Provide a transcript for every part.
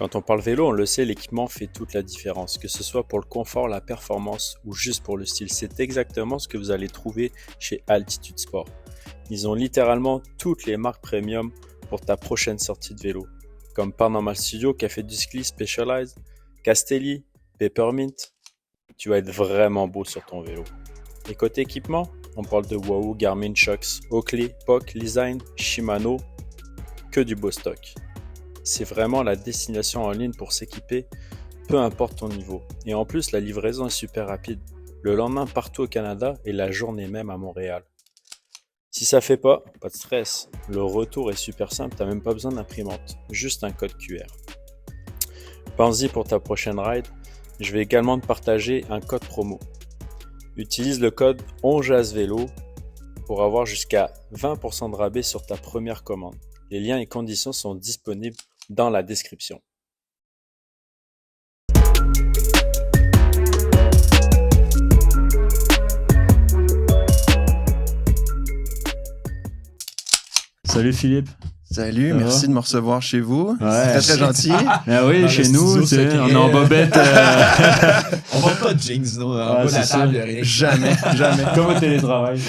Quand on parle vélo, on le sait, l'équipement fait toute la différence, que ce soit pour le confort, la performance ou juste pour le style. C'est exactement ce que vous allez trouver chez Altitude Sport. Ils ont littéralement toutes les marques premium pour ta prochaine sortie de vélo, comme Paranormal Studio, Café du Ski, Specialized, Castelli, Peppermint. Tu vas être vraiment beau sur ton vélo. Et côté équipement, on parle de Wahoo, Garmin, Shox, Oakley, POC, Lesign, Shimano, que du beau stock. C'est vraiment la destination en ligne pour s'équiper, peu importe ton niveau. Et en plus, la livraison est super rapide. Le lendemain partout au Canada et la journée même à Montréal. Si ça fait pas de stress. Le retour est super simple, t'as même pas besoin d'imprimante. Juste un code QR. Pense-y pour ta prochaine ride. Je vais également te partager un code promo. Utilise le code ONJASVELO pour avoir jusqu'à 20% de rabais sur ta première commande. Les liens et conditions sont disponibles dans la description. Salut Philippe. Salut, merci de me recevoir chez vous. Ouais. C'est très gentil. Ah oui, chez nous, tu sais, on est en bobette. On va pas de jeans, non, on va de la table, rien. Jamais. Comme au télétravail.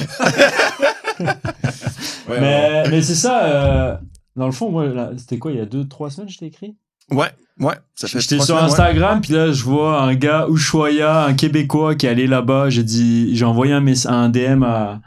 Mais c'est ça, dans le fond, moi, là, c'était quoi, il y a 2-3 semaines, je t'ai écrit? Ouais. Ça fait J'étais 3 sur semaines, Instagram, puis là, je vois un gars, Ushuaïa, un Québécois qui est allé là-bas. J'ai envoyé un DM à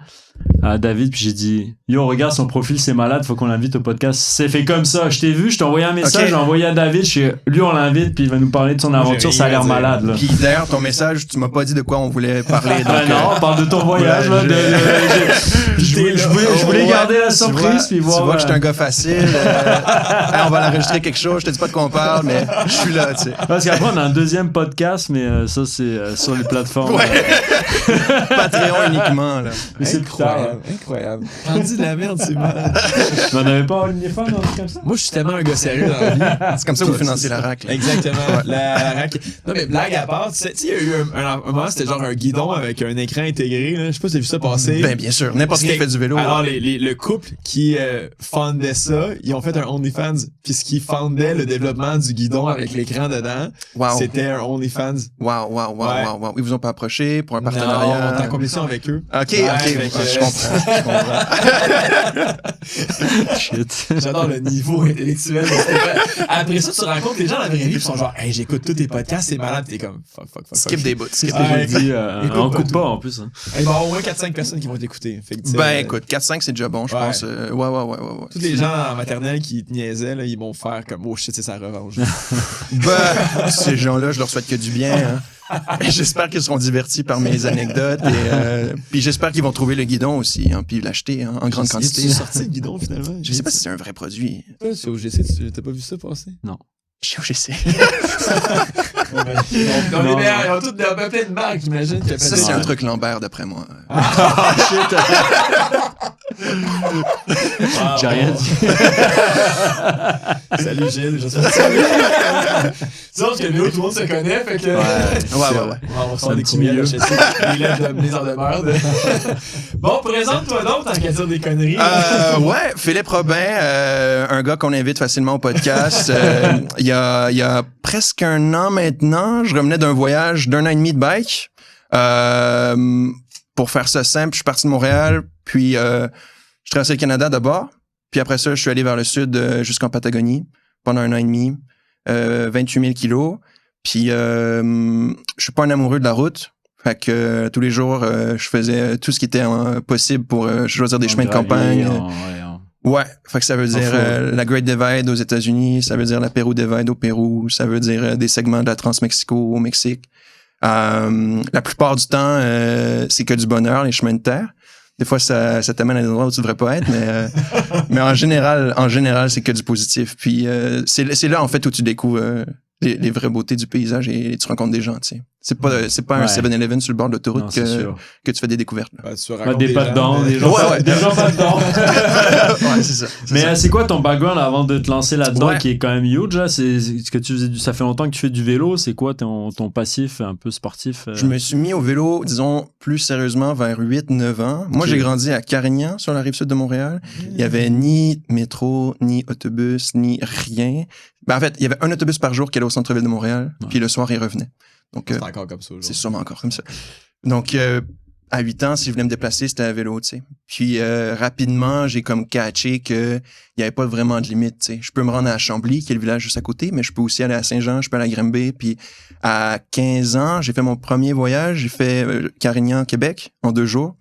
David, puis j'ai dit yo, regarde son profil, c'est malade, faut qu'on l'invite au podcast. C'est fait comme ça, je t'ai vu, je t'ai envoyé un message, Okay. J'ai envoyé à David, lui on l'invite, puis il va nous parler de son aventure, ça a l'air malade là. Puis d'ailleurs, ton message, tu m'as pas dit de quoi on voulait parler. Donc, Non, on parle de ton voyage ouais, là. Je voulais garder la surprise, puis voir. Tu vois que je suis un gars facile. Hey, on va l'enregistrer quelque chose, je te dis pas de quoi on parle, mais je suis là, tu sais. Parce qu'après, on a un deuxième podcast, mais ça, c'est sur les plateformes. Patreon uniquement, là. Mais c'est plus tard. Incroyable. On dit de la merde, c'est mal. Mais on n'avait pas OnlyFans, un truc comme ça? Moi, je suis tellement un gars sérieux dans la vie. C'est comme ça que vous financez la RAC. Là. Exactement. La RAC. Non, mais blague à part, tu sais, il y a eu un moment, c'était genre un guidon avec un écran intégré. Là. Je sais pas si t'as vu ça passer. Ben, bien sûr. N'importe qui fait du vélo. Alors, le couple qui fondait ça, ils ont fait un OnlyFans. Puis ce qui fondait le développement du guidon avec l'écran dedans, c'était un OnlyFans. Wow. Ils vous ont pas approché pour un Non, partenariat? on est en compétition avec eux. OK. Je comprends. Shit. J'adore le niveau intellectuel. Après ça, tu rencontres les gens dans la vraie vie, ils sont genre, hey, j'écoute tous tes podcasts, c'est malade, t'es comme, fuck. Skip des bouts. J'ai dit, on coupe pas en plus. Hein. Il va y avoir au moins 4-5 personnes qui vont t'écouter. Fait que, Ben, écoute, 4-5, c'est déjà bon, je pense. Ouais. Tous les gens en maternelle qui te niaisaient, là, ils vont faire comme, oh shit, c'est sa revanche. Ben, ces gens-là, je leur souhaite que du bien. Hein. Et j'espère qu'ils seront divertis par mes anecdotes. Et puis j'espère qu'ils vont trouver le guidon aussi, hein, puis l'acheter en grande quantité. Tu sorti le guidon finalement? Je sais pas si c'est un vrai produit. C'est OGC, t'as pas vu ça passer? Non. Chez OGC. Ils ont toutes plein de marques, j'imagine. Ça, c'est un truc Lambert, d'après moi. Ah, shit. J'ai rien dit. Salut Gilles, j'espère que ça va. Tu sais, parce que nous, tout le monde se connaît, fait que... Ouais. On sort des petits milieux. Les lèvres de les en demeure. Bon, présente-toi donc, tant qu'à dire des conneries. Ouais, Philippe Robin, un gars qu'on invite facilement au podcast. Il y a presque un an maintenant, je revenais d'un voyage d'1 an et demi de bike. Pour faire ça simple, je suis parti de Montréal, puis je traversais le Canada d'abord, puis après ça, je suis allé vers le sud jusqu'en Patagonie pendant 1 an et demi, 28 000 kilos. Puis je suis pas un amoureux de la route, fait que tous les jours, je faisais tout ce qui était possible pour choisir des chemins de campagne. Ouais, fait que ça veut dire la Great Divide aux États-Unis, ça veut dire la Peru Divide au Pérou, ça veut dire des segments de la Trans-Mexico au Mexique. La plupart du temps, c'est que du bonheur, les chemins de terre. Des fois, ça t'amène à des endroits où tu devrais pas être, mais en général, c'est que du positif. Puis c'est là, en fait, où tu découvres les vraies beautés du paysage et tu rencontres des gens, tu sais. C'est pas un 7-Eleven sur le bord de l'autoroute que tu fais des découvertes. Des pas dedans, des gens pas dedans. Ouais, c'est ça. Mais c'est quoi ton background avant de te lancer là-dedans Ouais. qui est quand même huge là? C'est ce que tu faisais, ça fait longtemps que tu fais du vélo. C'est quoi ton passif un peu sportif? Je me suis mis au vélo, disons, plus sérieusement vers 8-9 ans. Moi, Ok. j'ai grandi à Carignan, sur la rive sud de Montréal. Il y avait ni métro, ni autobus, ni rien. Ben, en fait, il y avait un autobus par jour qui allait au centre-ville de Montréal, puis le soir, il revenait. Donc, C'est encore comme ça aujourd'hui. c'est sûrement encore comme ça. Donc, à 8 ans, si je voulais me déplacer, c'était à vélo, tu sais. Puis, rapidement, j'ai comme catché que il y avait pas vraiment de limite, tu sais. Je peux me rendre à Chambly, qui est le village juste à côté, mais je peux aussi aller à Saint-Jean, je peux aller à Granby. Puis, à 15 ans, j'ai fait mon premier voyage. J'ai fait Carignan, Québec, en 2 jours.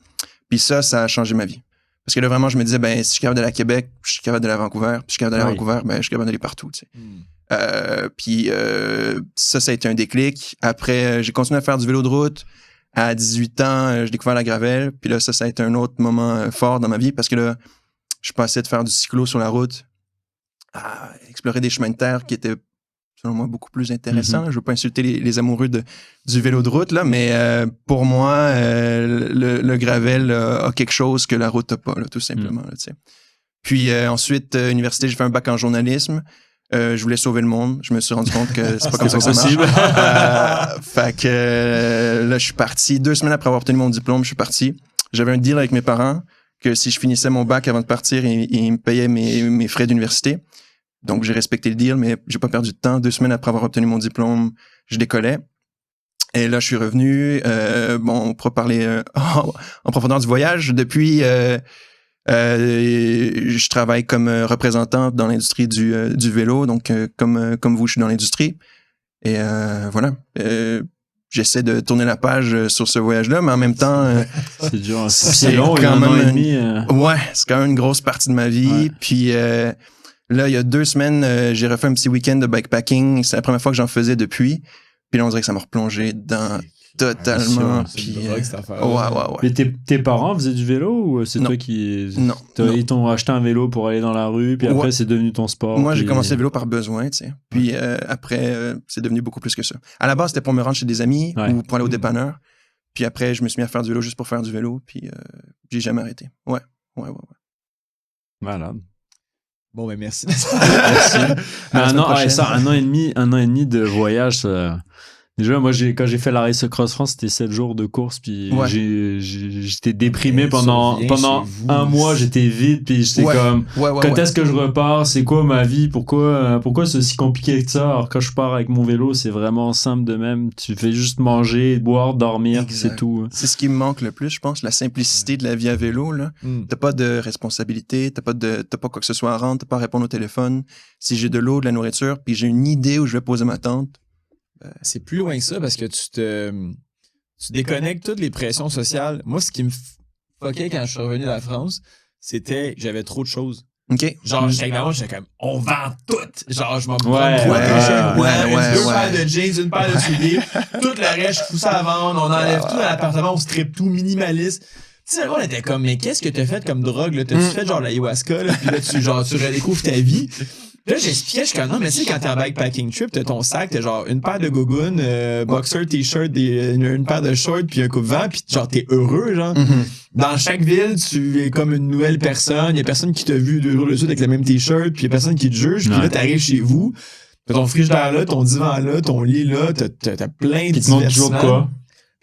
Puis ça a changé ma vie. Parce que là, vraiment, je me disais, ben, si je suis capable d'aller à Québec, je suis capable d'aller à Vancouver. Puis je suis capable d'aller à Oui. Vancouver, ben, je suis capable d'aller partout, tu sais. Puis ça a été un déclic. Après, j'ai continué à faire du vélo de route. À 18 ans, j'ai découvert la gravelle. Puis là, ça a été un autre moment fort dans ma vie parce que là, je passais de faire du cyclo sur la route à explorer des chemins de terre qui étaient, selon moi, beaucoup plus intéressants. Je veux pas insulter les amoureux du vélo de route, là, mais pour moi, le gravel a quelque chose que la route n'a pas, là, tout simplement. Là, tu sais. Puis ensuite, université, j'ai fait un bac en journalisme. Je voulais sauver le monde. Je me suis rendu compte que c'est pas comme ça que ça marche. Fait que là, je suis parti. 2 semaines après avoir obtenu mon diplôme, je suis parti. J'avais un deal avec mes parents que si je finissais mon bac avant de partir, ils me payaient mes frais d'université. Donc, j'ai respecté le deal, mais j'ai pas perdu de temps. 2 semaines après avoir obtenu mon diplôme, je décollais. Et là, je suis revenu. On pourra parler en profondeur du voyage. Depuis... je travaille comme représentant dans l'industrie du vélo, donc comme vous, je suis dans l'industrie. Et voilà. J'essaie de tourner la page sur ce voyage-là, mais en même temps... c'est dur. c'est long, quand un an même et demi. Ouais, c'est quand même une grosse partie de ma vie. Ouais. Puis là, il y a 2 semaines, j'ai refait un petit week-end de bikepacking. C'est la première fois que j'en faisais depuis. Puis là, on dirait que ça m'a replongé dans totalement. C'est Puis une drogue, cette affaire-là. ouais. Mais tes parents faisaient du vélo ou c'est Non. toi qui... Non. Ils t'ont acheté un vélo pour aller dans la rue, puis après, Ouais. c'est devenu ton sport. Moi, j'ai puis- commencé le vélo par besoin, tu sais. Puis après, c'est devenu beaucoup plus que ça. À la base, c'était pour me rendre chez des amis Ouais. ou pour aller au dépanneur. Puis après, je me suis mis à faire du vélo juste pour faire du vélo. Puis j'ai jamais arrêté. Ouais. Malade. Bon, ben merci. Merci. Mais la semaine prochaine. un an et demi de voyage, ça... Déjà, moi, quand j'ai fait la Race Cross France, c'était 7 jours de course, puis Ouais. j'étais déprimé Tu pendant reviens chez vous. un mois, j'étais vide, puis j'étais Ouais. comme, Ouais. quand est-ce que je repars? C'est quoi ma vie? Pourquoi c'est si compliqué que ça? Alors, quand je pars avec mon vélo, c'est vraiment simple de même. Tu fais juste manger, boire, dormir, puis Exact. c'est tout. C'est ce qui me manque le plus, je pense, la simplicité de la vie à vélo, là. T'as pas de responsabilité, t'as pas quoi que ce soit à rendre, t'as pas à répondre au téléphone. Si j'ai de l'eau, de la nourriture, puis j'ai une idée où je vais poser ma tente. C'est plus loin que ça parce que tu déconnectes toutes les pressions sociales. Moi, ce qui me fuckait quand je suis revenu de la France, c'était que j'avais trop de choses. OK? Genre, j'étais comme, on vend tout. Genre, je m'en prends Ouais, 3 ouais, t-shirts, ouais, deux ouais. paires de jeans, une paire de souliers. Tout le reste, je fous ça à vendre. On enlève tout dans l'appartement, on strip tout, minimaliste. Tu sais, on était comme, mais qu'est-ce que t'as fait comme drogue, là? T'as-tu fait genre l'ayahuasca, là? Puis là, tu redécouvres ta vie. Là, j'expliquais, je suis comme, non, mais tu sais, quand t'es en bikepacking trip, t'as ton sac, t'as genre une paire de gougounes, boxer, t-shirt, une paire de shorts, puis un coupe-vent, puis genre, t'es heureux, genre. Mhm. Dans chaque ville, tu es comme une nouvelle personne. Il y a personne qui t'a vu 2 jours de suite avec le même t-shirt, puis il y a personne qui te juge. Puis Ouais. là, t'arrives chez vous, t'as ton frigidaire là, ton divan là, ton lit là, t'as plein de Qui te montre toujours divertissements. quoi?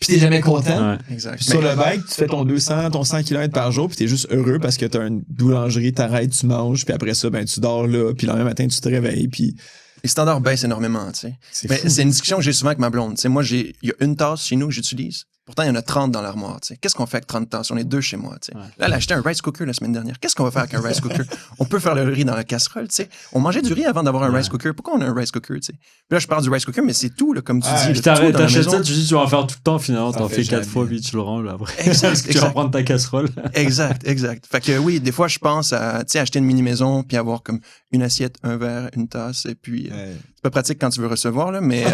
Puis t'es jamais content. Ouais. Exact. Puis sur le bike, tu fais ton 200, ton 100 km par jour, puis t'es juste heureux parce que t'as une boulangerie, t'arrêtes, tu manges, puis après ça, ben tu dors là, puis le lendemain matin, tu te réveilles, puis Les standards baissent énormément, tu sais. c'est Ben, fou. c'est une discussion que j'ai souvent avec ma blonde. Tu sais, moi, il y a une tasse chez nous que j'utilise. Pourtant, il y en a 30 dans l'armoire, tu sais. Qu'est-ce qu'on fait avec 30 tasses? On est 2 chez moi, tu sais. Ouais. Là, elle a acheté un rice cooker la semaine dernière. Qu'est-ce qu'on va faire avec un rice cooker? On peut faire le riz dans la casserole, tu sais. On mangeait du riz avant d'avoir un Ouais. rice cooker. Pourquoi on a un rice cooker, tu sais? Puis là, je parle du rice cooker, mais c'est tout, là, comme tu Ah, dis. Puis là, tout dans la t'achètes maison. ça, tu dis tu vas en faire tout le temps, finalement, Ça t'en fait fais 4 jamais. fois, puis tu le ranges après. Exact, Tu exact. reprends ta casserole. Exact. Fait que oui, des fois, je pense à, tu sais, acheter une mini-maison puis avoir comme une assiette, un verre, une tasse, et puis Ouais. c'est pas pratique quand tu veux recevoir, là, mais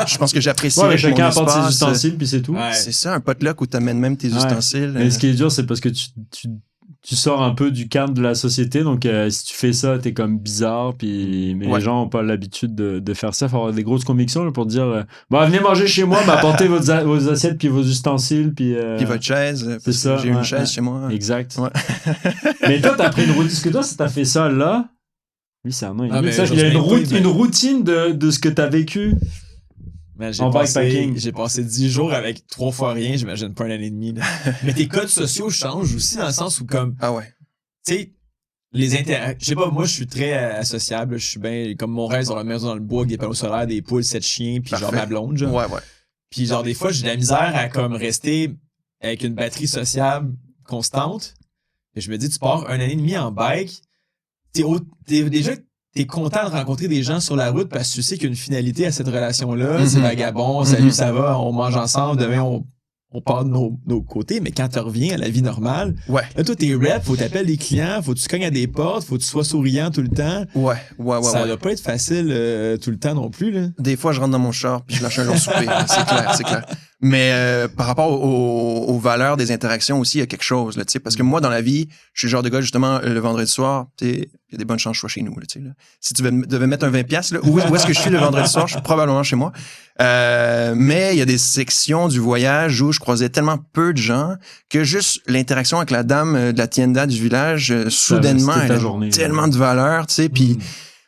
je pense que j'apprécie Ouais, mais mon chacun apporte ses espace. ustensiles, puis c'est tout. Ouais. C'est ça, un potluck où t'amènes même tes Ouais. ustensiles. Mais ce qui est dur, c'est parce que tu sors un peu du cadre de la société, donc si tu fais ça, t'es comme bizarre, puis mais Ouais. les gens n'ont pas l'habitude de faire ça. Il faut avoir des grosses convictions là, pour dire bon, venez manger chez moi, apportez vos assiettes, puis vos ustensiles, puis Puis votre chaise, parce que ça, j'ai ouais, une chaise ouais. chez moi. exact. Ouais. Mais toi, t'as pris une routine. Est-ce que toi, t'as fait ça là? Oui, c'est un an et Ah, demi. mais Ça, j'ose il y a même pas une routine de ce que t'as vécu. Man, En bikepacking. j'ai passé 10 jours avec 3 fois rien, j'imagine pas un année et demie. Là. Mais tes codes sociaux changent aussi dans le sens où, comme, Ah ouais. tu sais, les interactions. Je sais pas, moi, je suis très associable. Je suis bien, comme mon rêve, dans la maison dans le bois, avec des panneaux solaires, des poules, 7 chiens, puis genre Parfait. ma blonde, genre. Ouais, ouais. Puis genre, des fois, j'ai de la misère à, comme, rester avec une batterie sociable constante. Et je me dis, tu pars un année et demie en bike, déjà, t'es content de rencontrer des gens sur la route parce que tu sais qu'il y a une finalité à cette relation-là. C'est vagabond, salut, ça va, on mange ensemble, demain, on part de nos côtés. Mais quand tu reviens à la vie normale, Ouais. là, toi, t'es rep, faut t'appeler des clients, faut que tu cognes à des portes, faut que tu sois souriant tout le temps. Ouais, ouais, ouais. Ça ouais. doit pas être facile tout le temps non plus, là. Des fois, je rentre dans mon char puis je lâche un long souper. C'est clair, c'est clair. Mais par rapport aux valeurs des interactions aussi, il y a quelque chose, là, tu sais, parce que moi, dans la vie, je suis le genre de gars, justement, le vendredi soir, tu sais, il y a des bonnes chances que je sois chez nous, là, tu sais, là. Si tu devais mettre un 20$, là, où est-ce que je suis le vendredi soir? Je suis probablement chez moi. Mais il y a des sections du voyage où je croisais tellement peu de gens que juste l'interaction avec la dame de la tienda du village, soudainement, c'était ta elle a journée, tellement de valeur, tu sais, puis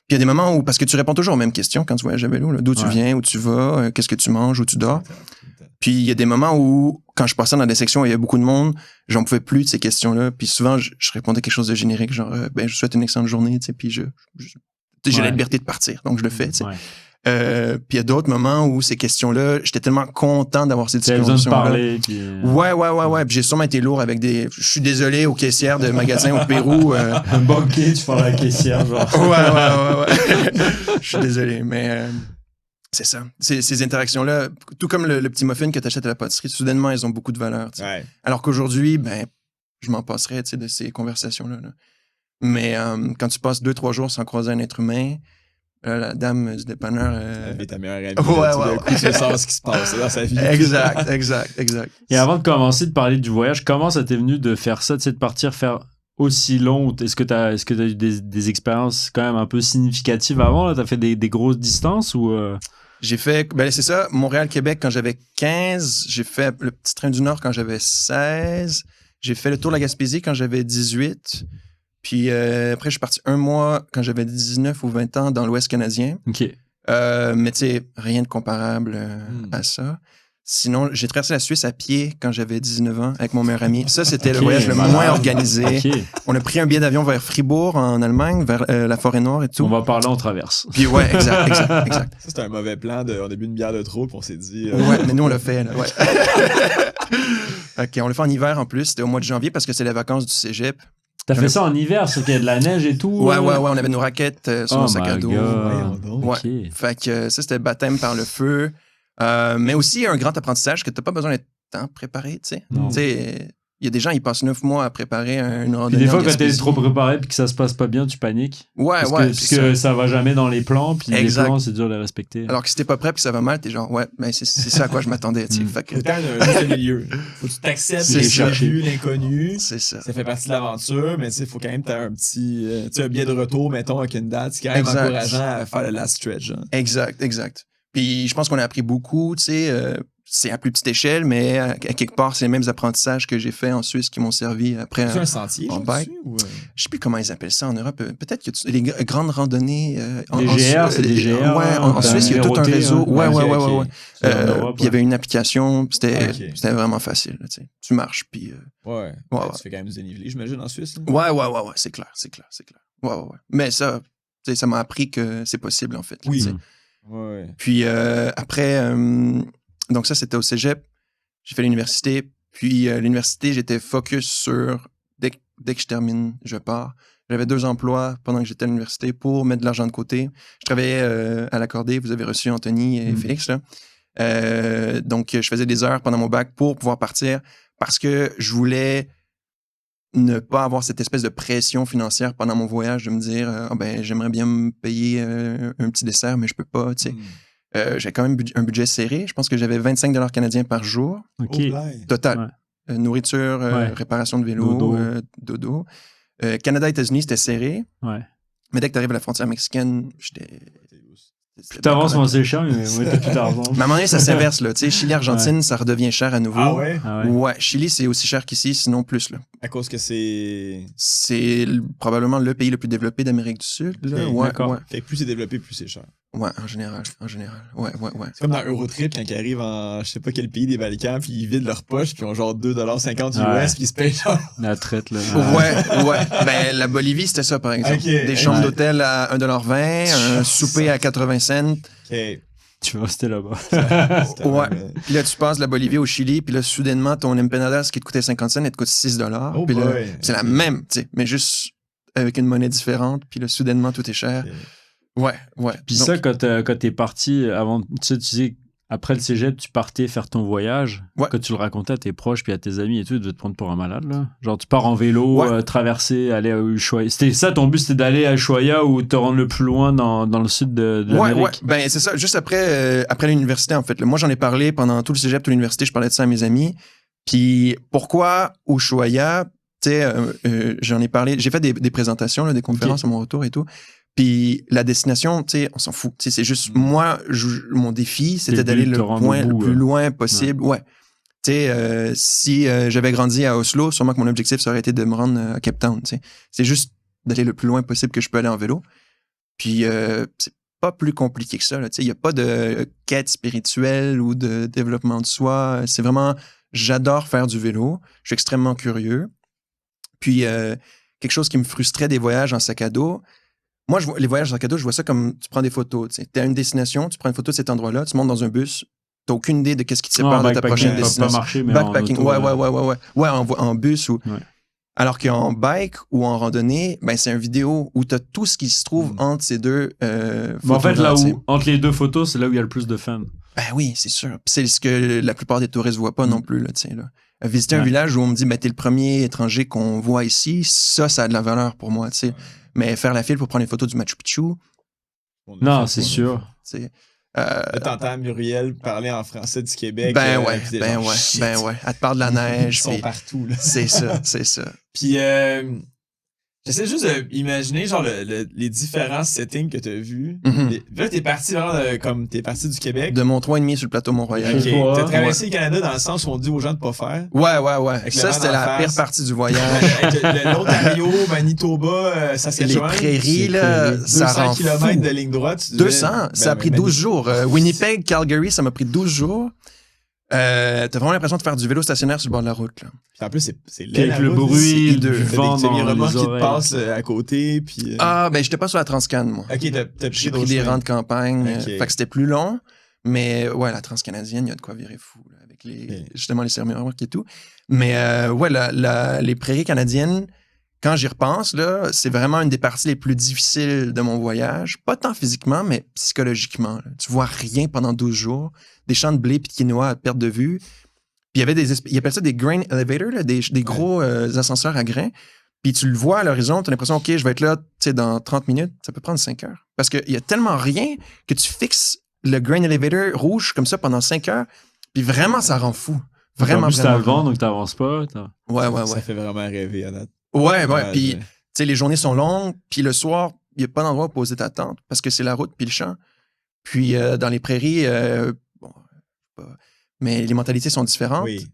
il y a des moments où, parce que tu réponds toujours aux mêmes questions quand tu voyages à vélo, là, d'où tu viens, où tu vas, qu'est-ce que tu manges, où tu dors. Puis il y a des moments où, quand je passais dans des sections où il y a beaucoup de monde, j'en pouvais plus de ces questions-là. Puis souvent, je répondais quelque chose de générique, genre, ben, je souhaite une excellente journée, tu sais, puis j'ai la liberté de partir, donc je le fais, tu sais. Ouais. Puis il y a d'autres moments où ces questions-là, j'étais tellement content d'avoir ces T'avais besoin de discussions-là. parler. Puis, Ouais. Puis j'ai sûrement été lourd avec des... Je suis désolé aux caissières de magasins au Pérou. un banquier, tu parles à la caissière, genre. Ouais. Je suis désolé, mais c'est ça. Ces interactions-là, tout comme le petit muffin que tu achètes à la pâtisserie, soudainement, elles ont beaucoup de valeur. Tu sais. Ouais. Alors qu'aujourd'hui, ben, je m'en passerais, tu sais, de ces conversations-là. Là. Mais quand tu passes 2-3 jours sans croiser un être humain, la dame du dépanneur... Elle est ta meilleure amie. Ouais. Tu sais ce qui se passe dans sa vie. Exact. Et avant de commencer de parler du voyage, comment ça t'est venu de faire ça, tu sais, de partir faire aussi long? Est-ce que t'as eu des expériences quand même un peu significatives avant? Là? T'as fait des grosses distances ou... J'ai fait, ben c'est ça, Montréal-Québec quand j'avais 15. J'ai fait le Petit Train du Nord quand j'avais 16. J'ai fait le Tour de la Gaspésie quand j'avais 18. Puis après, je suis parti un mois quand j'avais 19 ou 20 ans dans l'Ouest canadien. OK. Mais tu sais, rien de comparable à ça. Sinon, j'ai traversé la Suisse à pied quand j'avais 19 ans avec mon meilleur ami. Ça, c'était le voyage le moins organisé. OK. On a pris un billet d'avion vers Fribourg, en Allemagne, vers la Forêt-Noire et tout. On va parler, on traverse. Puis ouais, exact. Ça, c'était un mauvais plan. On a bu une bière de trop, puis on s'est dit... Ouais, mais nous, on l'a fait. Là, ouais. OK, on l'a fait en hiver en plus. C'était au mois de janvier parce que c'est les vacances du cégep. T'as fait ça en hiver, c'est qu'il y a de la neige et tout? Ouais, on avait nos raquettes sur nos sacs à dos. Ouais. Ouais. Fait que ça, c'était baptême par le feu. Mais aussi un grand apprentissage que t'as pas besoin d'être tant préparé, tu sais. Non. Tu sais, il y a des gens, ils passent 9 mois à préparer une randonnée. Puis des fois, en quand t'es Gaspésie. trop préparé puis que ça se passe pas bien, tu paniques. Parce que ça va jamais dans les plans, puis Exact. les plans, c'est dur de les respecter. Alors que si t'es pas prêt puis que ça va mal, t'es genre, ouais, ben c'est ça à quoi je m'attendais, tu sais. Fait que Autant d'un juste milieu. Faut que tu t'acceptes C'est ça. l'inconnu. c'est ça. Ça fait partie de l'aventure, mais il faut quand même que tu un petit un billet de retour, mettons, avec une date. C'est quand même Exact. encourageant à faire le last stretch. Hein. Exact. Puis je pense qu'on a appris beaucoup, tu sais. C'est à plus petite échelle, mais à quelque part, c'est les mêmes apprentissages que j'ai fait en Suisse qui m'ont servi après. C'est un sentier, en genre, bike. dessus, ou... Je sais plus comment ils appellent ça en Europe. Peut-être que les grandes randonnées. Les GR, c'est des GR. Ouais, en Suisse, il y a tout un réseau. Ouais. Ok. C'est en Europe, Puis il y avait une application. C'était Ok. c'était vraiment facile. Là, tu sais. Tu marches, puis. Ouais. Ouais. Tu fais quand même du dénivelé, j'imagine, en Suisse. Hein? Ouais. C'est clair. Ouais. Mais ça, tu sais, ça m'a appris que c'est possible, en fait. là, Oui. tu sais. Ouais. Puis après, donc ça, c'était au cégep. J'ai fait l'université. Puis l'université, j'étais focus sur dès que je termine, je pars. J'avais 2 emplois pendant que j'étais à l'université pour mettre de l'argent de côté. Je travaillais à l'accordé. Vous avez reçu Anthony et Félix, là. Donc, je faisais des heures pendant mon bac pour pouvoir partir parce que je voulais ne pas avoir cette espèce de pression financière pendant mon voyage de me dire j'aimerais bien me payer un petit dessert, mais je peux pas, tu sais. J'avais quand même un budget serré. Je pense que j'avais 25 $ canadiens par jour. OK. Total. Ouais. nourriture, Ouais. réparation de vélo, dodo. Canada, États-Unis, c'était serré. Ouais. Mais dès que tu arrives à la frontière mexicaine, j'étais. Plus t'avances, moins c'est cher, mais ouais, t'as plus d'argent. Mais à un moment donné, ça s'inverse, là. Tu sais, Chili, Argentine, ça redevient cher à nouveau. Ah ouais? Ah ouais. Ouais, Chili, c'est aussi cher qu'ici, sinon plus, là. À cause que c'est. C'est probablement le pays le plus développé d'Amérique du Sud, là. Ok, Ouais, d'accord. ouais. Fait que plus c'est développé, plus c'est cher. Ouais, en général. Ouais. C'est comme dans Eurotrip quand ils arrivent en je sais pas quel pays des Balkans, puis ils vident leur poche, puis ils ont genre 2,50 Ouais. US, puis ils se payent genre. La traite, là. Ouais. Ben, la Bolivie, c'était ça, par exemple. Ok. Des chambres Ouais. d'hôtel à 1,20 $, un souper à 80 cents. Ok. Tu vas rester là-bas. C'était Ouais. vraiment- Puis là, tu passes de la Bolivie au Chili, puis là, soudainement, ton empanadas qui te coûtait 50 cents, elle te coûte 6 $. Oh Puis là, boy. c'est la même, tu sais, mais juste avec une monnaie différente, puis là, soudainement, tout est cher. Ouais. Puis Donc, ça, quand t'es parti, avant, tu sais, tu dis, après le cégep, tu partais faire ton voyage. Ouais. Quand tu le racontais à tes proches puis à tes amis et tout, ils devaient te prendre pour un malade, là. Genre, tu pars en vélo, Ouais. traverser, aller à Ushuaia. C'était ça, ton but, c'était d'aller à Ushuaia ou te rendre le plus loin dans le sud de l'Amérique. Ouais. Ben, c'est ça. Juste après l'université, en fait. Là, moi, j'en ai parlé pendant tout le cégep, toute l'université, je parlais de ça à mes amis. Puis, pourquoi Ushuaia? Tu sais, j'en ai parlé. J'ai fait des présentations, là, des conférences à mon retour et tout. Puis, la destination, tu sais, on s'en fout. Tu sais, c'est juste, moi, mon défi, c'était Le d'aller but de le te rendre point au le bout, plus loin possible. Ouais. Tu sais, si j'avais grandi à Oslo, sûrement que mon objectif, ça aurait été de me rendre à Cape Town, tu sais. C'est juste d'aller le plus loin possible que je peux aller en vélo. Puis, c'est pas plus compliqué que ça, là. Tu sais, il n'y a pas de quête spirituelle ou de développement de soi. C'est vraiment, j'adore faire du vélo. Je suis extrêmement curieux. Puis, quelque chose qui me frustrait des voyages en sac à dos. Moi, les voyages en sac à dos, je vois ça comme tu prends des photos. Tu es à une destination, tu prends une photo de cet endroit-là, tu montes dans un bus, tu n'as aucune idée de qu'est-ce qui te sépare de ta prochaine pas destination. marcher, mais Backpacking, en auto, ouais. Ouais, en bus ou. Ouais. Alors qu'en bike ou en randonnée, ben c'est un vidéo où tu as tout ce qui se trouve entre ces deux. Mais en fait, là photos-là, tu sais. où, entre les deux photos, c'est là où il y a le plus de fans. Ben oui, c'est sûr. Puis c'est ce que la plupart des touristes voient pas non plus, là, tu sais, là. Visiter un Ouais. village où on me dit, ben, t'es le premier étranger qu'on voit ici, ça a de la valeur pour moi, tu sais. Mais faire la file pour prendre les photos du Machu Picchu, Non, c'est sûr. tu sais. Là, t'entends Muriel parler en français du Québec. Ben puis t'es genre, shit, ouais. Elle te parle de la Ils neige, sont puis partout, là. c'est ça. Puis, j'essaie juste d'imaginer, genre, les différents settings que t'as vus. Mhm. Là, t'es parti vraiment comme t'es parti du Québec. De mon 3,5 sur le plateau Mont-Royal. Ok. Chez toi, T'as traversé le Canada dans le sens où on dit aux gens de pas faire. Ouais. Avec le Ça, vent c'était d'en la face. pire partie du voyage. Avec l'Ontario, Manitoba, Les Saskatchewan. prairies, là, ça 200 rend km fou. de ligne droite. tu disais, 200, ça a pris 12 jours. Winnipeg, Calgary, ça m'a pris 12 jours. T'as vraiment l'impression de faire du vélo stationnaire sur le bord de la route, là. Puis en plus, c'est Puis laid, avec la le route. bruit, c'est du hideux. vent T'as des dans remorques les qui te oreilles. passent à côté, puis... Ah, ben, j'étais pas sur la Transcan, moi. Ok, t'as J'ai pris pris d'autres des chemins. rangs de campagne. Ok. Fait que c'était plus long. Mais ouais, la transcanadienne, il y a de quoi virer fou, là, avec Ok. justement les remorques et tout. Mais ouais, les prairies canadiennes, quand j'y repense, là, c'est vraiment une des parties les plus difficiles de mon voyage. Pas tant physiquement, mais psychologiquement, là. Tu vois rien pendant 12 jours. Des champs de blé puis de quinoa à perte de vue. Puis il y avait ils appellent ça des grain elevators, là, des gros ascenseurs à grains. Puis tu le vois à l'horizon, tu as l'impression, OK, je vais être là, tu sais, dans 30 minutes. Ça peut prendre 5 heures. Parce qu'il y a tellement rien que tu fixes le grain elevator rouge comme ça pendant 5 heures. Puis vraiment, ça rend fou. Vraiment, En plus, t'as vraiment. le vent, donc t'avances pas. Ouais. Ça fait vraiment rêver à date. Ouais. Ouais, Puis, ouais. tu sais, les journées sont longues. Puis le soir, il n'y a pas d'endroit où poser ta tente parce que c'est la route puis le champ. Puis dans les prairies, mais les mentalités sont différentes. Oui.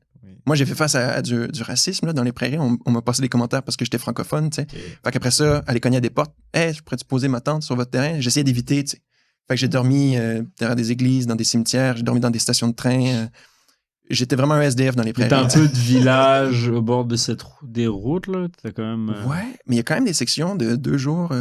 Moi, j'ai fait face à du racisme là, dans les prairies. On m'a passé des commentaires parce que j'étais francophone, tu sais. Ok. Fait qu'après ça, aller cogner à des portes. « Hey, je pourrais-tu poser ma tente sur votre terrain? » J'essayais d'éviter, tu sais. Fait que j'ai dormi derrière des églises, dans des cimetières. J'ai dormi dans des stations de train. J'étais vraiment un SDF dans les prairies. T'as un peu de village au bord de des routes, là. T'as quand même. Ouais, mais il y a quand même des sections de 2 jours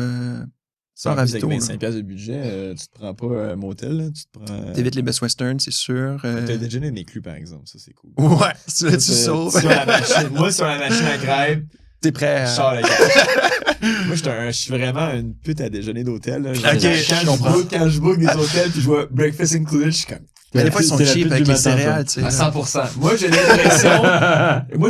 sans En plus, ravito. avec là. 25$ de budget, tu te prends pas un motel, là, tu te prends... T'évites les Best Western, c'est sûr. T'as déjeuner inclus, par exemple, ça c'est cool. Ouais, là, tu Ça, sauves. sur la machine. Moi, sur la machine à crêpes, T'es prêt je à... sors le gars. Moi, je suis vraiment une pute à déjeuner d'hôtel. Là. Ok, je comprends. Quand je book des hôtels puis je vois breakfast included, je suis comme Mais des fois, ils sont C'est la cheap pute avec du les matin, céréales, tu sais. À 100%. Moi,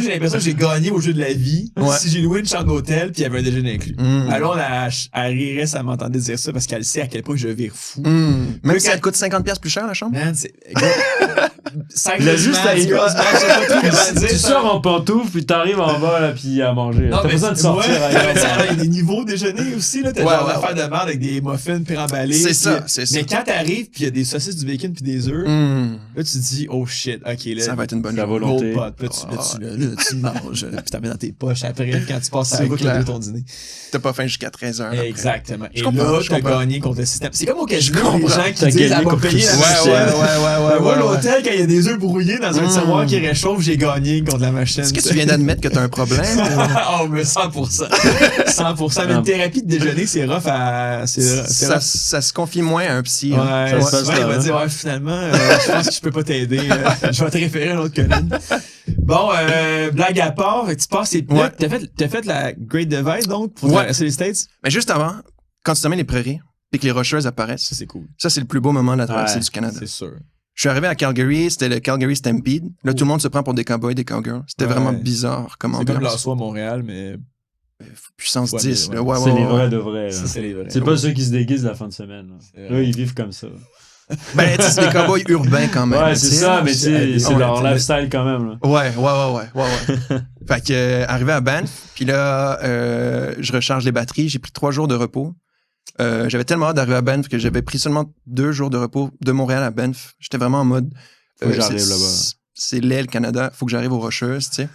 j'ai l'impression que j'ai gagné au jeu de la vie Ouais. si j'ai loué une chambre d'hôtel puis il y avait un déjeuner inclus. Mm. Alors, elle rirait, ça m'entendait dire ça parce qu'elle sait à quel point je vire fou. Même Mais si quand- elle coûte 50$ plus cher, la chambre. Man, c'est. Il a juste à y- Tu Tu sors en pantoufle, puis t'arrives en bas, là, puis à manger. T'as besoin de sortir ailleurs. Il y a des niveaux déjeuner aussi, là. T'as Ouais, genre ouais, l'affaire de merde avec des muffins préemballés. C'est puis- ça, c'est ça. Mais quand t'arrives puis il y a des saucisses, du bacon puis des œufs, là, tu te dis, oh shit, ok, là. Ça va être une bonne La journée. volonté. Gold pot. Là, tu manges, puis t'as mis dans tes poches après quand tu passes à C'est la route clair. de ton dîner. T'as pas faim jusqu'à 13h. Exactement. Et comprends, là, je t'as comprends. gagné contre le système. C'est comme au casino, Je les comprends. gens qui T'as disent, gagné elle va contre payer le la système. machine. Moi, ouais. l'hôtel, quand il y a des œufs brouillés dans un tiroir qui réchauffe, j'ai gagné contre la machine. Est-ce que tu viens d'admettre que t'as un problème? Oh, mais 100%. 100%. Mais une thérapie de déjeuner, c'est rough à. C'est rough. Ça se confie moins à un psy. Ouais, hein. ça se passe souvent, il là, va hein. dire, ouais, finalement, je pense que je peux pas t'aider. Je vais te référer à une autre colline. Bon, blague à part, tu passes et Ouais. t'as fait la Great Divide, donc, pour Ouais. traverser les States? Mais juste avant, quand tu termines les prairies et que les rocheuses apparaissent, Ça, c'est cool. ça, c'est le plus beau moment de la traversée Ouais, du Canada. C'est sûr. Je suis arrivé à Calgary, c'était le Calgary Stampede. Là, tout le monde se prend pour des cowboys, des cowgirls. C'était Ouais. vraiment bizarre comme C'est comme ambiance. l'Assois Montréal, mais Puissance Ouais, 10. mais là. ouais. Ouais, C'est ouais, les ouais. vrais de vrais. là. ça, c'est les vrais. C'est pas ceux qui se déguisent la fin de semaine. Là, C'est vrai. Là, ils vivent comme ça. Ben, tu sais, c'est des cowboys urbains quand même. Ouais, tu c'est sais. ça, mais tu sais, c'est Ouais, leur t'sais, lifestyle quand même. Là. Ouais. Fait que, arrivé à Banff, puis là, je recharge les batteries. J'ai pris 3 jours de repos. J'avais tellement hâte d'arriver à Banff que j'avais pris seulement 2 jours de repos de Montréal à Banff. J'étais vraiment en mode. Faut que j'arrive c'est- là-bas. C'est l'aile Canada. Faut que j'arrive aux Rocheuses, tu sais.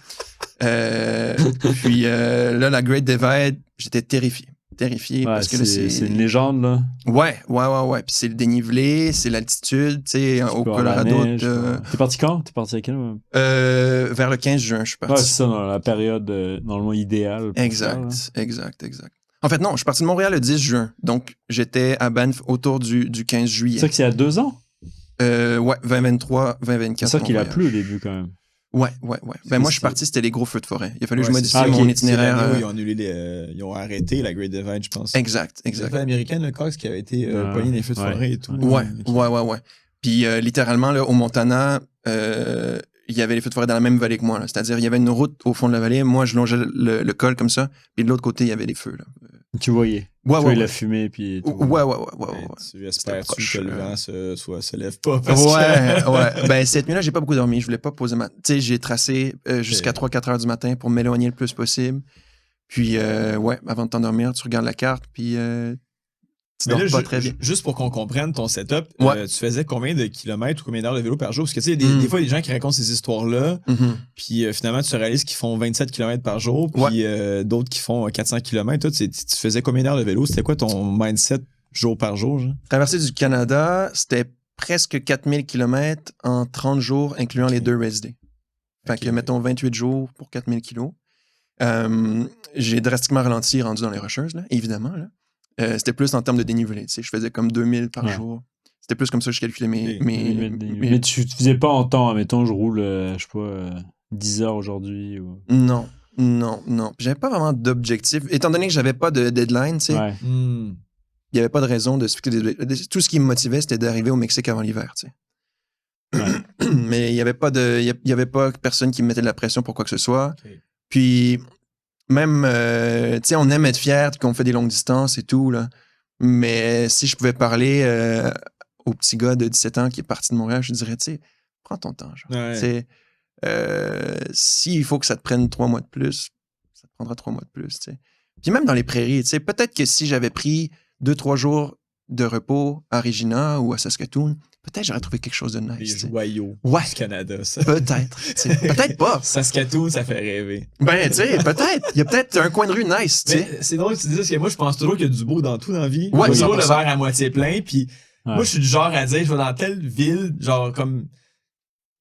Puis là, la Great Divide, j'étais terrifié. Terrifié Ouais, parce que là, c'est une légende, là. Ouais. Puis c'est le dénivelé, c'est l'altitude, tu sais, au peux avoir la Colorado. neige, T'es parti quand? T'es parti à quel moment? Vers le 15 juin, je suis Ouais, parti. c'est ça, dans la période normalement idéale. pour Exact, ça, là. exact. En fait, non, je suis parti de Montréal le 10 juin. Donc, j'étais à Banff autour du 15 C'est juillet. ça que c'est il y a 2 ans? Ouais, 2023, 2024. C'est ça mon qu'il a voyage. plu au début, quand même. Ouais. Ben, moi, je suis parti, c'était les gros feux de forêt. Il a fallu que je Ouais, modifie c'est- mon ok. itinéraire. C'est l'année où ils ont annulé ils ont arrêté la Great Divide, je pense. Exact. C'est américaine, le Cox, qui avait été Ouais. pogné dans les feux de Ouais. forêt et tout. Ouais. Puis littéralement, là, au Montana, il y avait les feux de forêt dans la même vallée que moi. là. C'est-à-dire, il y avait une route au fond de la vallée. Moi, je longeais le col comme ça. Puis de l'autre côté, il y avait les feux. Là. Tu voyais. Ouais, Tu voyais ouais. la fumée, puis tout. Ouais. Tu espères proche, que le vent se lève pas. Parce Ouais. Ben, cette nuit-là, j'ai pas beaucoup dormi. Je voulais pas poser ma. Tu sais, j'ai tracé jusqu'à 3-4 heures du matin pour m'éloigner le plus possible. Puis, avant de t'endormir, tu regardes la carte, puis tu dors pas très bien. Juste pour qu'on comprenne ton setup, Ouais. tu faisais combien de kilomètres ou combien d'heures de vélo par jour? Parce que tu sais, des fois, il y a des gens qui racontent ces histoires-là, Mhm. puis finalement, tu réalises qu'ils font 27 km par jour, puis d'autres qui font 400 km. Toi, tu faisais combien d'heures de vélo? C'était quoi ton mindset jour par jour? Genre? Traversée du Canada, c'était presque 4000 km en 30 jours, incluant les 2 rest days. Fait que, mettons, 28 jours pour 4000 kilos. J'ai drastiquement ralenti rendu dans les Rocheuses, là, évidemment. Là. C'était plus en termes de dénivelé. Tu sais, je faisais comme 2000 par Ouais. jour. C'était plus comme ça que je calculais mes... Mais tu faisais pas en temps. Mettons, je roule, je sais pas, 10 heures aujourd'hui. Ou... Non. Puis j'avais pas vraiment d'objectif. Étant donné que j'avais pas de deadline, tu sais, Ouais. il y avait pas de raison de se fixer des... Tout ce qui me motivait, c'était d'arriver au Mexique avant l'hiver, tu sais. Ouais. Mais il y avait pas personne qui me mettait de la pression pour quoi que ce soit. Ok. Puis même, tu sais, on aime être fier qu'on fait des longues distances et tout, là. Mais si je pouvais parler au petit gars de 17 ans qui est parti de Montréal, je dirais, tu sais, prends ton temps. Genre. Ouais. Tu sais, s'il faut que ça te prenne 3 mois de plus, ça te prendra 3 mois de plus, tu sais. Puis même dans les prairies, tu sais, peut-être que si j'avais pris 2-3 jours de repos à Regina ou à Saskatoon, peut-être j'aurais trouvé quelque chose de Les nice. tu sais. joyaux Ouais. du Canada, ça. Peut-être. tu sais. Peut-être pas. Saskatoon, ça fait rêver. Ben, tu sais, peut-être. Il y a peut-être un coin de rue nice, tu sais. Mais c'est drôle que tu dis ça, parce que moi, je pense toujours qu'il y a du beau dans tout dans la vie. Ouais, Moi, toujours le 100%. verre à moitié plein, puis Ouais. moi, je suis du genre à dire, je vais dans telle ville, genre comme...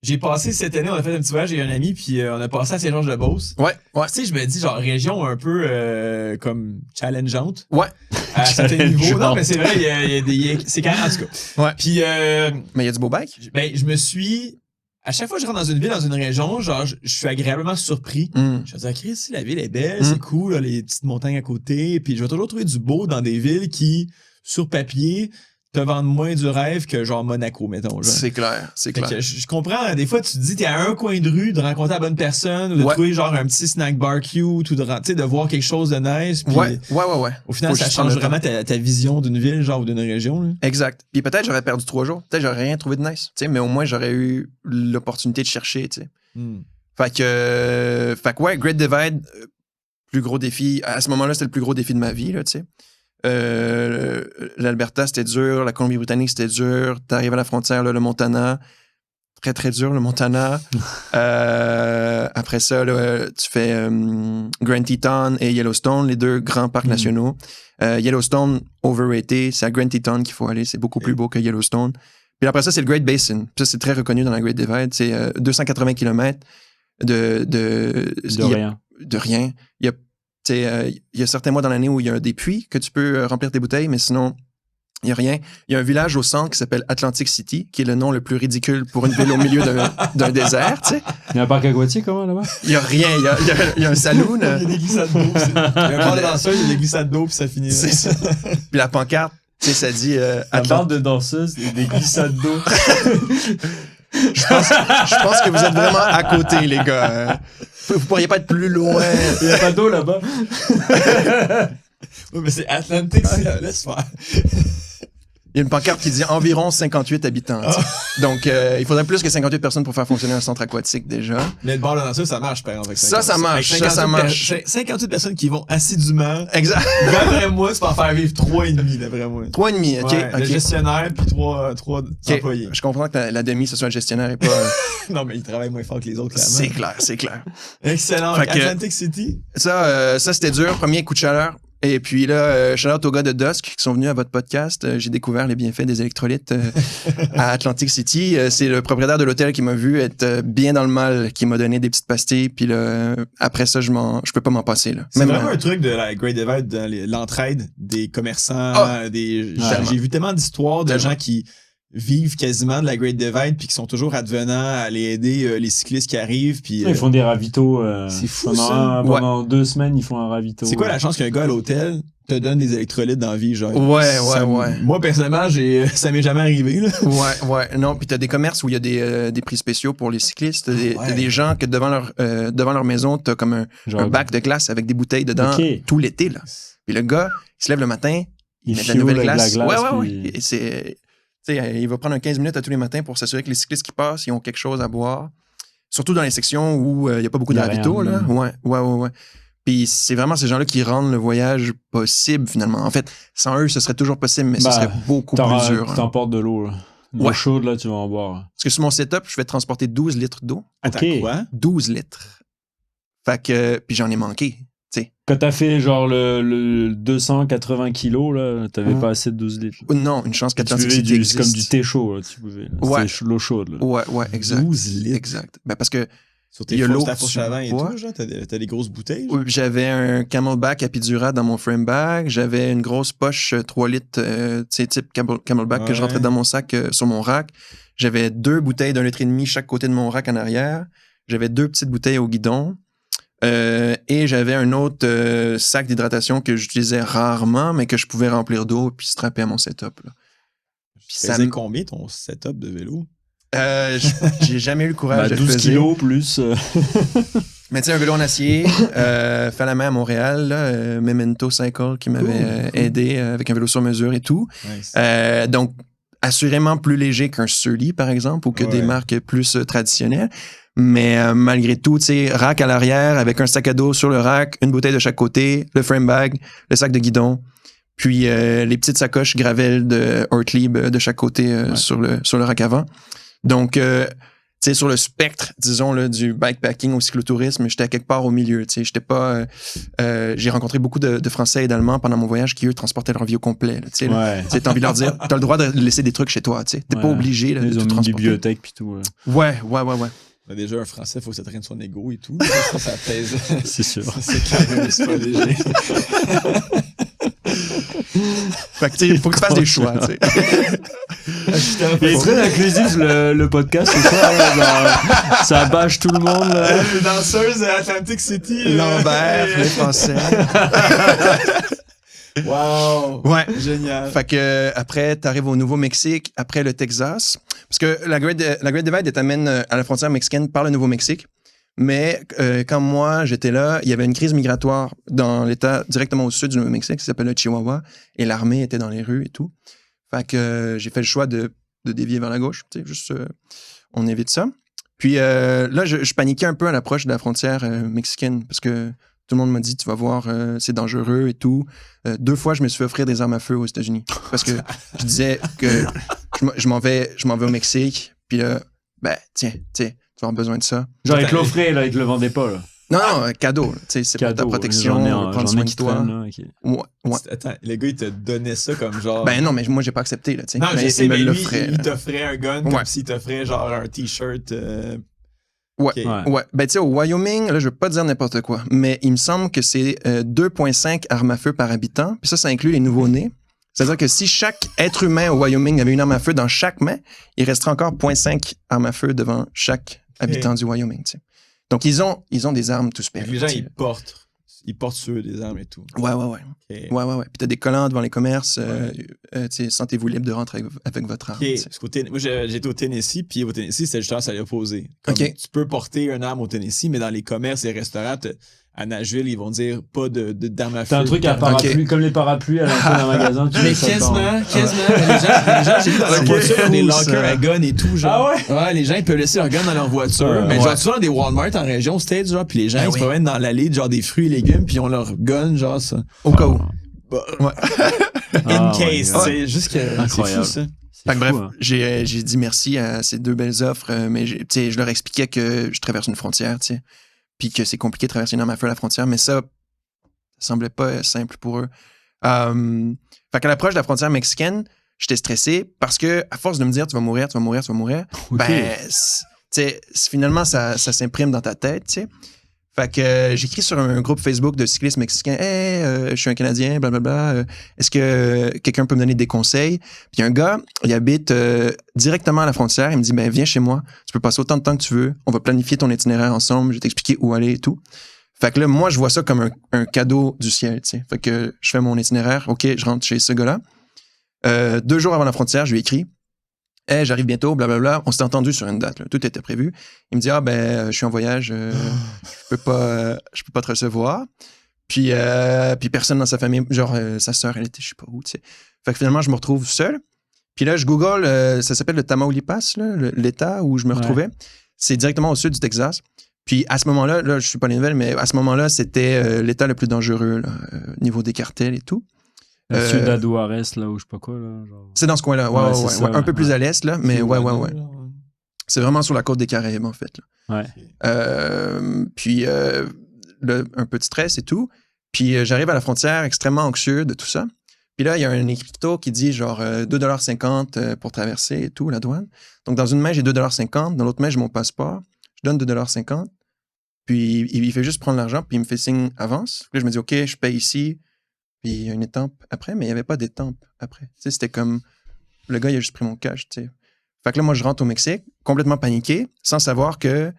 J'ai passé cette année, on a fait un petit voyage, j'ai un ami, puis on a passé à Saint-Georges-de-Beauce. Ouais. Tu sais, je me dis, genre, région un peu comme challengeante. Ouais. À certains niveaux. Non, Challengeante. mais c'est vrai, c'est quand même, en tout cas. Ouais. Puis, Mais il y a du beau bike. je me suis... À chaque fois que je rentre dans une ville, dans une région, genre, je suis agréablement surpris. Je me dis, Chris, si la ville est belle, c'est cool, là, les petites montagnes à côté. Puis je vais toujours trouver du beau dans des villes qui, sur papier, te vendent moins du rêve que genre Monaco, mettons. Genre. C'est clair, c'est Fait clair. que je comprends, des fois, tu te dis, t'es à un coin de rue de rencontrer la bonne personne, ou de Ouais. trouver genre un petit snack bar cute, ou de voir quelque chose de nice. Puis Ouais. au final, Faut ça juste prendre change le temps. vraiment ta vision d'une ville, genre, ou d'une région. Là. Exact. Puis peut-être j'aurais perdu 3 jours. Peut-être j'aurais rien trouvé de nice. Tu sais, mais au moins j'aurais eu l'opportunité de chercher. Tu sais. Fait que ouais, Great Divide, plus gros défi. À ce moment-là, c'était le plus gros défi de ma vie. Là, tu sais. L'Alberta, c'était dur. La Colombie-Britannique, c'était dur. T'arrives à la frontière, là, le Montana. Très, très dur, le Montana. Après ça, là, tu fais Grand Teton et Yellowstone, les 2 grands parcs nationaux. Yellowstone, overrated. C'est à Grand Teton qu'il faut aller. C'est beaucoup plus beau que Yellowstone. Puis après ça, c'est le Great Basin. Puis ça, c'est très reconnu dans la Great Divide. C'est 280 km de rien. De rien. Il y a certains mois dans l'année où il y a des puits que tu peux remplir tes bouteilles, mais sinon, il n'y a rien. Il y a un village au centre qui s'appelle Atlantic City, qui est le nom le plus ridicule pour une ville au milieu d'un désert, tu sais. Il y a un parc aquatique, comment, là-bas? Il n'y a rien. Il y a un saloon. Il y a des glissades d'eau. Il y a un bar de danseurs, il y a des glissades d'eau, puis ça finit. C'est ça. Puis la pancarte, tu sais, ça dit... La barre de danseuse et des glissades d'eau. Je pense que vous êtes vraiment à côté, les gars. Vous pourriez pas être plus loin. Il n'y a pas d'eau là-bas. Oui, mais c'est Atlantic, laisse faire. Il y a une pancarte qui dit environ 58 habitants. tu sais. Donc, il faudrait plus que 58 personnes pour faire fonctionner un centre aquatique déjà. Mais le bar de danseurs, ça marche, par exemple. Ça marche, Avec ça marche. 58 personnes qui vont assidûment. Exact. D'après moi, c'est pour en faire vivre 3,5, d'après moi. 3,5, OK. Ouais, OK. Le gestionnaire, puis 3 OK. employés. Je comprends que la demi, ce soit le gestionnaire et pas... Non, mais ils travaillent moins fort que les autres, clairement. c'est clair, c'est clair. Excellent. Fait que- Atlantic City. Ça, c'était dur. Premier coup de chaleur. Et puis là, shout-out aux gars de Dusk qui sont venus à votre podcast. J'ai découvert les bienfaits des électrolytes à Atlantic City. C'est le propriétaire de l'hôtel qui m'a vu être bien dans le mal, qui m'a donné des petites pastilles. Puis là, après ça, je peux pas m'en passer. Là. C'est Même, vraiment un truc de la Great Divide dans l'entraide des commerçants. Tellement. J'ai vu tellement d'histoires de Tellement. gens qui vivent quasiment de la Great Divide puis qui sont toujours advenants à aller aider les cyclistes qui arrivent. Puis, Ils font des ravitaux. c'est fou, pendant ça. pendant 2 semaines, ils font un ravito. c'est quoi la chance qu'un gars à l'hôtel te donne des électrolytes dans la vie, genre? Ouais. Moi, personnellement, ça m'est jamais arrivé, là. Ouais. Non, puis t'as des commerces où il y a des prix spéciaux pour les cyclistes. T'as des gens que devant leur maison, t'as comme un bac de glace avec des bouteilles dedans tout l'été, là. Puis le gars, il se lève le matin, il met de la nouvelle glace. Ouais. Et c'est... Tu sais, il va prendre un 15 minutes à tous les matins pour s'assurer que les cyclistes qui passent, ils ont quelque chose à boire. Surtout dans les sections où il n'y a pas beaucoup de ravitaux. Là. Ouais. Puis c'est vraiment ces gens-là qui rendent le voyage possible, finalement. En fait, sans eux, ce serait toujours possible, mais ce serait beaucoup plus dur. Tu t'emportes de l'eau. L'eau chaude, là, tu vas en boire. Parce que sur mon setup, je vais transporter 12 litres d'eau. Attends, quoi? 12 litres. Fait que... Puis j'en ai manqué. T'sais. Quand t'as fait genre le 280 kilos, là, t'avais pas assez de 12 litres. Non, une chance qu'Atlantic C'est City existe. comme du thé chaud, là, tu pouvais. Ouais. C'est l'eau chaude, là. Ouais, exact. 12 litres. Exact. Ben parce que Sur tes il y a l'eau ta fourche avant et bois. tout, genre, t'as des grosses bouteilles? Genre? j'avais un Camelback à Pidura dans mon frame bag. J'avais une grosse poche 3 litres, type Camelback que je rentrais dans mon sac sur mon rack. J'avais 2 bouteilles d'1,5 litre chaque côté de mon rack en arrière. J'avais 2 petites bouteilles au guidon. Et j'avais un autre sac d'hydratation que j'utilisais rarement, mais que je pouvais remplir d'eau puis strapper à mon setup. Là. Puis ça faisait combien ton setup de vélo? J'ai jamais eu le courage de 12 peser. kilos plus. Mais tu sais, un vélo en acier, fait à la main à Montréal, là, Memento Cycle qui m'avait aidé avec un vélo sur mesure et tout. Nice. Donc, assurément plus léger qu'un Surly, par exemple, ou que des marques plus traditionnelles. Mais malgré tout, tu sais, rack à l'arrière avec un sac à dos sur le rack, une bouteille de chaque côté, le frame bag, le sac de guidon, puis les petites sacoches Gravel de Ortlieb de chaque côté sur le rack avant. Donc, tu sais, sur le spectre, disons, là, du bikepacking au cyclotourisme, j'étais à quelque part au milieu, tu sais, j'étais pas... j'ai rencontré beaucoup de Français et d'Allemands pendant mon voyage qui, eux, transportaient leur vie au complet, là, tu sais. Tu sais, t'as envie de leur dire, t'as le droit de laisser des trucs chez toi, tu sais. T'es pas obligé, là, de Ils tout ont une transporter. bibliothèque pis tout. Ouais. Mais déjà, un Français, faut que ça traîne son ego et tout. Ça pèse. C'est sûr. C'est quand même c'est pas léger. Fait que, tu sais, il faut que tu fasses des choix, tu sais. Il est très inclusif le podcast ce soir. Là, ça bâche tout le monde. Là. Les danseuses à Atlantic City. Lambert, les Français. Wow! Ouais. Génial. Fait que après, t'arrives au Nouveau-Mexique, après le Texas. Parce que la Great Divide t'amène à la frontière mexicaine par le Nouveau-Mexique. Mais quand moi, j'étais là, il y avait une crise migratoire dans l'État directement au sud du Nouveau-Mexique, qui s'appelle le Chihuahua, et l'armée était dans les rues et tout. Fait que j'ai fait le choix de dévier vers la gauche. Tu sais, juste, on évite ça. Puis là, je paniquais un peu à l'approche de la frontière mexicaine, parce que tout le monde m'a dit, tu vas voir, c'est dangereux et tout. 2 fois, je me suis fait offrir des armes à feu aux États-Unis. Parce que je disais que je m'en vais au Mexique. Puis là, ben, tiens, tu vas avoir besoin de ça. Genre, ils te l'offraient, là, ils te le vendaient pas, là. Non, cadeau. Tu sais, c'est pour ta protection, prendre soin de toi. Traîne, là, okay. Ouais. Attends, le gars, il te donnait ça comme genre... Ben non, mais moi, j'ai pas accepté, là, tu sais. Non, je sais, mais lui, l'offrait, il t'offrait un gun comme Ouais. s'il t'offrait genre un T-shirt... Ouais. Ok. Ouais. Ben, tu sais, au Wyoming, là, je veux pas dire n'importe quoi, mais il me semble que c'est 2,5 armes à feu par habitant. Puis ça inclut les nouveau-nés. C'est-à-dire que si chaque être humain au Wyoming avait une arme à feu dans chaque main, il resterait encore 0,5 armes à feu devant chaque habitant du Wyoming, tu sais. Donc, ils ont des armes tous Fait que pérées. les gens, ils portent sur eux des armes et tout. Ouais. Ok. Ouais. Puis t'as des collants devant les commerces. Tu sais, sentez-vous libre de rentrer avec votre arme. Ok, tu sais. parce moi, j'étais au Tennessee, puis au Tennessee, c'était justement ça l'opposé. Ok. Tu peux porter une arme au Tennessee, mais dans les commerces et les restaurants, à Nashville, ils vont dire pas d'arme à feu. T'as un truc à parapluie, comme les parapluies à l'entrée d'un magasin. Tu Mais mets ça dedans. quasiment. Les gens, j'ai vu dans leur Ok, voiture, ils ont des cool, lockers ça. à gun et tout, genre. Ah ouais? Les gens, ils peuvent laisser leur gun dans leur voiture. Mais ouais. genre, tu vas dans des Walmart en région, States, genre, puis les gens, Ben ils se oui. promènent dans l'allée, genre des fruits et légumes, puis ils ont leur gun, genre, ça. Au cas où. Bah, Ouais. in Ah, case, ouais. c'est juste que c'est Incroyable. fou, ça. C'est Fait que fou, bref, hein. j'ai dit merci à ces 2 belles offres, mais tu sais, je leur expliquais que je traverse une frontière, tu sais, puis que c'est compliqué de traverser une arme à feu à la frontière, mais ça semblait pas simple pour eux. Fait qu'à l'approche de la frontière mexicaine, j'étais stressé parce que à force de me dire tu vas mourir, Ok. ben, tu sais, finalement ça s'imprime dans ta tête, tu sais. Fait que j'écris sur un groupe Facebook de cyclistes mexicains. Hey, je suis un Canadien, blablabla. Est-ce que quelqu'un peut me donner des conseils? Puis un gars, il habite directement à la frontière. Il me dit, ben viens chez moi. Tu peux passer autant de temps que tu veux. On va planifier ton itinéraire ensemble. Je vais t'expliquer où aller et tout. Fait que là, moi, je vois ça comme un cadeau du ciel, tu sais. Fait que je fais mon itinéraire. OK, je rentre chez ce gars-là. 2 jours avant la frontière, je lui écris. Hey, j'arrive bientôt, blablabla. On s'était entendu sur une date, là. Tout était prévu. Il me dit, je suis en voyage, je peux pas te recevoir. Puis personne dans sa famille, genre, sa sœur, elle était, je sais pas où, tu sais. Fait que finalement, je me retrouve seul. Puis là, je google, ça s'appelle le Tamaulipas, là, l'État où je me retrouvais. C'est directement au sud du Texas. Puis à ce moment-là, là, je suis pas les nouvelles, mais à ce moment-là, c'était l'État le plus dangereux, là, au niveau des cartels et tout. La Ciudad Juárez, là, ou je sais pas quoi, là. Genre... C'est dans ce coin-là, Ouais, ouais, c'est ouais, ça, ouais. Un peu plus à l'est, là, mais ouais. Ouais. C'est vraiment sur la côte des Caraïbes, en fait. Là. Ouais. Puis, un peu de stress et tout. Puis, j'arrive à la frontière extrêmement anxieux de tout ça. Puis là, il y a un écriteau qui dit genre 2,50$ pour traverser et tout, la douane. Donc, dans une main, j'ai 2,50$. Dans l'autre main, j'ai mon passeport. Je donne 2,50$. Puis, il fait juste prendre l'argent, puis il me fait signe avance. Puis là, je me dis, OK, je paye ici. Puis, il y a une étampe après, mais il n'y avait pas d'étampe après. Tu sais, c'était comme... Le gars, il a juste pris mon cash, tu sais. Fait que là, moi, je rentre au Mexique, complètement paniqué, sans savoir que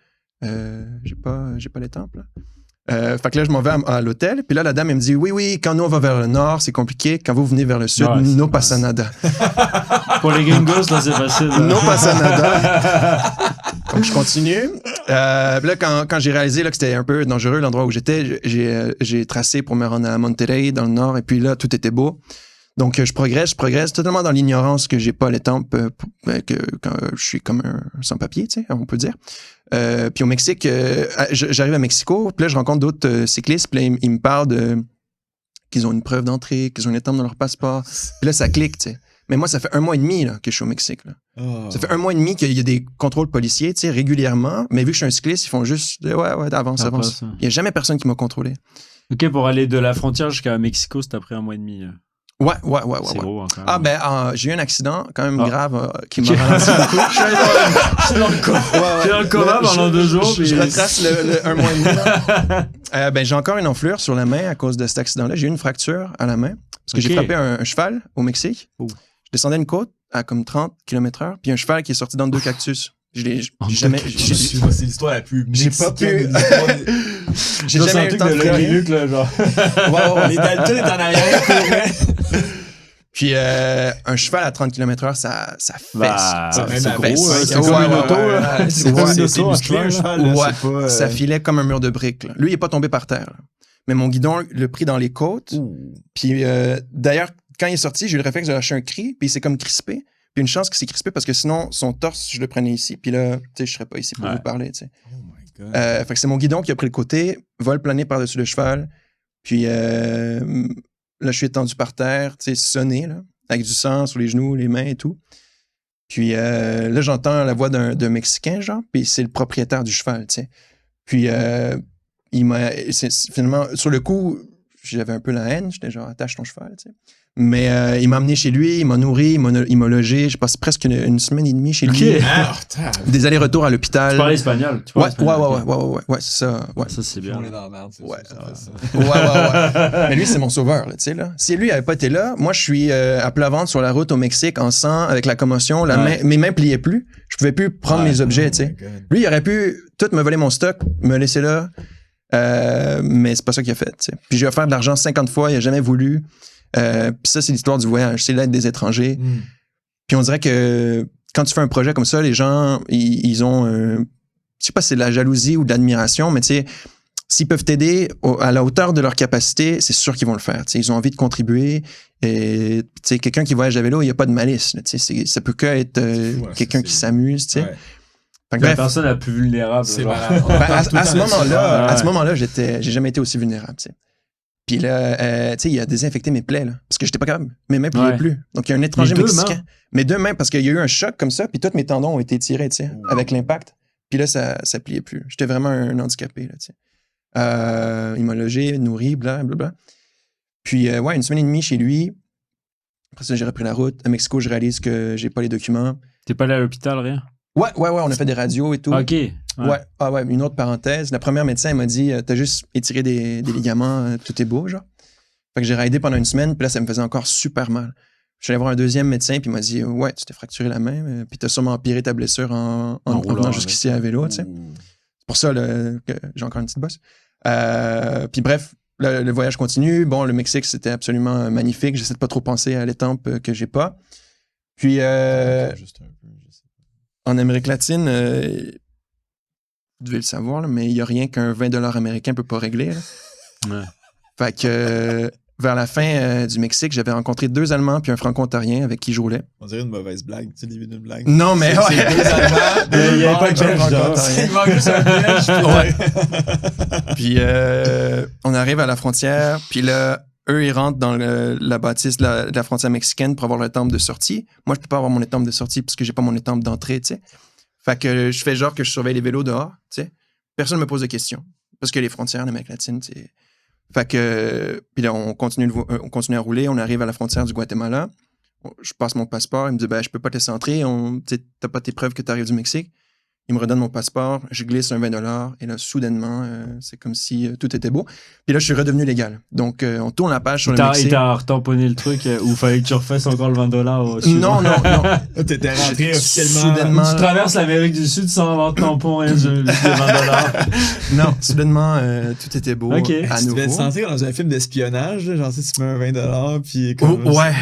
j'ai pas l'étampe, là. Fait que là, je m'en vais à l'hôtel. Puis là, la dame, elle me dit, oui, quand nous, on va vers le nord, c'est compliqué. Quand vous venez vers le sud, no pasa nada. Pour les gringos, là, c'est facile. Là. No pasa nada. Donc, je continue. Puis là, quand j'ai réalisé là, que c'était un peu dangereux l'endroit où j'étais, j'ai tracé pour me rendre à Monterrey, dans le nord. Et puis là, tout était beau. Donc, je progresse, totalement dans l'ignorance que j'ai pas l'étampe, quand je suis comme un sans-papier, tu sais, on peut dire. Puis au Mexique, j'arrive à Mexico, puis là, je rencontre d'autres cyclistes, puis là, ils me parlent qu'ils ont une preuve d'entrée, qu'ils ont une étampe dans leur passeport. Puis là, ça clique, tu sais. Mais moi, ça fait 1 mois et demi là, que je suis au Mexique. Là. Oh. Ça fait 1 mois et demi qu'il y a des contrôles policiers, tu sais, régulièrement. Mais vu que je suis un cycliste, ils font juste, ouais, avance. Il n'y a jamais personne qui m'a contrôlé. OK, pour aller de la frontière jusqu'à Mexico, c'est après 1 mois et demi. Là. Ouais. C'est gros, hein, quand même. J'ai eu un accident quand même grave qui m'a ralenti beaucoup. Je suis dans le coma. J'ai dans le coma pendant 2 jours. Je retrace le 1 mois et demi. Là. J'ai encore une enflure sur la main à cause de cet accident-là. J'ai eu une fracture à la main parce que j'ai frappé un cheval au Mexique. Oh. Je descendais une côte à comme 30 km/h, puis un cheval qui est sorti dans 2 cactus. C'est l'histoire la plus J'ai pas pu. J'ai Ça, c'est un jamais eu le truc temps de de fleurir. Luke, là, genre. Ouais. Les Dalton est en arrière, courant. Puis un cheval à 30 km/h, ça fesse. Bah, Ça même c'est à gros, baisse, c'est ouais, comme ouais, une ouais, auto, ouais, là. ouais. C'est comme une C'est auto, un musclé, cheval, un là. cheval, là, Ouais, c'est pas, ça filait comme un mur de briques. Là. Lui, il est pas tombé par terre. Là. Mais mon guidon le pris dans les côtes. Puis d'ailleurs, quand il est sorti, j'ai eu le réflexe de lâcher un cri, puis il s'est comme crispé. Puis une chance qu'il s'est crispé parce que sinon, son torse, je le prenais ici, puis là, tu sais, je serais pas ici pour vous parler, tu sais. Oh my God. Fait que c'est mon guidon qui a pris le côté, vol plané par-dessus le cheval, puis là, je suis étendu par terre, tu sais, sonné, là, avec du sang sur les genoux, les mains et tout. Puis là, j'entends la voix d'un Mexicain, genre, puis c'est le propriétaire du cheval, tu sais. Puis finalement, sur le coup, j'avais un peu la haine, j'étais genre, attache ton cheval, tu sais. Mais il m'a emmené chez lui, il m'a nourri, il m'a logé. J'ai passé presque une semaine et demie chez lui. Ok. Des allers-retours à l'hôpital. Tu parlais espagnol. Ouais, c'est ça. Ouais. Ça, c'est bien. On est dans la merde, c'est Ouais. sûr, ça fait ça. Ouais. Mais lui, c'est mon sauveur, là, tu sais, là. Si lui n'avait pas été là, moi, je suis à plat ventre sur la route au Mexique, en sang, avec la commotion. Mes mains pliaient plus. Je pouvais plus prendre mes objets, tu sais. Lui, il aurait pu tout me voler mon stock, me laisser là. Mais c'est pas ça qu'il a fait, tu sais. Puis j'ai offert de l'argent 50 fois, il a jamais voulu. Puis ça, c'est l'histoire du voyage, c'est l'aide des étrangers. Puis on dirait que quand tu fais un projet comme ça, les gens, ils ont, je sais pas si c'est de la jalousie ou de l'admiration, mais tu sais, s'ils peuvent t'aider à la hauteur de leur capacité, c'est sûr qu'ils vont le faire. Tu sais, ils ont envie de contribuer. Et tu sais, quelqu'un qui voyage à vélo, il n'y a pas de malice. Là, tu sais, ça peut que être quelqu'un qui s'amuse. Tu sais. Ouais. Fait que La bref, personne la plus vulnérable. C'est genre. malade. à ce moment-là, j'ai jamais été aussi vulnérable. Tu sais. Puis là, tu sais, il a désinfecté mes plaies, là, parce que j'étais pas capable. Mes mains pliaient plus. Donc, il y a un étranger Les deux mexicain. mains? Mes deux mains, parce qu'il y a eu un choc comme ça, puis tous mes tendons ont été tirés, tu sais, avec l'impact. Puis là, ça pliait plus. J'étais vraiment un handicapé, là, tu sais. Il m'a logé, nourri, blablabla. Puis, une semaine et demie chez lui. Après ça, j'ai repris la route. À Mexico, je réalise que j'ai pas les documents. T'es pas allé à l'hôpital, rien? Ouais, on a fait des radios et tout. OK. Ouais, une autre parenthèse. La première médecin, elle m'a dit, t'as juste étiré des ligaments, tout est beau, genre. Fait que j'ai raidé pendant une semaine, puis là, ça me faisait encore super mal. Je suis allé voir un deuxième médecin, puis il m'a dit, ouais, tu t'es fracturé la main, puis t'as sûrement empiré ta blessure en venant jusqu'ici à vélo, tu sais. C'est pour ça que j'ai encore une petite bosse. Puis bref, le voyage continue. Bon, le Mexique, c'était absolument magnifique. J'essaie de pas trop penser à l'étampe que j'ai pas. Puis, Juste un peu, je sais pas. en Amérique latine, vous devez le savoir, là, mais il n'y a rien qu'un 20 $ américain ne peut pas régler. Là. Ouais. Fait que vers la fin du Mexique, j'avais rencontré 2 Allemands puis un Franco-ontarien avec qui je roulais. On dirait une mauvaise blague, tu sais, le début d'une blague. Non, mais C'est ouais. deux Allemands, Il y avait pas de deux Belge, Franco-ontariens. Il manque juste un Belge. Puis on arrive à la frontière, puis là, eux, ils rentrent dans la bâtisse de la frontière mexicaine pour avoir leur étampe de sortie. Moi, je peux pas avoir mon étampe de sortie parce que j'ai pas mon étampe d'entrée, tu sais. Fait que je fais genre que je surveille les vélos dehors, tu sais. Personne me pose de questions parce que les frontières en Amérique latine, tu sais. Fait que, puis là, on continue à rouler, on arrive à la frontière du Guatemala. Je passe mon passeport, il me dit, je peux pas te laisser entrer, t'as pas tes preuves que tu arrives du Mexique. Il me redonne mon passeport, je glisse un 20 $, et là, soudainement, c'est comme si tout était beau. Puis là, je suis redevenu légal. Donc, on tourne la page sur le Mexique. Il t'a retamponné le truc où il fallait que tu refasses encore le 20 $ au sud. Non. T'étais rentré officiellement. Soudainement. Tu traverses l'Amérique du Sud sans avoir de tampon, rien, juste des 20 $. Non, soudainement, tout était beau. Ok. À Tu devais te nouveau. sentir dans un film d'espionnage, là, genre, tu sais, tu mets un 20 $, puis comme. Ouais.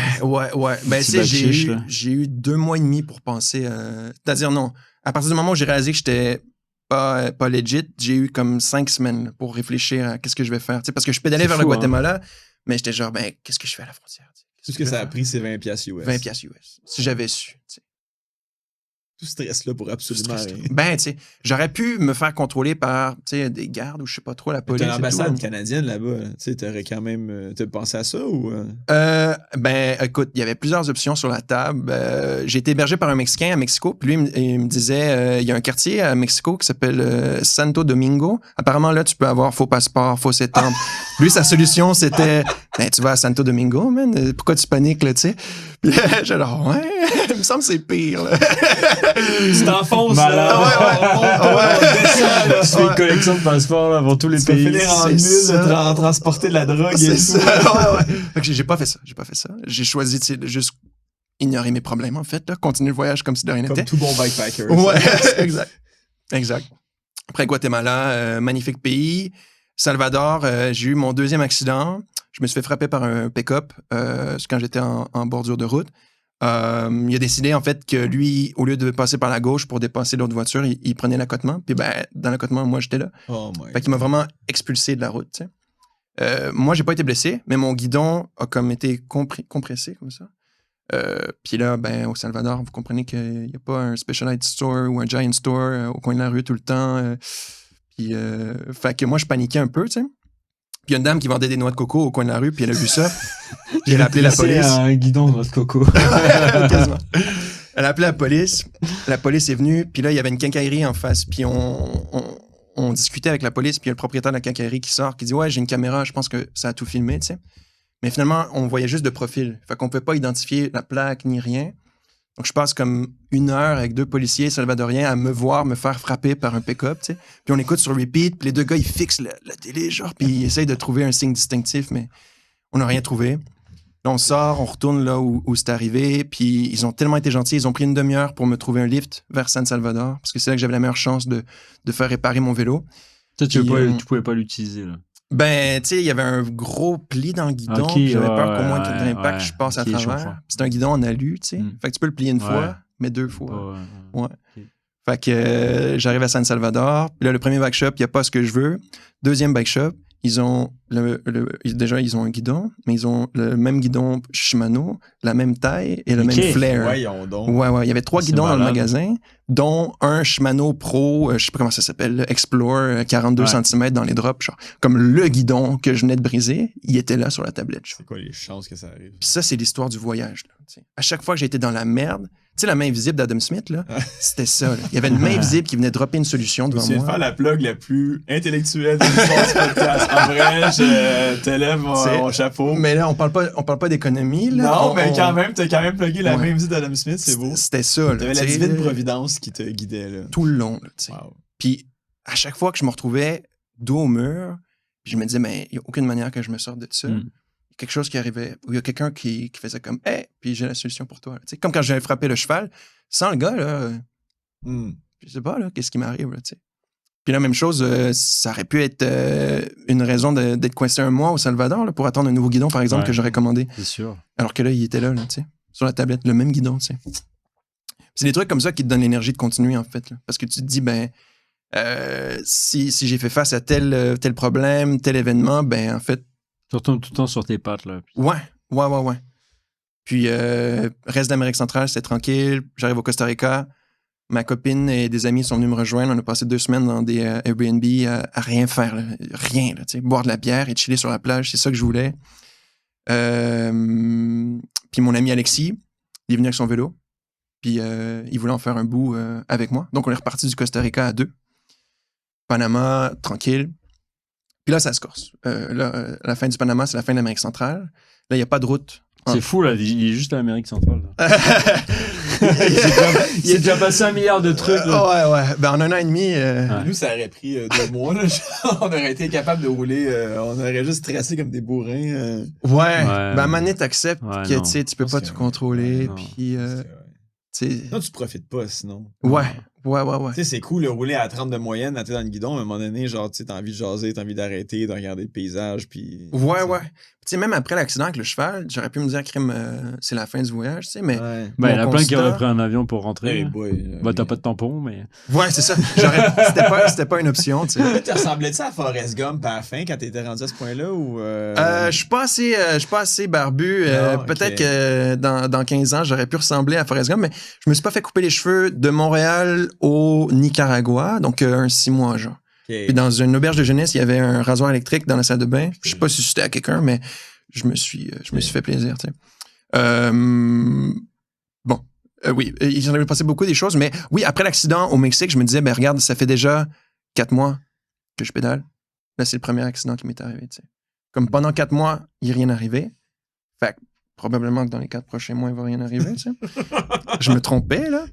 Ben, Petit tu sais, bac-chiche, là. j'ai eu 2 mois et demi pour penser. C'est-à-dire, non. À partir du moment où j'ai réalisé que j'étais pas legit, j'ai eu comme 5 semaines là, pour réfléchir à qu'est-ce que je vais faire. Tu sais, parce que je pédalais vers le Guatemala, mais j'étais genre, qu'est-ce que je fais à la frontière? Tout ce que ça a pris, c'est 20$ US. 20$ US. Si j'avais su. Tu sais. Tout ce stress-là pour absolument rien. Ben, tu sais, j'aurais pu me faire contrôler par, tu sais, des gardes ou je sais pas trop, la police. T'as et l'ambassade tout. canadienne là-bas. Tu sais, t'aurais quand même. T'as pensé à ça ou. Ben, écoute, il y avait plusieurs options sur la table. J'ai été hébergé par un Mexicain à Mexico, puis lui, il me disait, il y a un quartier à Mexico qui s'appelle Santo Domingo. Apparemment, là, tu peux avoir faux passeport, fausse étampe. Lui, sa solution, c'était, tu vas à Santo Domingo, man, pourquoi tu paniques, là, tu sais? Puis là, j'ai genre, ouais, il me semble que c'est pire, là. Tu t'enfonces Malade. là. Tu fais une collection de passeports là, pour tous les Tu vas pays. finir en c'est mule ça. de transporter de la drogue et C'est tout. ça, ouais. Fait que j'ai pas fait ça, J'ai choisi, tu sais, de juste ignorer mes problèmes, en fait, là, continuer le voyage comme si de rien n'était. Comme tout bon bikepacker. Ouais, exact. Après Guatemala, magnifique pays. Salvador, j'ai eu mon deuxième accident. Je me suis fait frapper par un pick-up quand j'étais en bordure de route. Il a décidé, en fait, que lui, au lieu de passer par la gauche pour dépasser l'autre voiture, il prenait l'accotement. Puis, dans l'accotement, moi, j'étais là. Fait qu'il m'a vraiment expulsé de la route, tu sais. Moi, j'ai pas été blessé, mais mon guidon a comme été compressé, comme ça. Puis là, au Salvador, vous comprenez qu'il n'y a pas un Specialized Store ou un Giant Store au coin de la rue tout le temps. Fait que moi, je paniquais un peu, tu sais. Puis il y a une dame qui vendait des noix de coco au coin de la rue, puis elle a vu ça. J'ai appelé la police. Un guidon de noix de coco. Quasiment. Elle a appelé la police. La police est venue, puis là, il y avait une quincaillerie en face. Puis on discutait avec la police, puis il y a le propriétaire de la quincaillerie qui sort, qui dit « Ouais, j'ai une caméra, je pense que ça a tout filmé, tu sais. » Mais finalement, on voyait juste de profil. Fait qu'on ne pouvait pas identifier la plaque ni rien. Donc, je passe comme 1 heure avec 2 policiers salvadoriens à me voir me faire frapper par un pick-up, tu sais. Puis on écoute sur repeat, puis les 2 gars, ils fixent la télé, genre, puis ils essayent de trouver un signe distinctif, mais on n'a rien trouvé. Là, on sort, on retourne là où c'est arrivé, puis ils ont tellement été gentils, ils ont pris une demi-heure pour me trouver un lift vers San Salvador, parce que c'est là que j'avais la meilleure chance de faire réparer mon vélo. Toi, tu pouvais pas l'utiliser, là. Tu sais, il y avait un gros pli dans le guidon, puis j'avais peur qu'au moins qu'il y ait un impact, je passe à travers. C'est un guidon en alu, tu sais. Fait que tu peux le plier une fois, mais 2 fois. Ouais. Fait que j'arrive à San Salvador, puis là, le premier bike shop, il n'y a pas ce que je veux. Deuxième bike shop, ils ont déjà, ils ont un guidon, mais ils ont le même guidon Shimano, la même taille et le même flair. Ouais. Il y avait 3 guidons dans le magasin, dont un Shimano Pro, je sais pas comment ça s'appelle, Explore, 42 cm dans les drops, genre. Comme le guidon que je venais de briser, il était là sur la tablette. C'est quoi les chances que ça arrive? Puis ça, c'est l'histoire du voyage. Là, t'sais. À chaque fois que j'ai été dans la merde, tu sais, la main invisible d'Adam Smith, là, c'était ça. Là. Il y avait une main invisible qui venait dropper une solution devant moi. Tu viens de faire la plug la plus intellectuelle de l'histoire du podcast. En vrai, je t'élève mon chapeau. Mais là, on parle pas d'économie. Là. Non, mais quand même, t'as quand même plugué la main invisible d'Adam Smith, c'est beau. C'était ça. T'avais la divine providence qui te guidait. Là. Tout le long. Là, wow. Puis à chaque fois que je me retrouvais dos au mur, puis je me disais, mais il n'y a aucune manière que je me sorte de ça. Quelque chose qui arrivait, où il y a quelqu'un qui faisait comme « Hey, puis j'ai la solution pour toi. » Comme quand j'avais frappé le cheval, sans le gars, là, je sais pas, là, qu'est-ce qui m'arrive, là, tu sais. Puis la même chose, ça aurait pu être une raison d'être coincé 1 mois au Salvador, là, pour attendre un nouveau guidon, par exemple, que j'aurais commandé. C'est sûr. Alors que là, il était là, tu sais, sur la tablette, le même guidon, tu sais. C'est des trucs comme ça qui te donnent l'énergie de continuer, en fait, là, parce que tu te dis, si j'ai fait face à tel problème, tel événement, en fait, tu retournes tout le temps sur tes pattes, là. Ouais. Puis, reste d'Amérique centrale, c'était tranquille. J'arrive au Costa Rica. Ma copine et des amis sont venus me rejoindre. On a passé 2 semaines dans des Airbnb à rien faire. Là. Rien, là, tu sais. Boire de la bière et chiller sur la plage, c'est ça que je voulais. Puis mon ami Alexis, il est venu avec son vélo. Puis, il voulait en faire un bout avec moi. Donc, on est reparti du Costa Rica à 2. Panama, tranquille. Puis là, ça se corse. La fin du Panama, c'est la fin de l'Amérique centrale. Là, il n'y a pas de route. C'est fou, là. Il est juste à l'Amérique centrale. Il a déjà passé 1 milliard de trucs. Là. Ouais. En 1 an et demi... Nous, ça aurait pris 2 mois. Là. On aurait été capable de rouler. On aurait juste tracé comme des bourrins. Ouais. À un moment donné, t'acceptes que tu peux pas tout contrôler. Puis... Non, tu profites pas, sinon. Ouais. Tu sais, c'est cool de rouler à 30 de moyenne, à dans le guidon, mais à un moment donné, genre, tu sais, t'as envie de jaser, t'as envie d'arrêter, de regarder le paysage, puis... Ouais. Tu sais, même après l'accident avec le cheval, j'aurais pu me dire, crime, c'est la fin du voyage, tu sais, mais... il y en a plein qui auraient pris un avion pour rentrer. Hey boy, t'as pas de tampon, mais... Ouais, c'est ça. C'était pas une option, tu sais. Tu ressemblais-tu à Forrest Gump à la fin, quand t'étais rendu à ce point-là, ou... Je suis pas assez barbu. Peut-être que dans 15 ans, j'aurais pu ressembler à Forrest Gump, mais je me suis pas fait couper les cheveux de Montréal au Nicaragua, donc un 6 mois, genre. Puis dans une auberge de jeunesse, il y avait un rasoir électrique dans la salle de bain. Je sais pas si c'était à quelqu'un, mais je me suis fait plaisir, tu sais. Oui, il s'en avait passé beaucoup des choses, mais oui, après l'accident au Mexique, je me disais, regarde, ça fait déjà 4 mois que je pédale. Là, c'est le premier accident qui m'est arrivé, tu sais. Comme pendant 4 mois, il n'est rien arrivé. Fait que probablement que dans les 4 prochains mois, il ne va rien arriver, tu sais. Je me trompais, là.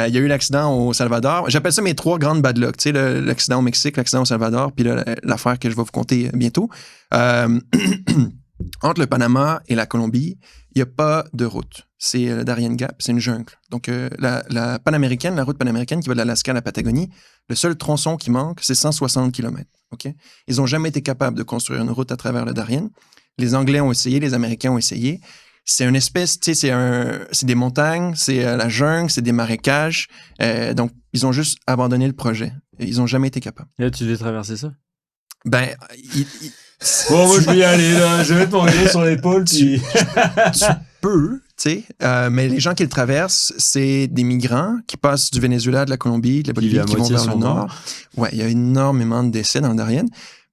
Il y a eu l'accident au Salvador. J'appelle ça mes 3 grandes bad luck. Tu sais, l'accident au Mexique, l'accident au Salvador, puis là, l'affaire que je vais vous conter bientôt. Entre le Panama et la Colombie, il n'y a pas de route. c'est le Darien Gap, c'est une jungle. Donc, la route panaméricaine qui va de l'Alaska à la Patagonie, le seul tronçon qui manque, c'est 160 km. OK? Ils n'ont jamais été capables de construire une route à travers le Darien. Les Anglais ont essayé, les Américains ont essayé. C'est une espèce, tu sais, c'est des montagnes, c'est la jungle, c'est des marécages. Donc, ils ont juste abandonné le projet. Ils n'ont jamais été capables. Et là, tu devais traverser ça? Ben, Bon, moi, je vais y aller, là. Je vais mettre mon vélo sur l'épaule, puis... tu peux, tu sais, mais les gens qui le traversent, c'est des migrants qui passent du Venezuela, de la Colombie, de la Bolivie, qui vont vers le nord. Ouais, il y a énormément de décès dans le Darien.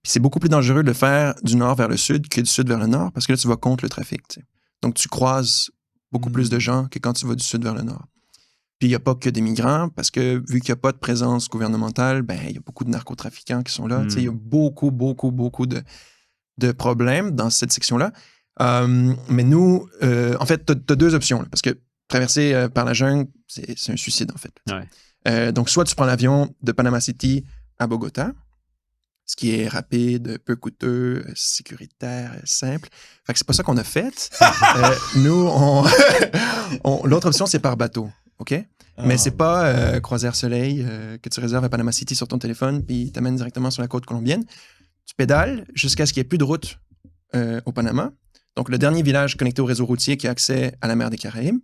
Puis c'est beaucoup plus dangereux de le faire du nord vers le sud que du sud vers le nord, parce que là, tu vas contre le trafic, tu sais. Donc, tu croises beaucoup plus de gens que quand tu vas du sud vers le nord. Puis, il n'y a pas que des migrants, parce que vu qu'il n'y a pas de présence gouvernementale, ben, il y a beaucoup de narcotrafiquants qui sont là. Tu sais, il y a beaucoup de problèmes dans cette section-là. Mais nous, en fait, tu as deux options, là, parce que traverser par la jungle, c'est un suicide, en fait. Ouais. Donc, soit tu prends l'avion de Panama City à Bogota, ce qui est rapide, peu coûteux, sécuritaire, simple. Fait que c'est pas ça qu'on a fait. Nous, l'autre option, c'est par bateau, OK? Mais c'est pas croisière soleil que tu réserves à Panama City sur ton téléphone puis t'amènes directement sur la côte colombienne. Tu pédales jusqu'à ce qu'il n'y ait plus de route au Panama. Donc, le dernier village connecté au réseau routier qui a accès à la mer des Caraïbes,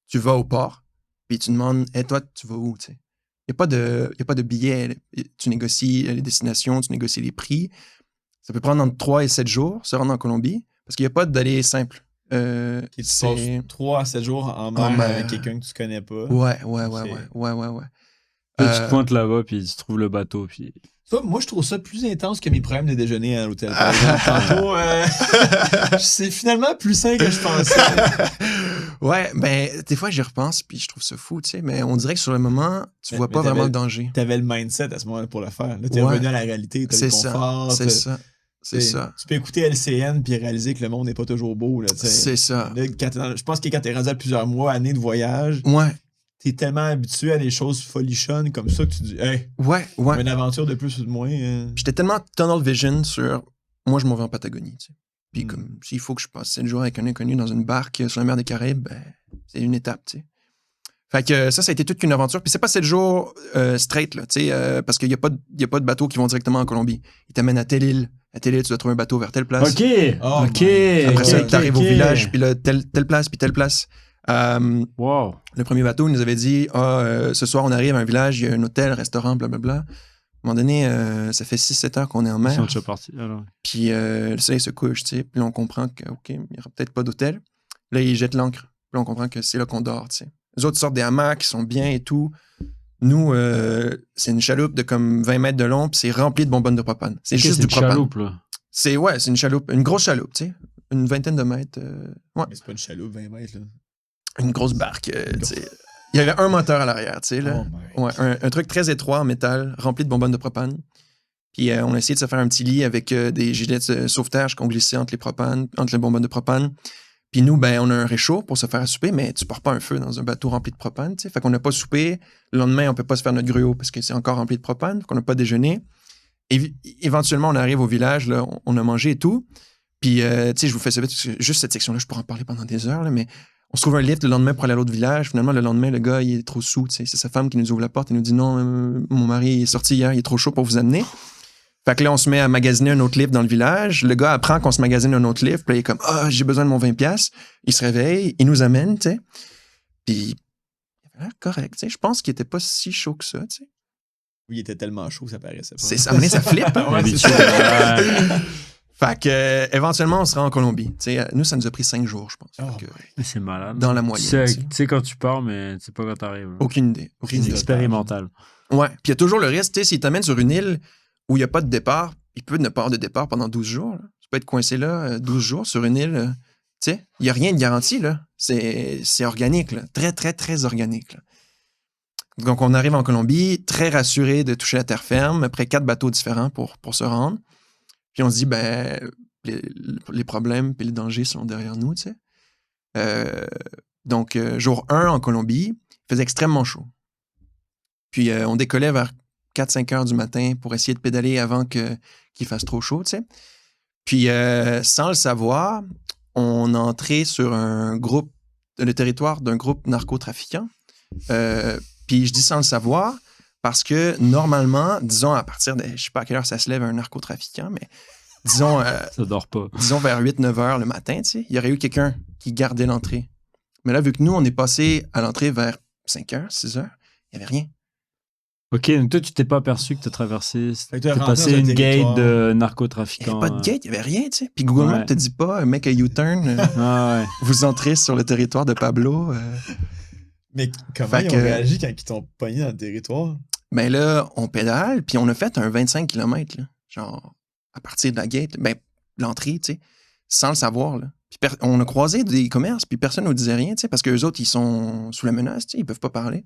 tu vas au port puis tu demandes « Hey, toi, tu vas où? » Il n'y a pas de billets. Tu négocies les destinations, tu négocies les prix. Ça peut prendre entre 3 et 7 jours, se rendre en Colombie, parce qu'il n'y a pas d'aller simple. Tu passes 3 à 7 jours en mer avec quelqu'un que tu connais pas. Ouais. Là, tu te pointes là-bas, puis tu trouves le bateau, puis... Ça, moi, je trouve ça plus intense que mes problèmes de déjeuner à l'hôtel. Par exemple. Tantôt, c'est finalement plus sain que je pensais. Ouais, ben, des fois, j'y repense, puis je trouve ça fou, tu sais, mais on dirait que sur le moment, tu vois pas vraiment le danger. T'avais le mindset à ce moment-là pour le faire. Là, t'es revenu à la réalité, t'as le confort. C'est ça. Tu peux écouter LCN puis réaliser que le monde n'est pas toujours beau. Là, c'est ça. Là, je pense que quand t'es rendu à plusieurs mois, années de voyage, t'es tellement habitué à des choses folichonnes comme ça que tu dis, hey, une aventure de plus ou de moins. J'étais tellement tunnel vision sur moi, je m'en vais en Patagonie, tu sais. Puis comme s'il faut que je passe 7 jours avec un inconnu dans une barque sur la mer des Caraïbes, ben, c'est une étape, tu sais. Fait que ça a été toute une aventure. Puis c'est pas 7 jours straight, là, tu sais, parce qu'il y a pas de bateaux qui vont directement en Colombie. Ils t'amènent à telle île. À telle île, tu dois trouver un bateau vers telle place. OK. Après ça, t'arrives au village, puis là, telle place, puis telle place. Wow. Le premier bateau, il nous avait dit ce soir, on arrive à un village, il y a un hôtel, restaurant, blablabla. À un moment donné, ça fait 6-7 heures qu'on est en mer. Ils sont déjà partis, alors. Puis le soleil se couche, tu sais. Puis là, on comprend que, OK, il n'y aura peut-être pas d'hôtel. Là, ils jettent l'ancre. Puis là, on comprend que c'est là qu'on dort, tu sais. Les autres sortent des hamacs qui sont bien et tout. Nous, c'est une chaloupe de comme 20 mètres de long, puis c'est rempli de bonbonnes de propane. C'est juste du propane. C'est une chaloupe, là. C'est une chaloupe. Une grosse chaloupe, tu sais. Une vingtaine de mètres. Ouais. Mais c'est pas une chaloupe, 20 mètres, là. Une grosse barque, tu sais. Il y avait un moteur à l'arrière, tu sais, là. Un truc très étroit en métal, rempli de bonbonnes de propane. Puis on a essayé de se faire un petit lit avec des gilets de sauvetage qu'on glissait entre les bonbonnes de propane. Puis nous, ben, on a un réchaud pour se faire à souper, mais tu pars pas un feu dans un bateau rempli de propane, tu sais. Fait qu'on n'a pas soupé. Le lendemain, on peut pas se faire notre gruau parce que c'est encore rempli de propane. Fait qu'on n'a pas déjeuné. Et éventuellement, on arrive au village, là, on a mangé et tout. Puis, tu sais, je vous fais ça vite, parce que juste cette section-là, je pourrais en parler pendant des heures, là, mais on se trouve un lift le lendemain pour aller à l'autre village. Finalement, le lendemain, le gars, il est trop saoul, tu sais. C'est sa femme qui nous ouvre la porte et nous dit non, mon mari est sorti hier, il est trop chaud pour vous amener. Fait que là, on se met à magasiner un autre lift dans le village. Le gars apprend qu'on se magasine un autre lift. Puis là, il est comme, j'ai besoin de mon 20$. Il se réveille, il nous amène, tu sais. Puis, il avait l'air correct, tu sais. Je pense qu'il était pas si chaud que ça, tu sais. Oui, il était tellement chaud que ça paraissait pas. Ça flippe. Ouais, c'est ça. Fait que, éventuellement, on sera en Colombie. Tu sais, nous, ça nous a pris 5 jours, je pense. C'est malade. Dans la moyenne. Tu sais quand tu pars, mais tu sais pas quand t'arrives. Aucune idée. C'est expérimental. Ouais. Puis il y a toujours le risque, tu sais, s'il t'amène sur une île où il n'y a pas de départ, il peut ne pas avoir de départ pendant 12 jours. Là. Tu peux être coincé là 12 jours sur une île. Tu sais, il n'y a rien de garanti, là. C'est organique, là. Très, très, très organique, là. Donc, on arrive en Colombie, très rassuré de toucher la terre ferme, après 4 bateaux différents pour se rendre. Puis on se dit, ben, les problèmes et les dangers sont derrière nous, tu sais. Donc, jour 1 en Colombie, il faisait extrêmement chaud. Puis, on décollait vers 4-5 heures du matin pour essayer de pédaler avant qu'il fasse trop chaud, tu sais. Puis, sans le savoir, on entrait sur un groupe le territoire d'un groupe narcotrafiquant. Puis je dis sans le savoir parce que normalement, disons à partir de, je sais pas à quelle heure ça se lève un narcotrafiquant, mais disons, Ça dort pas. disons vers 8-9 heures le matin, tu sais, il y aurait eu quelqu'un qui gardait l'entrée. Mais là, vu que nous, on est passé à l'entrée vers 5 heures, 6 heures, il n'y avait rien. Ok, donc toi, tu t'es pas aperçu que t'as traversé. Fait que t'as T'es rentré passé dans un une territoire. gate de Il n'y narcotrafiquants. avait pas de gate, il n'y avait rien, tu sais. Puis Google Maps Ouais. te dit pas, make a U-turn, Ah ouais. vous entrez sur le territoire de Pablo. Mais comment Fait ils ont que- réagi quand ils t'ont pogné dans le territoire? Ben là, on pédale, puis on a fait un 25 km, là, genre, à partir de la gate, ben, l'entrée, tu sais, sans le savoir, là. Puis on a croisé des commerces, puis personne ne nous disait rien, tu sais, parce qu'eux autres, ils sont sous la menace, tu sais, ils peuvent pas parler.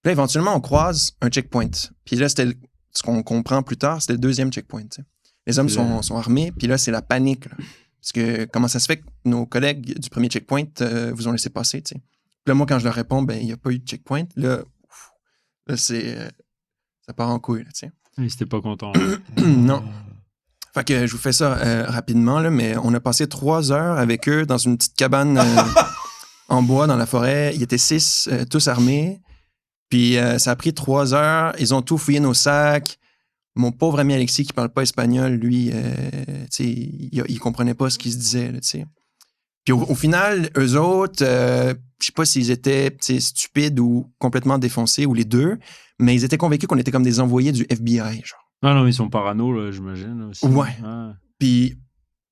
Puis là, éventuellement, on croise un checkpoint. Puis là, ce qu'on comprend plus tard, c'était le deuxième checkpoint, tu sais. Les hommes sont armés, puis là, c'est la panique, là. Parce que comment ça se fait que nos collègues du premier checkpoint vous ont laissé passer, tu sais. Puis là, moi, quand je leur réponds, ben, il n'y a pas eu de checkpoint, là, c'est... ça part en couille, là, tu sais. Ils étaient pas contents. Non. Fait que je vous fais ça rapidement, là, mais on a passé 3 heures avec eux dans une petite cabane en bois dans la forêt. Ils étaient 6, tous armés. Puis ça a pris 3 heures. Ils ont tout fouillé nos sacs. Mon pauvre ami Alexis, qui parle pas espagnol, lui, tu sais, il comprenait pas ce qui se disait, là, tu sais. Puis au final, eux autres, je sais pas s'ils étaient tu sais, stupides ou complètement défoncés, ou les deux, mais ils étaient convaincus qu'on était comme des envoyés du FBI, genre. Ah non, mais ils sont parano, là, j'imagine. Là, aussi. Ouais. Ah. Puis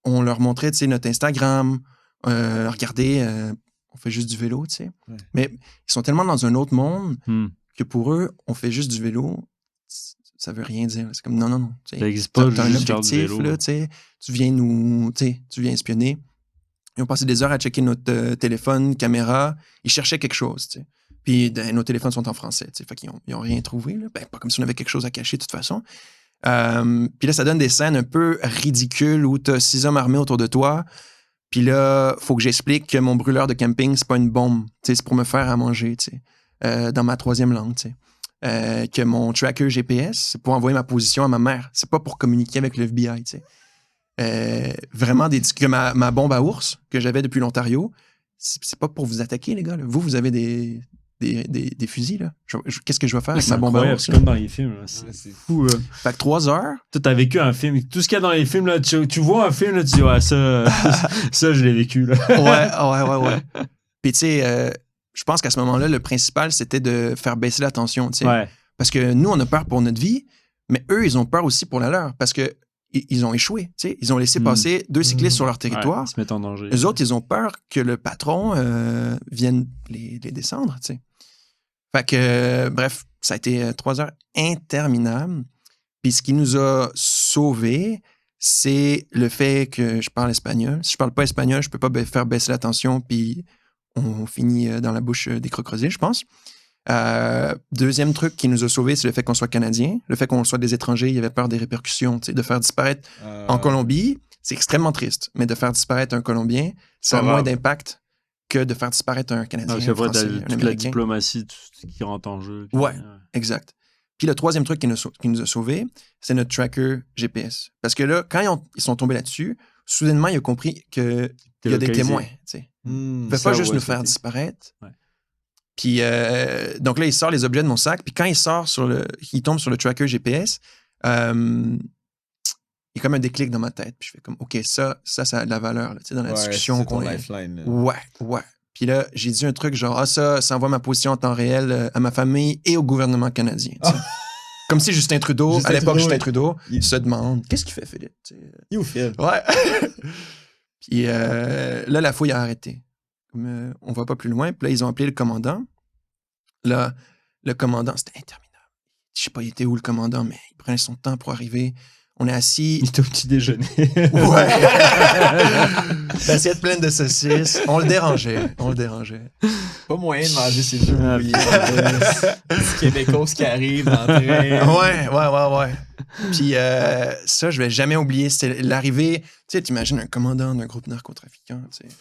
on leur montrait, tu sais, notre Instagram. Regardez, on fait juste du vélo, tu sais. Ouais. Mais ils sont tellement dans un autre monde Hmm. que pour eux, on fait juste du vélo. Ça veut rien dire. C'est comme non. tu sais. Ça existe pas, T'as un juste faire du objectif, vélo. là, tu sais. Tu viens espionner. Ils ont passé des heures à checker notre téléphone, caméra. Ils cherchaient quelque chose, tu sais. Puis nos téléphones sont en français, tu sais. Fait qu'ils ont rien trouvé, là. Ben, pas comme si on avait quelque chose à cacher, de toute façon. Puis là, ça donne des scènes un peu ridicules où t'as 6 hommes armés autour de toi. Puis là, faut que j'explique que mon brûleur de camping, c'est pas une bombe. Tu sais, c'est pour me faire à manger, tu sais. Dans ma 3e langue, tu sais. Que mon tracker GPS, c'est pour envoyer ma position à ma mère. C'est pas pour communiquer avec le FBI, tu sais. Vraiment, que ma bombe à ours que j'avais depuis l'Ontario, c'est pas pour vous attaquer, les gars. Là. Vous avez des fusils, là. Qu'est-ce que je vais faire avec C'est ma bombe à incroyable, ours? c'est Là? comme dans les films. Là. C'est C'est fou. Là. Fait que 3 heures, Toi, t'as vécu un film. Tout ce qu'il y a dans les films, là, tu vois un film, là, tu dis, ouais, ça, je l'ai vécu. Là. ouais. Puis tu sais, je pense qu'à ce moment-là, le principal, c'était de faire baisser la tension, tu sais. Ouais. Parce que nous, on a peur pour notre vie, mais eux, ils ont peur aussi pour la leur. Parce que ils ont échoué, tu sais. Ils ont laissé passer 2 cyclistes sur leur territoire. Ouais, ils se mettent en danger. Eux autres, ils ont peur que le patron vienne les descendre, tu sais. Fait que, bref, ça a été 3 heures interminables. Puis ce qui nous a sauvés, c'est le fait que je parle espagnol. Si je parle pas espagnol, je peux pas faire baisser la tension, puis on finit dans la bouche des crocodiles, je pense. Deuxième truc qui nous a sauvés, c'est le fait qu'on soit Canadien. Le fait qu'on soit des étrangers, il y avait peur des répercussions, tu sais, de faire disparaître en Colombie, c'est extrêmement triste. Mais de faire disparaître un Colombien, ça a Pas moins grave. d'impact que de faire disparaître un Canadien, Parce un qu'après, Français, t'as un toute la Américain. diplomatie, tout ce qui rentre en jeu. Puis, Ouais. Exact. Puis le troisième truc qui nous a sauvés, c'est notre tracker GPS. Parce que là, quand ils sont tombés là-dessus, soudainement, il a compris qu'il y a des localisé. témoins. Tu sais. Il ne fait ça, pas juste ouais, nous faire c'était- disparaître. Ouais. Puis donc là, il sort les objets de mon sac. Puis quand il tombe sur le tracker GPS, il y a comme un déclic dans ma tête. Puis je fais comme, OK, ça a de la valeur là, tu sais, dans la discussion qu'on a. Lifeline, là. Ouais. Puis là, j'ai dit un truc genre, ça envoie ma position en temps réel à ma famille et au gouvernement canadien. tu sais. Comme si Justin Trudeau, Justin à l'époque, Trudeau, Justin Trudeau, il- se demande, qu'est-ce qu'il fait, Philippe? Tu sais. Il est où, Phil? Ouais. Puis là, la fouille a arrêté. Comme, on va pas plus loin. Puis là, ils ont appelé le commandant. Là, le commandant, c'était interminable. Je sais pas, il était où le commandant, mais il prenait son temps pour arriver. On est assis. Il était au petit déjeuner. Ouais. L'assiette pleine de saucisses. On le dérangeait. Pas moyen de manger ses œufs Ah, brouillés. Petit Québécois qui arrive dans le train. Ouais. Puis ça, je vais jamais oublier. C'était l'arrivée. Tu sais, t'imagines un commandant d'un groupe narcotrafiquant, tu sais.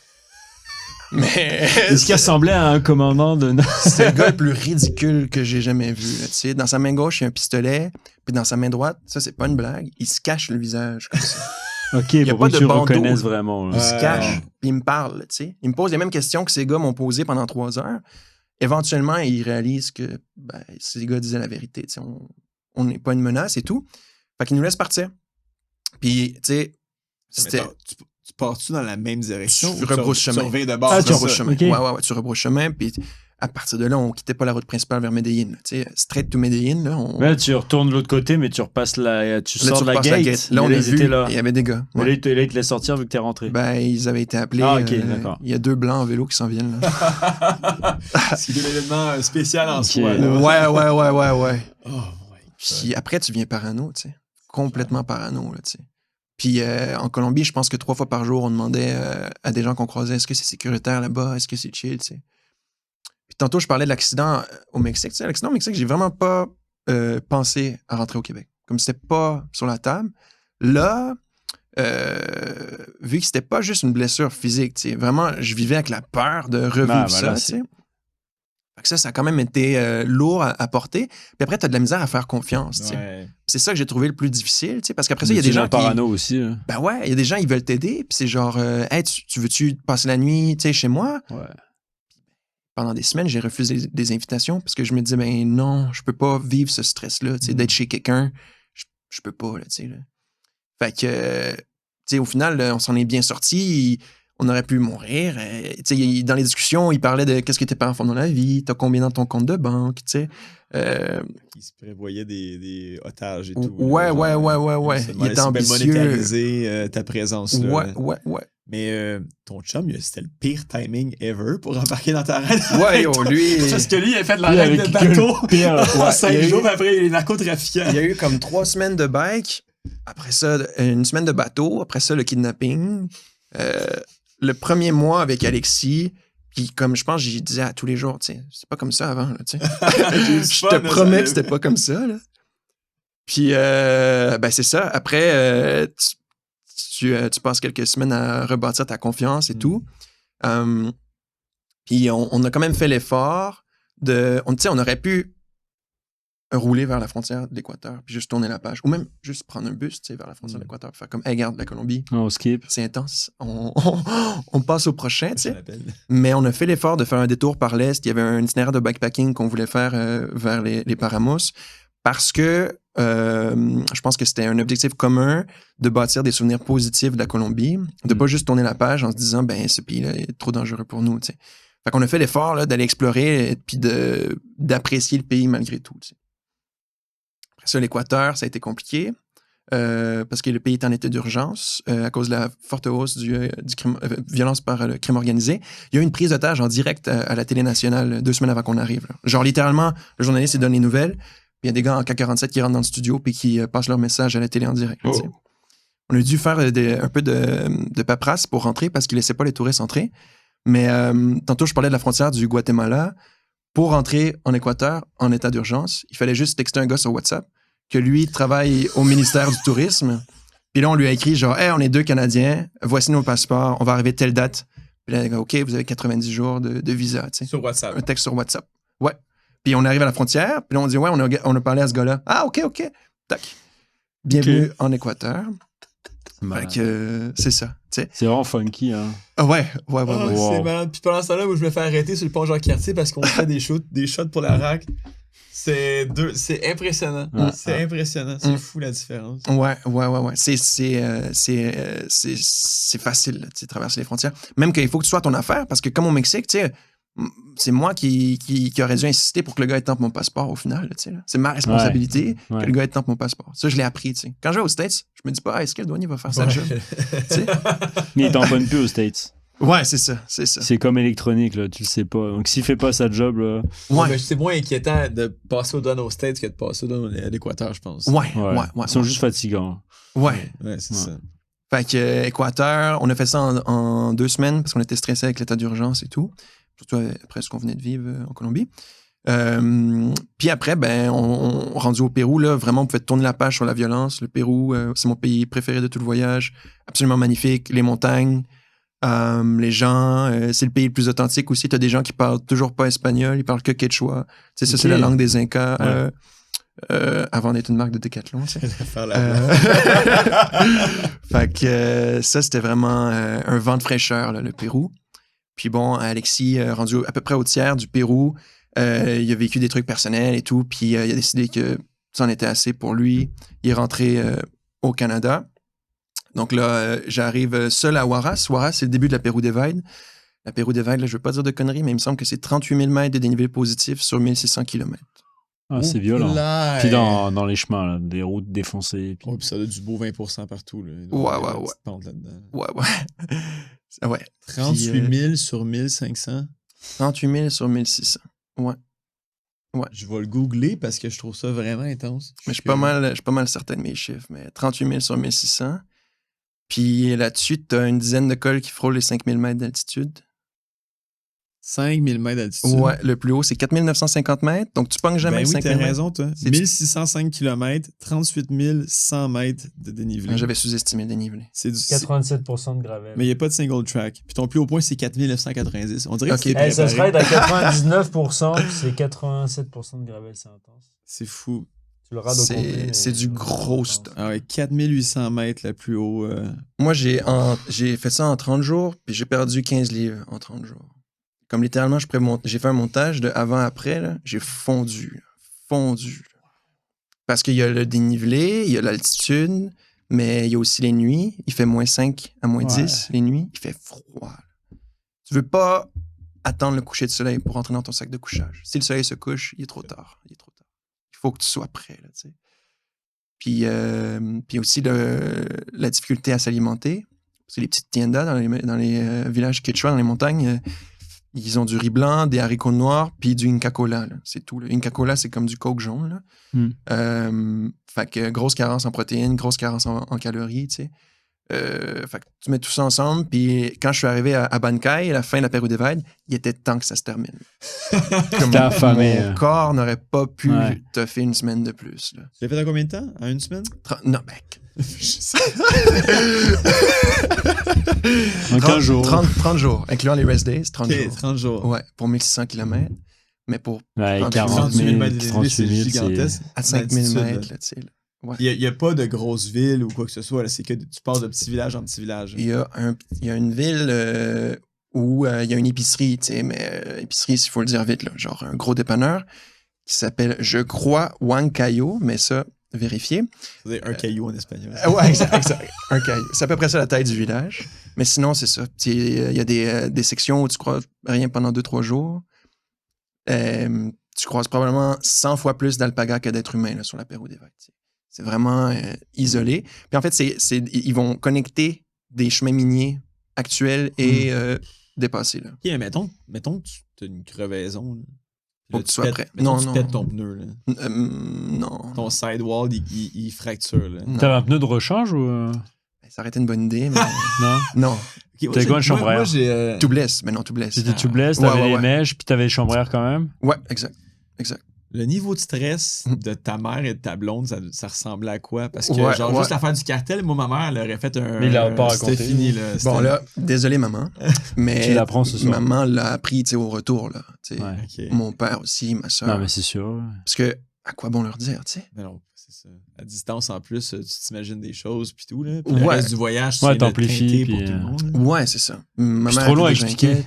Mais Ce qui ressemblait à un commandant de. c'était le gars le plus ridicule que j'ai jamais vu. Là, tu sais. Dans sa main gauche, il y a un pistolet. Puis dans sa main droite, ça, c'est pas une blague, il se cache le visage comme ça. Ok, y a pour pas que de tu bandeau. reconnaisses vraiment. Il là. se cache, puis il me parle, tu sais. Il me pose les mêmes questions que ces gars m'ont posées pendant 3 heures. Éventuellement, il réalise que ces gars disaient la vérité, tu sais. On n'est pas une menace et tout. Fait qu'il nous laisse partir. Puis, tu sais, c'était... Tu pars-tu dans la même direction? Tu ou rebrousses tu chemin. reviens de bord? Ah, Tu tu rebrousses rebrousses- chemin. ok. Ouais, tu rebrousses chemin. Puis à partir de là, on quittait pas la route principale vers Medellín. là. Tu sais, straight to Medellín, là. Là, tu retournes de l'autre côté, mais tu repasses tu Là, sors tu de la repasses gate. Là, on Mais a ils vu, étaient là. il y avait des gars. Mais Ouais. là, ils te laissent sortir vu que t'es rentré. Ben, ils avaient été appelés. Ah, ok, d'accord. Il y a 2 blancs en vélo qui s'en viennent, là. C'est un événement spécial en Ok. soi. Là. Ouais. Oh my God. Puis après, tu deviens parano, tu sais. Complètement parano, là, tu sais. Puis en Colombie, je pense que 3 fois par jour, on demandait à des gens qu'on croisait, est-ce que c'est sécuritaire là-bas? Est-ce que c'est chill, tu sais? Puis tantôt, je parlais de l'accident au Mexique. Tu sais, l'accident au Mexique, j'ai vraiment pas pensé à rentrer au Québec. Comme c'était pas sur la table. Là, vu que c'était pas juste une blessure physique, tu sais, vraiment, je vivais avec la peur de revivre Ah, ça, voilà, tu sais. Fait que ça a quand même été lourd à porter. Puis après, t'as de la misère à faire confiance, tu sais. Ouais. C'est ça que j'ai trouvé le plus difficile, tu sais, parce qu'après ça, il y a Tu des gens deviens parano aussi. Là. Ben ouais, il y a des gens, ils veulent t'aider, puis c'est genre, hey, tu veux-tu passer la nuit, tu sais, chez moi? Ouais. Pendant des semaines, j'ai refusé des invitations parce que je me disais, ben non, je peux pas vivre ce stress-là, tu sais, d'être chez quelqu'un, je peux pas, là, tu sais. Là. Fait que, tu sais, au final, là, on s'en est bien sorti. On aurait pu mourir. Tu sais, dans les discussions, il parlait de qu'est-ce que tes parents font dans la vie, t'as combien dans ton compte de banque, tu sais. Il se prévoyait des otages et tout. Ouais. Il était ambitieux. monétariser ta présence là. Ouais. Mais ton chum, c'était le pire timing ever pour embarquer dans ta rade. Ouais, lui. Parce que lui, il a fait de la Lui, règle avec de bateau pire. en Ouais, 5 il y a jours, eu- puis après, il est narcotrafiquant. Il y a eu comme 3 semaines de bike. Après ça, une semaine de bateau. Après ça, le kidnapping. Le premier mois avec Alexis. Puis comme je pense, j'y disais à tous les jours, tu sais, c'est pas comme ça avant, là, tu sais. Je te promets que c'était pas comme ça, là. Puis, ben c'est ça. Après, tu passes quelques semaines à rebâtir ta confiance et tout. Puis on a quand même fait l'effort de... Tu sais, on aurait pu rouler vers la frontière de l'Équateur, puis juste tourner la page. Ou même juste prendre un bus, tu sais, vers la frontière de l'Équateur, faire comme, hey, regarde, la Colombie, On skip. c'est intense. On passe au prochain, tu sais. Mais on a fait l'effort de faire un détour par l'Est. Il y avait un itinéraire de bikepacking qu'on voulait faire vers les Paramos parce que je pense que c'était un objectif commun de bâtir des souvenirs positifs de la Colombie, de pas juste tourner la page en se disant, ben, ce pays-là est trop dangereux pour nous, tu sais. Fait qu'on a fait l'effort là, d'aller explorer et puis d'apprécier le pays malgré tout, tu sais. Après ça, l'Équateur, ça a été compliqué. Parce que le pays est en état d'urgence à cause de la forte hausse du crime, violence par le crime organisé. Il y a eu une prise d'otage en direct à la télé nationale 2 semaines avant qu'on arrive. Là. Genre, littéralement, le journaliste, il donne les nouvelles, puis il y a des gars en K-47 qui rentrent dans le studio puis qui passent leur message à la télé en direct. Là, on a dû faire un peu de paperasse pour rentrer parce qu'ils ne laissaient pas les touristes entrer. Mais tantôt, je parlais de la frontière du Guatemala. Pour rentrer en Équateur en état d'urgence, il fallait juste texter un gars sur WhatsApp que lui travaille au ministère du Tourisme. Puis là, on lui a écrit genre, hey, on est 2 Canadiens, voici nos passeports, on va arriver telle date. Puis là, OK, vous avez 90 jours de visa, tu sais. Sur WhatsApp. Un texte sur WhatsApp. Ouais. Puis on arrive à la frontière, puis là, on dit, ouais, on a parlé à ce gars-là. Ah, OK. Tac. Bienvenue en Équateur. Fait que c'est ça, tu sais. C'est vraiment funky, hein. Ah ouais. Wow. C'est malade. Puis pendant ce temps-là, moi, je me fais arrêter sur le pont Jacques-Cartier parce qu'on fait des shots pour la RAC. C'est impressionnant. C'est impressionnant. C'est fou la différence. Ouais. C'est facile, là, tu sais, traverser les frontières. Même qu'il faut que tu sois à ton affaire, parce que comme au Mexique, tu sais, c'est moi qui aurais dû insister pour que le gars ait tempe mon passeport au final, tu sais. Là. C'est ma responsabilité que le gars ait tempe mon passeport. Ça, je l'ai appris, tu sais. Quand je vais aux States, je me dis pas, est-ce que le douanier va faire sa job? Tu sais? Mais il tamponne plus aux States. Ouais, c'est ça. C'est comme électronique, là, tu le sais pas. Donc s'il fait pas sa job, là... Ouais. Mais c'est moins inquiétant de passer aux douanes aux States que de passer aux douanes à l'Équateur, je pense. Ouais. Ils sont juste fatigants. Ouais. Ouais, c'est ça. Fait que Équateur, on a fait ça en 2 semaines parce qu'on était stressé avec l'état d'urgence et tout. Surtout après ce qu'on venait de vivre en Colombie. Puis après, ben, on rendu au Pérou, là, vraiment, on pouvait tourner la page sur la violence. Le Pérou, c'est mon pays préféré de tout le voyage. Absolument magnifique. Les montagnes, les gens, c'est le pays le plus authentique aussi. T'as des gens qui parlent toujours pas espagnol, ils parlent que quechua. Tu sais, ça, c'est la langue des Incas. avant d'être une marque de Décathlon. Tu sais. Faire la Fait que ça, c'était vraiment un vent de fraîcheur, là, le Pérou. Puis bon, Alexis, rendu à peu près au tiers du Pérou, il a vécu des trucs personnels et tout, puis il a décidé que ça en était assez pour lui. Il est rentré au Canada. Donc là, j'arrive seul à Huaraz. Huaraz, c'est le début de la Pérou Divide. La Pérou Divide, là, je ne veux pas dire de conneries, mais il me semble que c'est 38 000 mètres de dénivelé positif sur 1600 km. Ah, c'est violent. Là, Puis dans les chemins, là, des routes défoncées. Puis... Ouais, puis ça a du beau 20% partout. Là. Ouais. Ouais. 38 000 sur 1500. 38 000 sur 1600. Ouais. Je vais le googler parce que je trouve ça vraiment intense. Mais je suis pas mal certain de mes chiffres, mais 38 000 sur 1600. Puis là-dessus, tu as une dizaine de cols qui frôlent les 5 000 mètres d'altitude. 5 000 mètres d'altitude. Ouais, le plus haut, c'est 4 950 mètres. Donc, tu pognes jamais Ben le oui, 5 t'as 000 mètres. raison, toi. 1605 km, 38 100 mètres de dénivelé. J'avais sous-estimé le dénivelé. C'est du... 87% de gravel. Mais il n'y a pas de single track. Puis ton plus haut point, c'est 4 990. On dirait que Ok. c'est Ça se préparé. raide à 99%, puis c'est 87% de gravel, c'est intense. C'est fou. Tu le rades au complet. C'est du gros stuff. Ah ouais, 4800 mètres, le plus haut. Moi, j'ai fait ça en 30 jours, puis j'ai perdu 15 livres en 30 jours. Comme littéralement, j'ai fait un montage de avant-après, là, j'ai fondu. Parce qu'il y a le dénivelé, il y a l'altitude, mais il y a aussi les nuits. Il fait -5 à -10 les nuits. Il fait froid. Tu veux pas attendre le coucher de soleil pour rentrer dans ton sac de couchage. Si le soleil se couche, il est trop tard. Il faut que tu sois prêt, là, tu sais. Puis aussi la difficulté à s'alimenter. C'est les petites tiendas dans les villages quechua, dans les montagnes. Ils ont du riz blanc, des haricots noirs, puis du Inca Kola. Là. C'est tout. Le Inca Kola, c'est comme du Coke jaune. Là. Fait que grosse carence en protéines, grosse carence en calories, tu sais. Fait que tu mets tout ça ensemble, puis quand je suis arrivé à Bankai, à la fin de la Pérou Divide, il était temps que ça se termine. Comme T'es affamé. mon corps n'aurait pas pu te faire une semaine de plus. Là. Tu l'as fait en combien de temps? En une semaine? Non, mec. En 15 jours. 30 jours, incluant les rest days, 30 Ok, jours. 30 jours. Ouais, pour 1600 km. Mais pour Ouais, 38 40 38 000 000, mètres de dénivelé, 38 c'est 000, gigantesque. à 5000 D'altitude, mètres, là. là, tu sais. Là. Ouais. Il n'y a pas de grosse ville ou quoi que ce soit. là. C'est que tu passes de petit village en petit village. Il y a une ville où il y a une épicerie, tu sais, mais épicerie, s'il faut le dire vite, là, genre un gros dépanneur qui s'appelle, je crois, Huancayo, mais ça, vérifier. C'est un caillou en espagnol. Ouais, exact. Un caillou. C'est à peu près ça la taille du village. Mais sinon, c'est ça. Il y a des sections où tu croises rien pendant 2-3 jours. Tu croises probablement 100 fois plus d'alpagas que d'êtres humains là, sur la Pérou Divide. C'est vraiment isolé. Puis en fait, ils vont connecter des chemins miniers actuels et dépassés. Là. Ok, mettons que tu as une crevaison. Là. Faut Là, que tu sois prêt. Mettons Non, que non. tu pètes ton pneu. Là. Non. Ton sidewall, il fracture. Là. Non. T'avais un pneu de rechange ou. Ça aurait été une bonne idée, mais Non? non. Okay, T'as quoi, un chambre à air? Moi, j'ai... Tubeless, mais non, tubeless. C'était tubeless, t'avais Ouais, les ouais. mèches, puis t'avais les chambres à air quand même? Ouais, exact. Le niveau de stress de ta mère et de ta blonde, ça ressemblait à quoi? Parce que, Ouais, genre, ouais. juste l'affaire du cartel, moi, ma mère, elle aurait fait un... Mais il l'a pas raconté. C'était fini, là. Bon, C'était- là, désolé, maman, mais Tu l'apprends ce soir. maman l'a appris, tu sais, au retour, là. Tu sais. Ouais. Ok. Mon père aussi, ma soeur. Non, mais c'est sûr. Parce que, à quoi bon leur dire, tu sais? Mais non, c'est ça. À distance, en plus, tu t'imagines des choses, puis tout, là. Puis le Ouais. reste du voyage, tu Ouais, viens de t'amplifies, trinquer pour puis, tout le monde. là. Ouais, c'est ça. Ma C'est mère trop long à était déjà expliquer.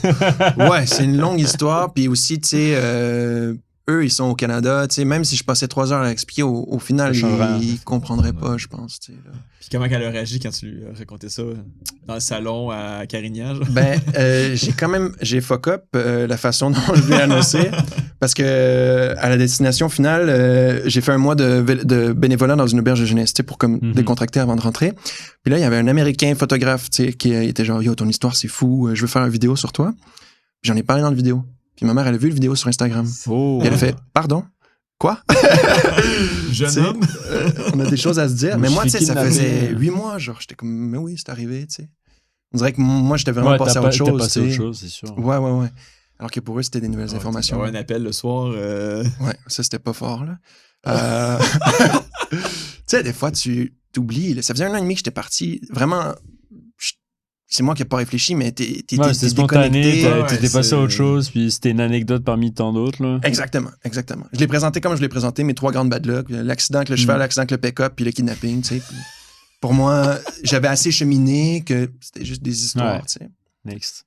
inquiète. Ouais, c'est une longue histoire. Puis aussi, tu sais, eux, ils sont au Canada. Tu sais, même si je passais 3 heures à expliquer, au final, Ça change rien. ils comprendraient pas, je pense. Tu sais, là. Puis comment elle a réagi quand tu lui as raconté ça dans le salon à Carignan? genre? Ben, j'ai fuck up la façon dont je lui ai annoncé. Parce que à la destination finale, j'ai fait un mois de bénévolat dans une auberge de jeunesse, tu sais, pour comme Mhm. décontracter avant de rentrer. Puis là, il y avait un Américain photographe, tu sais, qui était genre, yo, ton histoire, c'est fou, je veux faire une vidéo sur toi. Puis j'en ai parlé dans la vidéo. Puis ma mère, elle a vu la vidéo sur Instagram. Oh! Puis elle a fait, pardon? Quoi? Jeune T'sais, homme? On a des choses à se dire. Je Mais me moi, tu suis sais, ça kidnappé. faisait 8 mois, genre, j'étais comme, mais oui, c'est arrivé, tu sais. On dirait que moi, j'étais vraiment Ouais, passé t'as à autre pas- t'as chose. passé tu autre sais. chose, c'est sûr. Ouais. Alors que pour eux, c'était des nouvelles Ouais, informations. t'as un appel le soir. Ouais, ça, c'était pas fort, là. Tu sais, des fois, tu t'oublies. là. Ça faisait 1 an et demi que j'étais parti. Vraiment, c'est moi qui n'ai pas réfléchi, mais t'es C'était spontané, déconnecté. t'étais passé à autre chose, puis c'était une anecdote parmi tant d'autres. Là. Exactement. Je l'ai présenté comme je l'ai présenté, mes 3 grandes bad luck. L'accident avec le cheval, l'accident avec le pick-up, puis le kidnapping, tu sais. Pour moi, j'avais assez cheminé que c'était juste des histoires, tu sais. Next.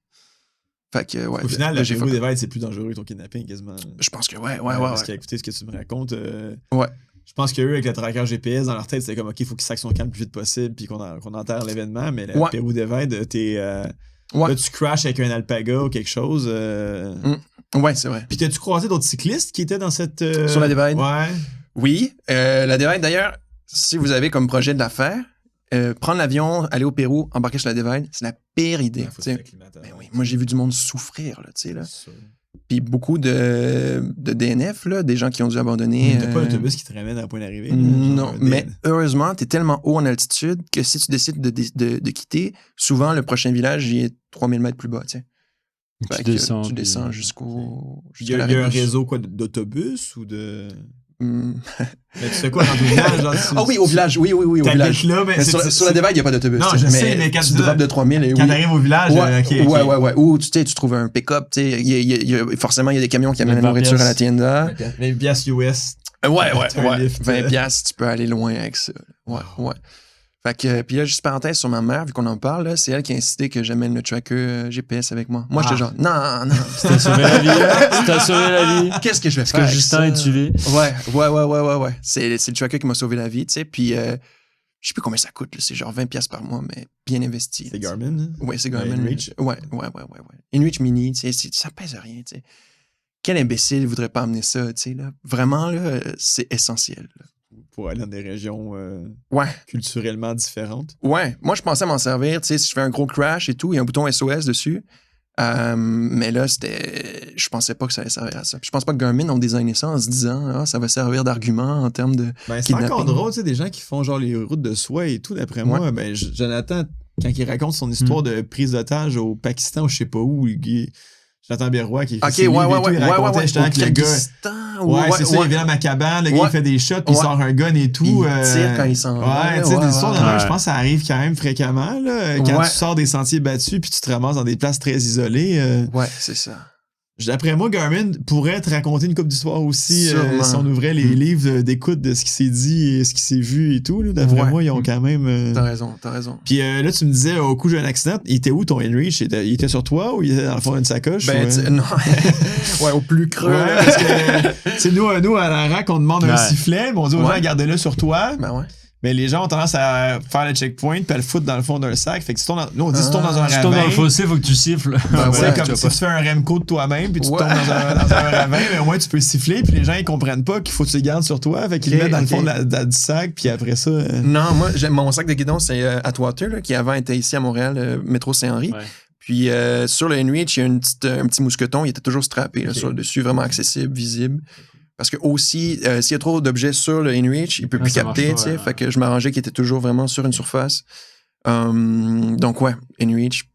Fait que, ouais. Au final, là, le j'ai Pérou fait- des Vêtements, c'est plus dangereux que ton kidnapping, quasiment. Je pense que ouais. Parce qu'à écouter ce que tu me racontes, Ouais. je pense qu'eux, avec le tracker GPS, dans leur tête, c'était comme, OK, il faut qu'ils saquent son camp le plus vite possible puis qu'on enterre l'événement. Mais le Ouais. Pérou des Vêtements, Ouais. là, tu crashes avec un alpaga ou quelque chose. Ouais, c'est vrai. Puis t'as-tu croisé d'autres cyclistes qui étaient dans cette... Sur la Divide? Ouais. Oui. La Divide, d'ailleurs, si vous avez comme projet de la faire, prendre l'avion, aller au Pérou, embarquer sur la Divide, c'est la pire idée. Faut tu sais. s'acclimater. Ben oui, moi, j'ai vu du monde souffrir, là, tu sais, là. C'est sûr. Puis beaucoup de DNF, là, des gens qui ont dû abandonner. T'as pas l'autobus qui te ramène à la point d'arrivée? là, Non, genre, mais heureusement, tu es tellement haut en altitude que si tu décides de quitter, souvent, le prochain village, il est 3000 mètres plus bas, tu sais. Fait Tu que descends. Tu puis- descends Il jusqu'au... y jusqu'à a l'arrêt un de bus. réseau quoi, d'autobus ou de... Hmm. Mais tu fais quoi dans ton village? Genre, Ah oui, au village, oui, au T'habites village. là, mais Mais sur la Divide, il n'y a pas d'autobus. Non, tu sais. je sais, mais quand tu tu drops de 3000 et Quand oui. t'arrives au village, Ouais, ok. ouais. Ou tu sais, tu trouves un pick-up, tu sais. Forcément, il y a des camions qui amènent la 20 nourriture à la pièces. tienda. Mais pièces US. Ouais. un lift, 20 piastres, tu peux aller loin avec ça. Ouais. Fait que, puis là, juste parenthèse sur ma mère, vu qu'on en parle, là, c'est elle qui a insisté que j'amène le tracker GPS avec moi. Moi, j'étais genre, non. T'as sauvé la vie. T'as sauvé la vie. Qu'est-ce que je vais Parce faire? que avec Justin ça? est tué. Ouais. C'est le tracker qui m'a sauvé la vie, tu sais. Puis, je sais plus combien ça coûte, là. C'est genre 20 piastres par mois, mais bien investi. C'est Garmin. Hein? Ouais, c'est Garmin. InReach. Ouais. InReach Mini, tu sais, ça pèse rien, tu sais. Quel imbécile voudrait pas amener ça, tu sais, là? Vraiment, là, c'est essentiel. Là. Pour aller dans des régions Ouais. culturellement différentes. Ouais. Moi, je pensais m'en servir, tu sais, si je fais un gros crash et tout, il y a un bouton SOS dessus. Mais là, je pensais pas que ça allait servir à ça. Puis je pense pas que Garmin ont designé ça en se disant, ça va servir d'argument en termes de. Ben, c'est encore Kidnapping. drôle, tu sais, des gens qui font genre les routes de soie et tout, d'après moi. Ben, Jonathan, quand il raconte son histoire de prise d'otage au Pakistan ou je sais pas où, Jonathan Berroy qui écrit ses livres et tout, il racontait justement que le gars... Ouais, c'est ça, il vient dans ma cabane, le gars, il fait des shots, puis il sort un gun et tout. Il tire quand il s'en va. Ouais, tu sais, des histoires de même, ouais. je pense que ça arrive quand même fréquemment, là, quand Ouais. tu sors des sentiers battus puis tu te ramasses dans des places très isolées. Ouais, c'est ça. D'après moi, Garmin pourrait te raconter une couple d'histoires aussi Sûrement. si on ouvrait les livres d'écoute de ce qui s'est dit et ce qui s'est vu et tout. D'après moi, ils ont quand même... T'as raison. Puis là, tu me disais, au coup, j'ai un accident. Il était où ton InReach? Il était sur toi ou il était dans le fond d'une sacoche? Ben, ou, non. Ouais, au plus creux. Ouais, parce que, tu sais, nous, à la RAC, on demande un Ouais. sifflet, mais on dit aux gens, gardez-le sur toi. Ben ouais. Mais les gens ont tendance à faire le checkpoint puis à le foutre dans le fond d'un sac. Fait que si tu tombes nous, on dit, si tu tombes dans un Tu tombes dans ravin. le fossé, faut que tu siffles. Ben Tu sais, ouais, comme tu vas si pas- tu fais un Remco de toi-même puis tu Ouais. tombes dans un ravin, mais au moins tu peux siffler puis les gens ils comprennent pas qu'il faut que tu le gardes sur toi. Fait qu'ils Ok, le mettent dans le fond ok. du sac puis après ça. Non, moi, mon sac de guidon, c'est Atwater, là, qui avant était ici à Montréal, métro Saint-Henri. Ouais. Puis sur le InReach, il y a un petit mousqueton, il était toujours strappé là, Ok. sur le dessus, vraiment accessible, visible. Parce que aussi, s'il y a trop d'objets sur le InReach, il peut plus ça marche capter, pas, tu sais. ouais. Fait que je m'arrangeais qu'il était toujours vraiment sur une surface. Donc ouais, InReach,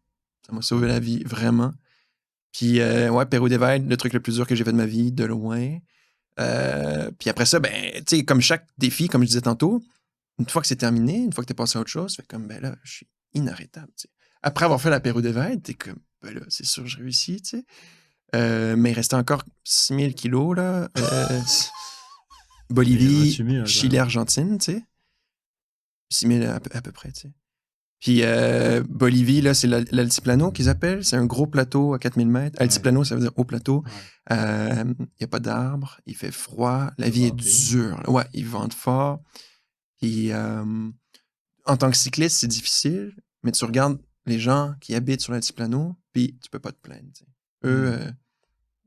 ça m'a sauvé la vie, vraiment. Puis ouais, Pérou des Vêtements, le truc le plus dur que j'ai fait de ma vie, de loin. Puis après ça, ben, tu sais, comme chaque défi, comme je disais tantôt, une fois que c'est terminé, une fois que t'es passé à autre chose, fait comme, ben là, je suis inarrêtable, tu sais. Après avoir fait la Pérou des Vêtements, t'es comme, ben là, c'est sûr, je réussis, tu sais. Mais il restait encore 6000 kilos, là. Bolivie, Et là, tu Chili, Argentine, tu sais. 6000 à peu près, tu sais. Puis Bolivie, là, c'est l'altiplano qu'ils appellent. C'est un gros plateau à 4000 mètres. Altiplano, ça veut dire haut plateau. Il n'y a pas d'arbres, il fait froid, la vie est dure. Ouais, ils vendent fort. Puis en tant que cycliste, c'est difficile, mais tu regardes les gens qui habitent sur l'altiplano, puis tu peux pas te plaindre. Tu sais. Eux,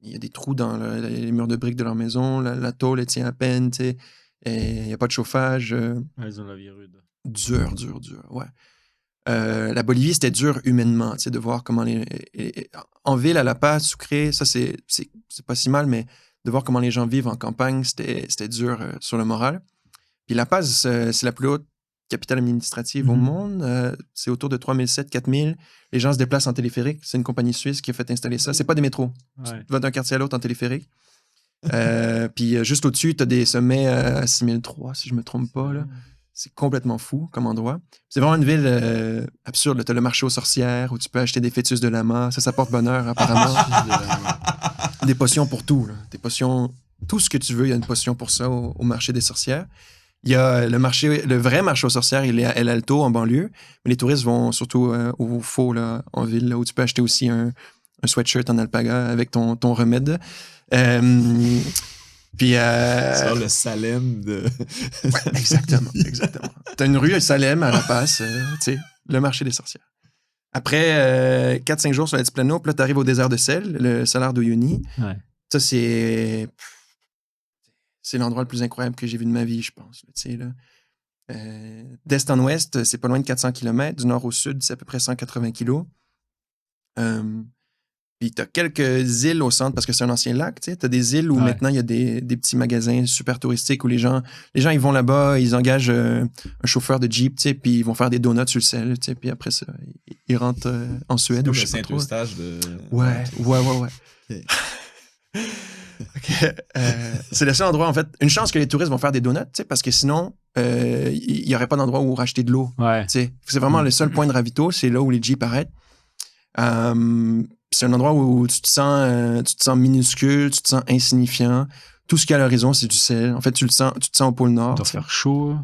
il y a des trous dans les murs de briques de leur maison, la tôle, elle tient à peine, tu sais. Il n'y a pas de chauffage. Ils ont la vie rude. Dur, ouais. La Bolivie, c'était dur humainement, tu sais, de voir comment en ville, à La Paz, Sucre, ça, c'est pas si mal, mais de voir comment les gens vivent en campagne, c'était dur sur le moral. Puis La Paz, c'est la plus haute capitale administrative au monde. C'est autour de 3007-4000. Les gens se déplacent en téléphérique. C'est une compagnie suisse qui a fait installer ça. C'est pas des métros. Ouais. Tu vas d'un quartier à l'autre en téléphérique. Puis juste au-dessus, tu as des sommets à 6003, si je me trompe pas, là. C'est complètement fou comme endroit. C'est vraiment une ville absurde. Tu as le marché aux sorcières où tu peux acheter des fœtus de lama. Ça porte bonheur, apparemment. Des potions pour tout. Là. Des potions, tout ce que tu veux, il y a une potion pour ça au marché des sorcières. Il y a le vrai marché aux sorcières, il est à El Alto, en banlieue. Mais les touristes vont surtout au Faux, là, en ville, là, où tu peux acheter aussi un sweatshirt en alpaga avec ton remède. Puis C'est le Salem de... exactement. T'as une rue à Salem, à La Paz, tu sais, le marché des sorcières. Après 4-5 jours sur l'altiplano, puis là, t'arrives au désert de sel, le Salar d'Uyuni. Ouais. Ça, c'est l'endroit le plus incroyable que j'ai vu de ma vie, je pense. Tu sais, là. D'est en ouest, c'est pas loin de 400 km. Du nord au sud, c'est à peu près 180 km. Puis t'as quelques îles au centre, parce que c'est un ancien lac, tu sais. T'as des îles où maintenant, il y a des petits magasins super touristiques où les gens ils vont là-bas, ils engagent un chauffeur de Jeep, tu sais, puis ils vont faire des donuts sur le sel, tu sais, puis après ça, ils rentrent en Suède. C'est Ou comme je le sais pas trop. Saint-Eustache de... Ouais. C'est le seul endroit, en fait. Une chance que les touristes vont faire des donuts, tu sais, parce que sinon, il n'y aurait pas d'endroit où racheter de l'eau. Ouais. Tu sais. C'est vraiment le seul point de ravito, c'est là où les Jeeps arrêtent. C'est un endroit où tu te sens minuscule, tu te sens insignifiant. Tout ce qu'il y a à l'horizon, c'est du sel. En fait, tu te sens au pôle Nord. Il doit faire chaud.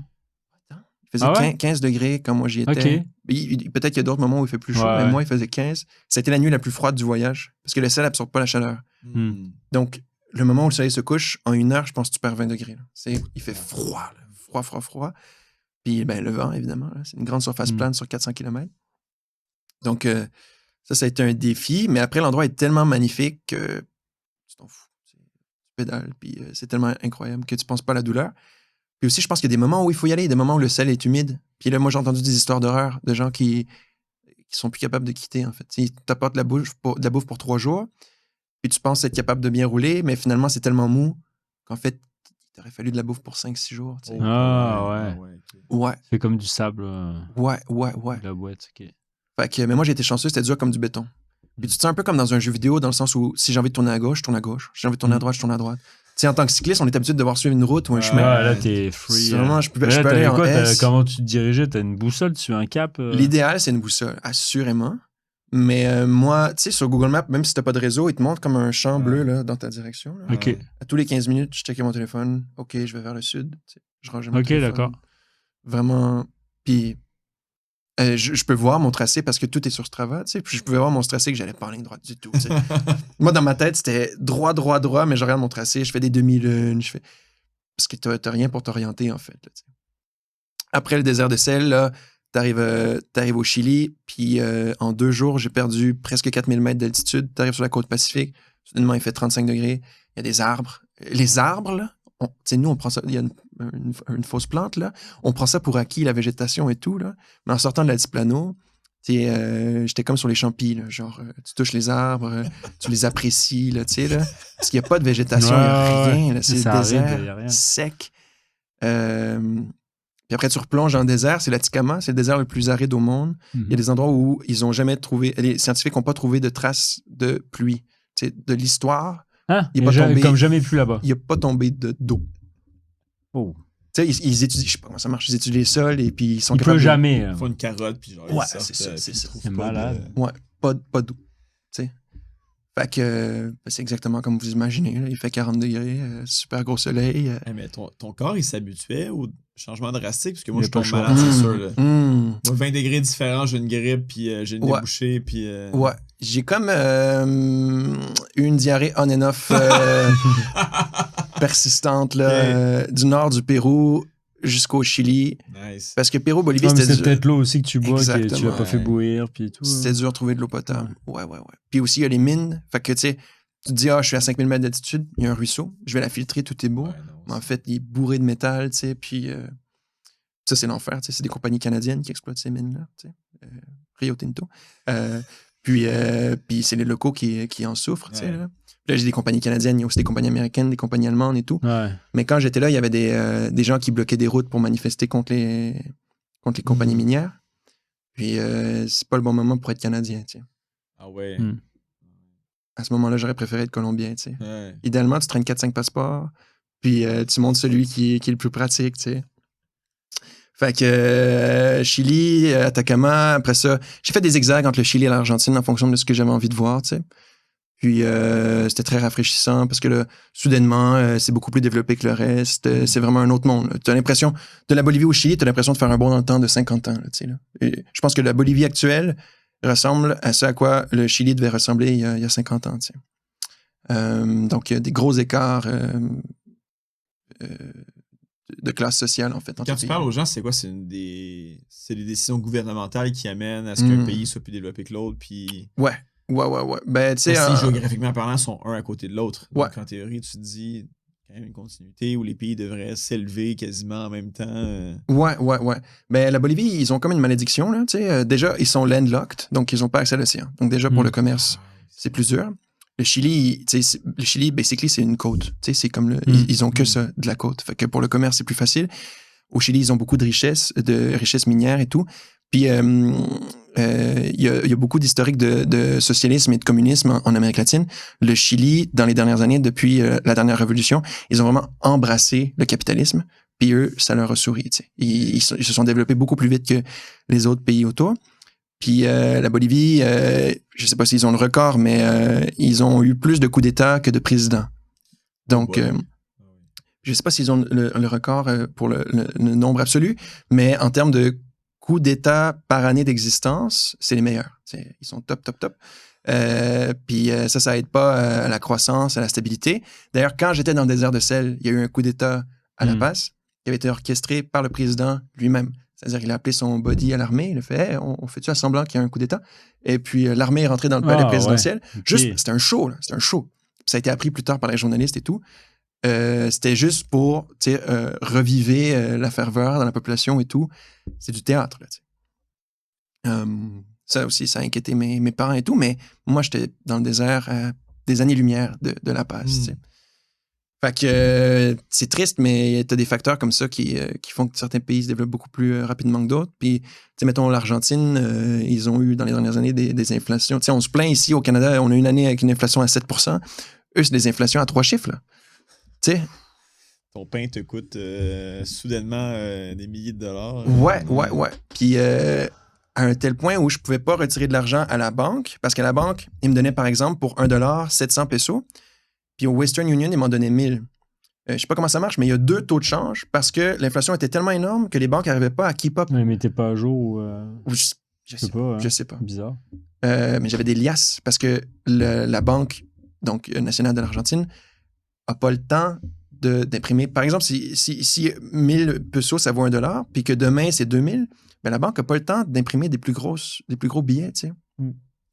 Il faisait Ah ouais? 15 degrés quand moi j'y étais. Ok. Peut-être qu'il y a d'autres moments où il fait plus chaud, Ouais, mais ouais. moi, il faisait 15. Ça a été la nuit la plus froide du voyage, parce que le sel n'absorbe pas la chaleur. Hmm. Donc, le moment où le soleil se couche, en 1 heure, je pense que tu perds 20 degrés. Là. Il fait froid, là. Froid. Puis, ben, le vent, évidemment. Là. C'est une grande surface plane sur 400 km. Donc, ça a été un défi. Mais après, l'endroit est tellement magnifique que tu t'en fous. Tu pédales, puis c'est tellement incroyable que tu ne penses pas à la douleur. Puis aussi, je pense qu'il y a des moments où il faut y aller, des moments où le sel est humide. Puis là, moi, j'ai entendu des histoires d'horreur de gens qui sont plus capables de quitter, en fait. Ils t'apportent de la bouffe pour 3 jours, puis tu penses être capable de bien rouler, mais finalement, c'est tellement mou qu'en fait, il t'aurait fallu de la bouffe pour 5-6 jours. Tu sais. Ouais. C'est comme du sable. Ouais. La boîte, ok. Fait que, mais moi, j'ai été chanceux, c'était dur comme du béton. Puis tu te sens un peu comme dans un jeu vidéo, dans le sens où si j'ai envie de tourner à gauche, je tourne à gauche. Si j'ai envie de tourner à droite, je tourne à droite. Tu sais, en tant que cycliste, on est habitué de devoir suivre une route ou un chemin. Ouais, là, t'es free. C'est vraiment, je peux Mais là, aller t'avais en quoi? S. Comment tu te dirigeais? T'as une boussole, tu as un cap? L'idéal, c'est une boussole, assurément. Mais moi, tu sais, sur Google Maps, même si t'as pas de réseau, il te montre comme un champ bleu là, dans ta direction. Là. Ok. À tous les 15 minutes, je checkais mon téléphone. OK, je vais vers le sud. Tu sais, je rangeais mon Ok, téléphone. d'accord. Vraiment. Puis, je peux voir mon tracé parce que tout est sur Strava. Tu sais, puis je pouvais voir mon tracé que j'allais pas en ligne droite du tout. Tu sais. Moi, dans ma tête, c'était droit, mais je regarde mon tracé, je fais des demi-lunes, parce que t'as rien pour t'orienter, en fait. Là, tu sais. Après le désert de sel, là, t'arrives au Chili, puis en 2 jours, j'ai perdu presque 4000 mètres d'altitude. T'arrives sur la côte Pacifique, soudainement, il fait 35 degrés. Il y a des arbres. Les arbres, là, nous, on prend ça, il y a une fausse plante, là. On prend ça pour acquis, la végétation et tout, là. Mais en sortant de l'altiplano, j'étais comme sur les champis, là. Genre, tu touches les arbres, tu les apprécies, là, tu sais, là. Parce qu'il n'y a pas de végétation, il n'y a rien, là. C'est le désert, sec. Puis après, tu replonges dans le désert, c'est l'Atacama, c'est le désert le plus aride au monde. Il y a des endroits où ils n'ont jamais trouvé, les scientifiques n'ont pas trouvé de traces de pluie. Tu sais, de l'histoire, Ah, il est pas tombé, comme jamais plus là-bas. il n'y a pas tombé d'eau. Oh. Tu sais, ils étudient, je sais pas comment ça marche, ils étudient les sols et puis ils sont Il capables pleut jamais. Ils font une carotte, puis genre, Ouais, ils sortent, c'est ça, puis c'est ils ça. trouvent C'est pas malade. Ouais, pas d'eau. Tu sais. Fait que c'est exactement comme vous imaginez. Là. Il fait 40 degrés, super gros soleil. Mais ton corps, il s'habituait au changement drastique, parce que moi, Il je a pas tombe le choix. malade, c'est sûr. Là. Moi, Moi, 20 degrés différents, j'ai une grippe, puis j'ai une débouchée, puis... Ouais. J'ai comme eu une diarrhée on and off persistante là, du nord du Pérou jusqu'au Chili. Nice. Parce que Pérou, Bolivie, C'est c'était peut-être l'eau aussi que tu bois, que tu l'as Exactement. pas fait bouillir, puis tout. C'était dur de trouver de l'eau potable. Ouais. Puis aussi, il y a les mines. Fait que, tu sais, tu te dis, je suis à 5000 mètres d'altitude, il y a un ruisseau, je vais la filtrer, tout est beau. Ouais, non, Mais en fait, il est bourré de métal, tu sais, puis ça, c'est l'enfer, tu sais, c'est des compagnies canadiennes qui exploitent ces mines-là, tu sais, Rio Tinto. Puis c'est les locaux qui en souffrent, tu sais, là. Puis là, j'ai des compagnies canadiennes, il y a aussi des compagnies américaines, des compagnies allemandes et tout. Ouais. Mais quand j'étais là, il y avait des gens qui bloquaient des routes pour manifester contre les compagnies minières. Puis c'est pas le bon moment pour être canadien, tu sais. Ah ouais. À ce moment-là, j'aurais préféré être colombien, tu sais. Ouais. Idéalement, tu traînes 4-5 passeports, puis tu montes celui qui est le plus pratique, tu sais. Fait que Chili, Atacama, après ça, j'ai fait des zigzags entre le Chili et l'Argentine en fonction de ce que j'avais envie de voir, tu sais. Puis c'était très rafraîchissant parce que là, soudainement, c'est beaucoup plus développé que le reste. C'est vraiment un autre monde. Tu as l'impression, de la Bolivie au Chili, tu as l'impression de faire un bond dans le temps de 50 ans. Là, tu sais, là. Et je pense que la Bolivie actuelle ressemble à ce à quoi le Chili devait ressembler il y a 50 ans. Tu sais. Donc, il y a des gros écarts de classe sociale, en fait. entre Quand les tu pays. parles aux gens, c'est quoi? C'est des décisions gouvernementales qui amènent à ce qu'un pays soit plus développé que l'autre, puis... Ouais. Ben, tu sais... si géographiquement parlant, ils sont un à côté de l'autre. Ouais. Donc, en théorie, tu te dis quand même une continuité où les pays devraient s'élever quasiment en même temps. Ouais. Ben, la Bolivie, ils ont comme une malédiction, là, tu sais. Déjà, ils sont landlocked, donc ils n'ont pas accès à l'océan. Donc, déjà, pour le commerce, c'est plus dur. Le Chili, basically, c'est une côte. Tu sais, c'est comme ils ont que ça, de la côte. Fait que pour le commerce, c'est plus facile. Au Chili, ils ont beaucoup de richesses minières et tout. Puis, il y a beaucoup d'historiques de socialisme et de communisme en Amérique latine. Le Chili, dans les dernières années, depuis la dernière révolution, ils ont vraiment embrassé le capitalisme. Puis eux, ça leur a souri. Tu sais. Ils se sont développés beaucoup plus vite que les autres pays autour. Puis la Bolivie, je sais pas s'ils ont le record, mais ils ont eu plus de coups d'État que de présidents. Donc, je sais pas s'ils ont le record pour le nombre absolu, mais en termes de coups d'État par année d'existence, c'est les meilleurs. Ils sont top. Puis ça aide pas à la croissance, à la stabilité. D'ailleurs, quand j'étais dans le désert de sel, il y a eu un coup d'État à La Paz qui avait été orchestré par le président lui-même. C'est-à-dire qu'il a appelé son body à l'armée, il a fait hey, on fait-tu à semblant qu'il y a un coup d'État? Et puis l'armée est rentrée dans le palais présidentiel. Ouais. Juste, Okay. c'était un show, là. C'était un show. Puis ça a été appris plus tard par les journalistes et tout. C'était juste pour reviver la ferveur dans la population et tout. C'est du théâtre. Là, ça aussi, ça a inquiété mes parents et tout, mais moi, j'étais dans le désert à des années-lumière de La Paz. T'sais. Fait que c'est triste, mais t'as des facteurs comme ça qui font que certains pays se développent beaucoup plus rapidement que d'autres. Puis, mettons, l'Argentine, ils ont eu dans les dernières années des inflations. On se plaint ici au Canada, on a une année avec une inflation à 7%. Eux, c'est des inflations à 3 chiffres. Là. T'sais? Ton pain te coûte soudainement des milliers de dollars. Ouais. Puis à un tel point où je pouvais pas retirer de l'argent à la banque, parce qu'à la banque, ils me donnaient par exemple pour $1, 700 pesos. Puis au Western Union, ils m'en donnaient 1000. Je sais pas comment ça marche, mais il y a 2 taux de change parce que l'inflation était tellement énorme que les banques n'arrivaient pas à keep up. Ouais, mais t'es pas à jour ou... Je sais pas. Bizarre. Mais j'avais des liasses parce que la banque donc nationale de l'Argentine a pas le temps d'imprimer. Par exemple, si 1000 pesos, ça vaut $1, puis que demain, c'est 2000, ben la banque n'a pas le temps d'imprimer des plus gros billets, tu sais.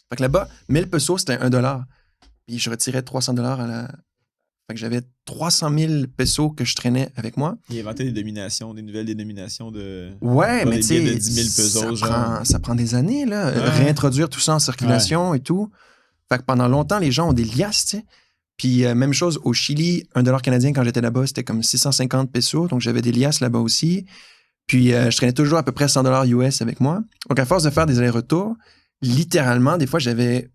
Fait que là-bas, 1000 pesos, c'était $1. Puis je retirais $300 à la... Fait que j'avais 300 000 pesos que je traînais avec moi. Il inventait des nouvelles dénominations de... Ouais, mais tu sais, de 10 000 pesos, ça prend des années, là. Réintroduire tout ça en circulation et tout. Fait que pendant longtemps, les gens ont des liasses, tu sais. Puis même chose au Chili, $1 canadien, quand j'étais là-bas, c'était comme 650 pesos. Donc j'avais des liasses là-bas aussi. Puis je traînais toujours à peu près $100 US avec moi. Donc à force de faire des allers-retours, littéralement, des fois, j'avais...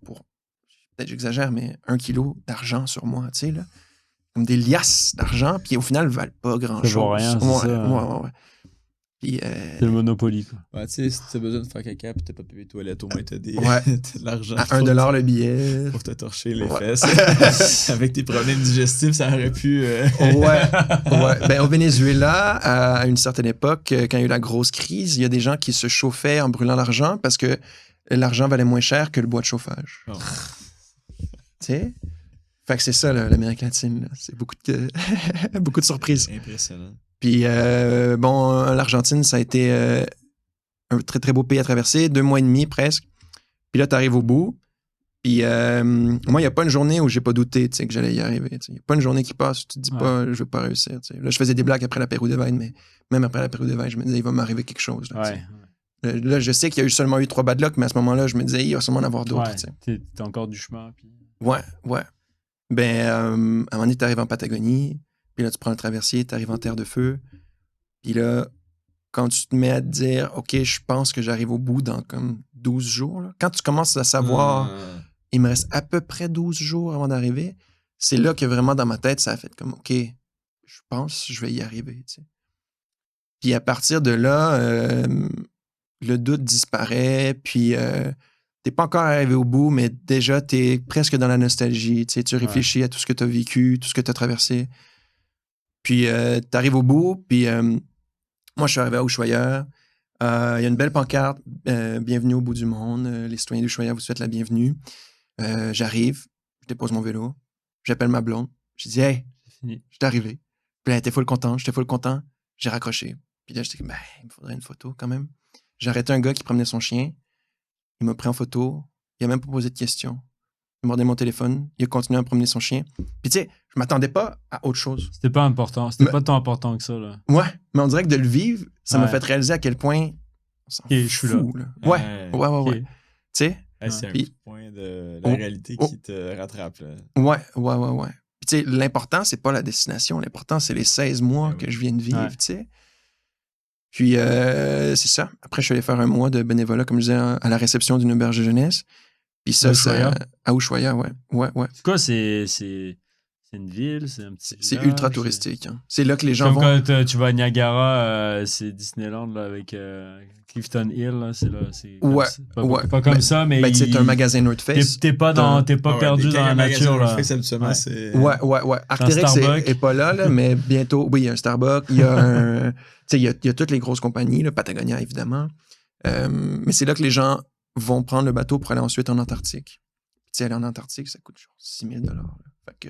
Peut-être j'exagère, mais 1 kilo d'argent sur moi, tu sais, là. Comme des liasses d'argent, puis au final, ne valent pas grand-chose. Ça vaut rien, c'est ça. Ouais. Puis, c'est le Monopoly, quoi. Ouais, tu sais, si t'as besoin de faire caca pis t'as pas payé les toilettes, au moins t'as de l'argent. À $1 le billet. Pour te torcher les fesses. Avec tes problèmes digestifs, ça aurait pu... Ouais. Ben, au Venezuela, à une certaine époque, quand il y a eu la grosse crise, il y a des gens qui se chauffaient en brûlant l'argent parce que l'argent valait moins cher que le bois de chauffage. Oh. Tu sais? Fait que c'est ça, là, l'Amérique latine. Là. C'est beaucoup de surprises. Impressionnant. Puis, l'Argentine, ça a été un très, très beau pays à traverser, 2 mois et demi presque. Puis là, tu arrives au bout. Puis, moi, il n'y a pas une journée où j'ai pas douté que j'allais y arriver. Il n'y a pas une journée qui passe où tu te dis pas, je vais pas réussir. T'sais. Là, je faisais des blagues après la Pérou-de-Vaille, mais même après la Pérou-de-Vaille, je me disais, il va m'arriver quelque chose. Là, là, je sais qu'il y a seulement eu 3 bad luck, mais à ce moment-là, je me disais, il va sûrement en avoir d'autres. Ouais, t'as encore du chemin. Puis... Ouais. Ben, à un moment donné, tu arrives en Patagonie, puis là, tu prends le traversier, tu arrives en terre de feu. Puis là, quand tu te mets à te dire, OK, je pense que j'arrive au bout dans comme 12 jours, là. Quand tu commences à savoir, il me reste à peu près 12 jours avant d'arriver, c'est là que vraiment dans ma tête, ça a fait comme, OK, je pense que je vais y arriver. Tu sais. Puis à partir de là, le doute disparaît, puis t'es pas encore arrivé au bout, mais déjà, t'es presque dans la nostalgie. Tu sais, tu réfléchis à tout ce que t'as vécu, tout ce que t'as traversé. Puis t'arrives au bout, puis moi, je suis arrivé à Ushuaïa. Il y a une belle pancarte, bienvenue au bout du monde. Les citoyens d'Ushuaïa vous souhaitent la bienvenue. J'arrive, je dépose mon vélo, j'appelle ma blonde. Je dis, hey, C'est fini. je suis arrivé. Puis là, elle était full content, j'étais full content. J'ai raccroché. Puis là, j'étais comme, il me faudrait une photo quand même. J'ai arrêté un gars qui promenait son chien. Il m'a pris en photo. Il a même pas posé de questions. Il m'a donné mon téléphone. Il a continué à promener son chien. Puis tu sais, je m'attendais pas à autre chose. C'était pas important. C'était Mais- pas tant important que ça, là. Ouais, mais on dirait que de le vivre, ça m'a Ouais. fait réaliser à quel point on s'en Ok, je suis fout, là. Ouais, ouais, Ok. ouais. Tu sais, C'est un Puis- petit point de la Oh, réalité oh. qui te rattrape. Là. ouais. Puis tu sais, l'important, c'est pas la destination. L'important, c'est les 16 mois Ben oui. que je viens de vivre, Ouais. tu sais. Puis, c'est ça. Après, je suis allé faire un mois de bénévolat, comme je disais, à la réception d'une auberge de jeunesse. Puis ça, À Ushuaïa? à Ushuaïa, ouais. C'est quoi? C'est une ville? C'est un petit C'est village, ultra touristique. Hein. C'est là que les gens Comme vont. quand tu vas à Niagara, c'est Disneyland là, avec Clifton Hill. Là, c'est là, c'est comme Ouais, ça. Pas, ouais. pas comme Ben- ça, mais Ben, tu sais, t'as un magasin North Face. t'es pas perdu dans la nature. Là. Habituellement, Ouais. c'est... Ouais. Arc'teryx Starbucks. est pas là, mais bientôt. Oui, il y a un Starbucks. Il y a un. Tu sais, il y a toutes les grosses compagnies, là, Patagonia, évidemment. Mais c'est là que les gens vont prendre le bateau pour aller ensuite en Antarctique. Tu sais, aller en Antarctique, ça coûte genre 6 000 $. Fait que